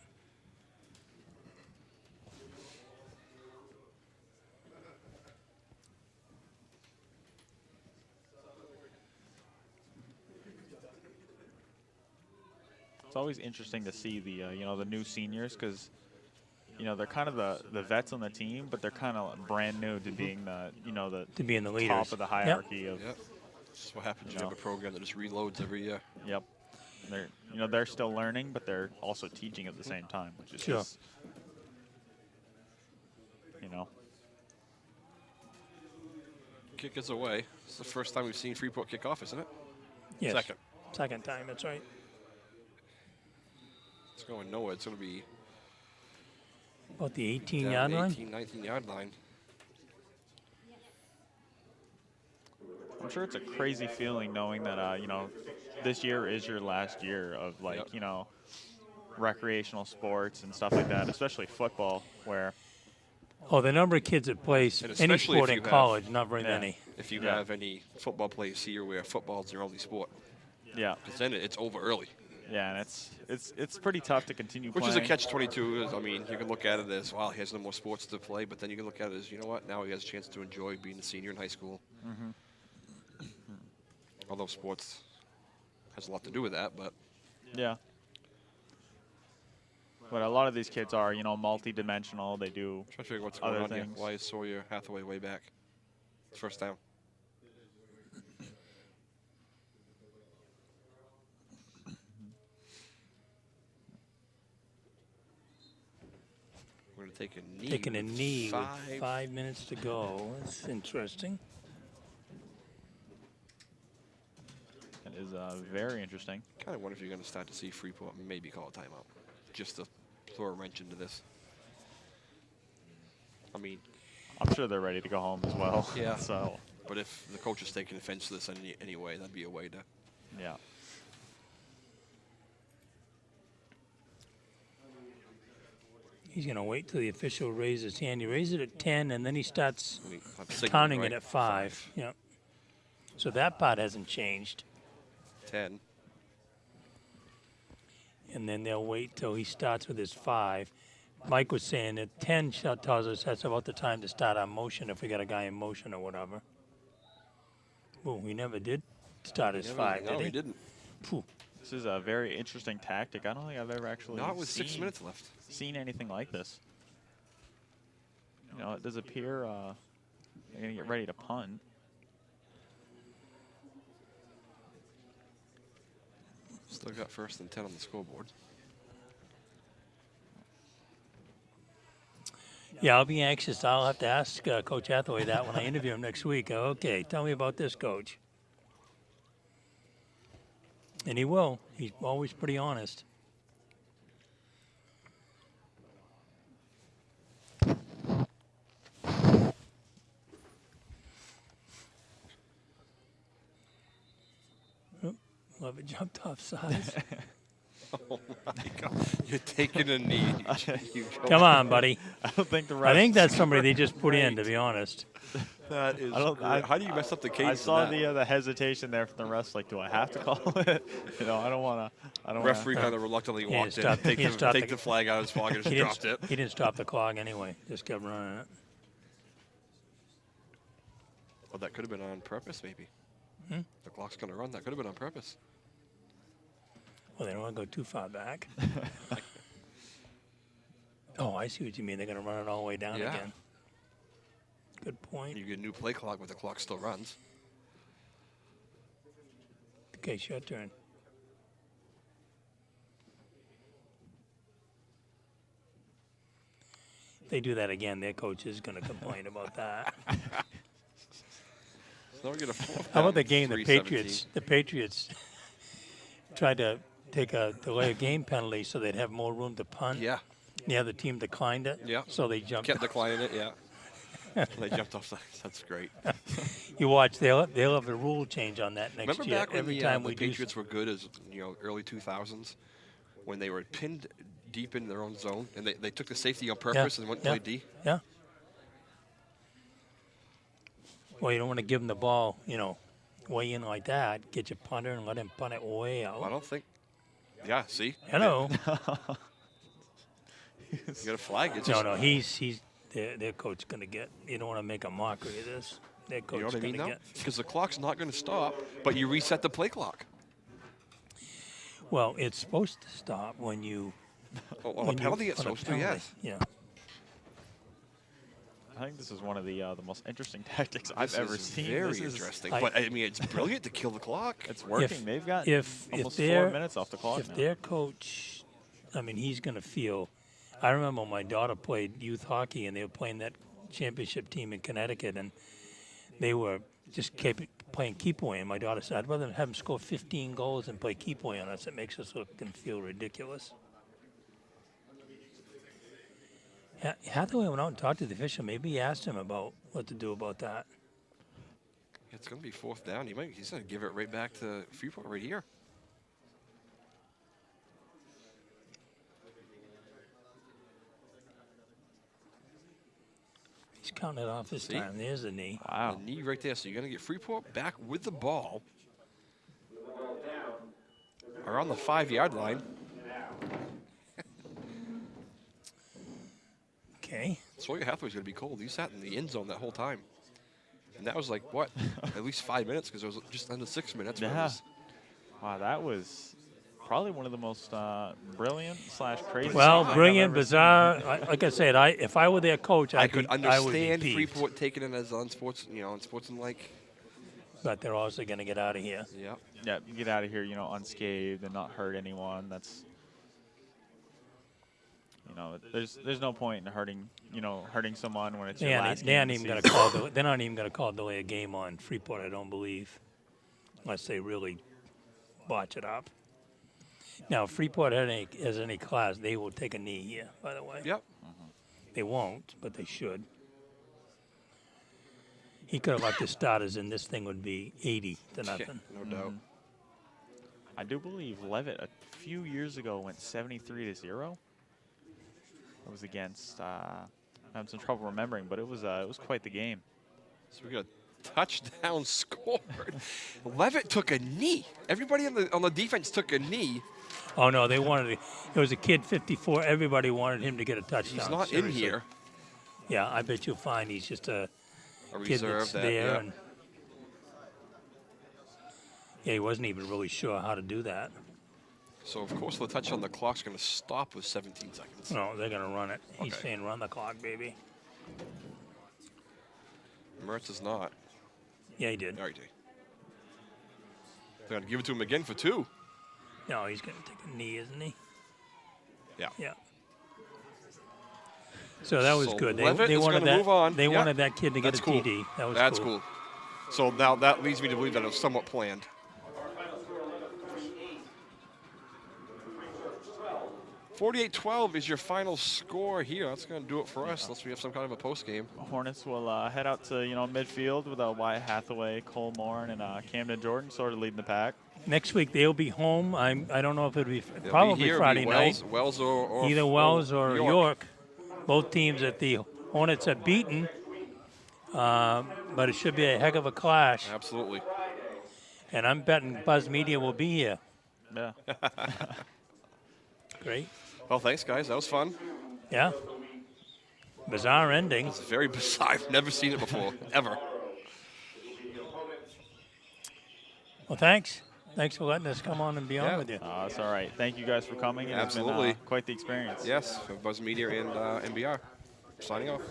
It's always interesting to see the you know, the new seniors, because you know, they're kind of the vets on the team, but they're kind of brand new to being the, you know, the To being the leaders. top of the hierarchy of. Yep. This is what happens when You you know. have a program that just reloads every year. Yep. They're, you know, they're still learning, but they're also teaching at the same time, which is Sure. just, you know. Kick is away. It's the first time we've seen Freeport kick off, isn't it? Yes. Second. Second time, that's right. It's going nowhere. It's going to be About the down 18-yard line? 18, 19-yard line. I'm sure it's a crazy feeling knowing that, you know, this year is your last year of, like, Yep. you know, recreational sports and stuff like that, especially football, where Oh, the number of kids that plays And any especially sport if in you have- college, not very Yeah. many. If you Yeah. have any football players here where football's their only sport, yeah, because then it's over early. yeah, and it's pretty tough to continue Which playing. is a catch-22. I mean, you can look at it as, wow, he has no more sports to play, but then you can look at it as, you know what, now he has a chance to enjoy being a senior in high school. Mm-hmm. Although sports has a lot to do with that, but Yeah. But a lot of these kids are, you know, multi-dimensional. They do try to figure what's other going on things. here. Why is Sawyer Hathaway way back? First down. We're going to take a knee. Taking a with knee with 5 5 minutes to go. That's interesting. It is very interesting. Kind of wonder if you're going to start to see Freeport maybe call a timeout, just to throw a wrench into this. I mean, I'm sure they're ready to go home as well. Yeah. So, but if the coach is taking offense to this anyway, that'd be a way to. yeah. He's going to wait till the official raises his hand. He raises it at 10, and then he starts I mean, I'm signaling, counting right? it at 5. Yep. So that part hasn't changed. 10. And then they'll wait till he starts with his 5. Mike was saying that 10 tells us that's about the time to start our motion if we got a guy in motion or whatever. Well, we never did start his 5, no, did he? he didn't. Phew. This is a very interesting tactic. I don't think I've ever actually Not with 6 minutes left. seen anything like this. You know, it does appear they're going to get ready to punt. Still got 1st and 10 on the scoreboard. Yeah, I'll be anxious. I'll have to ask Coach Hathaway that when I interview him next week. Okay, tell me about this, Coach. And he will. He's always pretty honest. Leavitt jumped off sides. Oh my God! You're taking a knee. You Come on, buddy. I don't think the refs. I think that's somebody they just put in, to be honest. That is. I- How do you mess up the I cadence? saw of that? the hesitation there from the refs. Like, do I have to call it? You know, I don't want to. I don't. Referee wanna, kind of reluctantly He didn't walked in, stop- he didn't stop take the- the flag out of his pocket, and He just didn't, dropped it. he didn't stop the clock anyway. Just kept running it. Well, that could have been on purpose, maybe. Hmm? The clock's going to run. That could have been on purpose. Well, they don't want to go too far back. Oh, I see what you mean. They're going to run it all the way down Yeah. again. Good point. You get a new play clock, but the clock still runs. Okay, it's your turn. If they do that again, their coach is going to complain about that. So now we get a fourth How about down, the game? The 3:17. Patriots. The Patriots tried to take a delay of game penalty so they'd have more room to punt. Yeah. The other team declined it. Yeah. So they jumped. Kept declining it, yeah. They jumped off sides. That's great. You watch. They'll have a rule change on that next Remember year. back when Every the, time the we Patriots were good as, early 2000s, when they were pinned deep in their own zone, and they took the safety on purpose and went and played D? Yeah. Well, you don't want to give them the ball, way in like that. Get your punter and let him punt it way out. Well, I don't think. Yeah, see? Hello. You got a flag. It's No, just, he's their coach going to get. You don't want to make a mockery of this. Their coach You know what I mean, going to though? get. Because the clock's not going to stop, but you reset the play clock. Well, it's supposed to stop when you. On a when you penalty, it's put a supposed to, penalty. yes. Yeah. I think this is one of the most interesting tactics I've This ever is seen. Very This is- interesting. But, I mean, it's brilliant to kill the clock. It's working. They've got if almost their 4 minutes off the clock if now. their coach, I mean, he's going to feel. I remember when my daughter played youth hockey, and they were playing that championship team in Connecticut, and they were just kept playing keep away. And my daughter said, "I'd rather have them score 15 goals and play keep away on us. It makes us look and feel ridiculous." Hathaway went out and talked to the official. Maybe he asked him about what to do about that. It's going to be fourth down. He's going to give it right back to Freeport right here. He's counting it off this See? time. There's the knee. Wow. The knee right there. So you're going to get Freeport back with the ball around the 5-yard line. Okay. Sawyer Hathaway's going to be cold. He sat in the end zone that whole time. And that was like, what, at least 5 minutes, because it was just under 6 minutes. where it Yeah. was- Wow, that was probably one of the most brilliant / crazy. Well, things I've brilliant, ever seen. bizarre. Like I said, if I were their coach, I could would be understand peeved. Freeport taking it as unsportsmanlike. But they're also going to get out of here. Yeah. Yeah, you get out of here, unscathed and not hurt anyone. That's, there's no point in hurting someone when it's your last They aren't game even of going the to call. season. They're not even going to call delay a game on Freeport. I don't believe, unless they really botch it up. Now, if Freeport has any class, they will take a knee here. By the way. Yep. They won't, but they should. He could have left his starters, and this thing would be 80 to nothing. No doubt. I do believe Leavitt a few years ago went 73-0. It was against. I'm having some trouble remembering, but it was quite the game. So we got a touchdown scored. Leavitt took a knee. Everybody on the defense took a knee. Oh no, they wanted. It was a kid 54. Everybody wanted him to get a touchdown. He's not seriously. in here. Yeah, I bet you'll find he's just a kid reserve that's that, there. yeah. And yeah, he wasn't even really sure how to do that. So, of course, the touch on the clock's going to stop with 17 seconds. No, they're going to run it. He's Okay. saying run the clock, baby. Mertz is not. Yeah, he did. All right, They're going to give it to him again for 2. No, he's going to take a knee, isn't he? Yeah. Yeah. So that was So good. Leavitt They is wanted gonna that. move on. They Yeah. wanted that kid to get That's a cool. TD. That was That's cool. cool. So now that leads me to believe that it was somewhat planned. 48-12 is your final score here. That's going to do it for us, unless we have some kind of a post game. Hornets will head out to midfield with Wyatt Hathaway, Cole Moore, and Camden Jordan sort of leading the pack. Next week they'll be home. I don't know if it'll be They'll probably be here, Friday Wells, night. Wells or Either Wells or York. Both teams that the Hornets have beaten. But it should be a heck of a clash. Absolutely. And I'm betting Buzz Media will be here. Yeah. Great. Well, thanks, guys. That was fun. Yeah. Bizarre ending. It's very bizarre. I've never seen it before, ever. Well, thanks. Thanks for letting us come on and be on with you. That's all right. Thank you guys for coming. Absolutely. It's been quite the experience. Yes, Buzz Media and NBR. Signing off.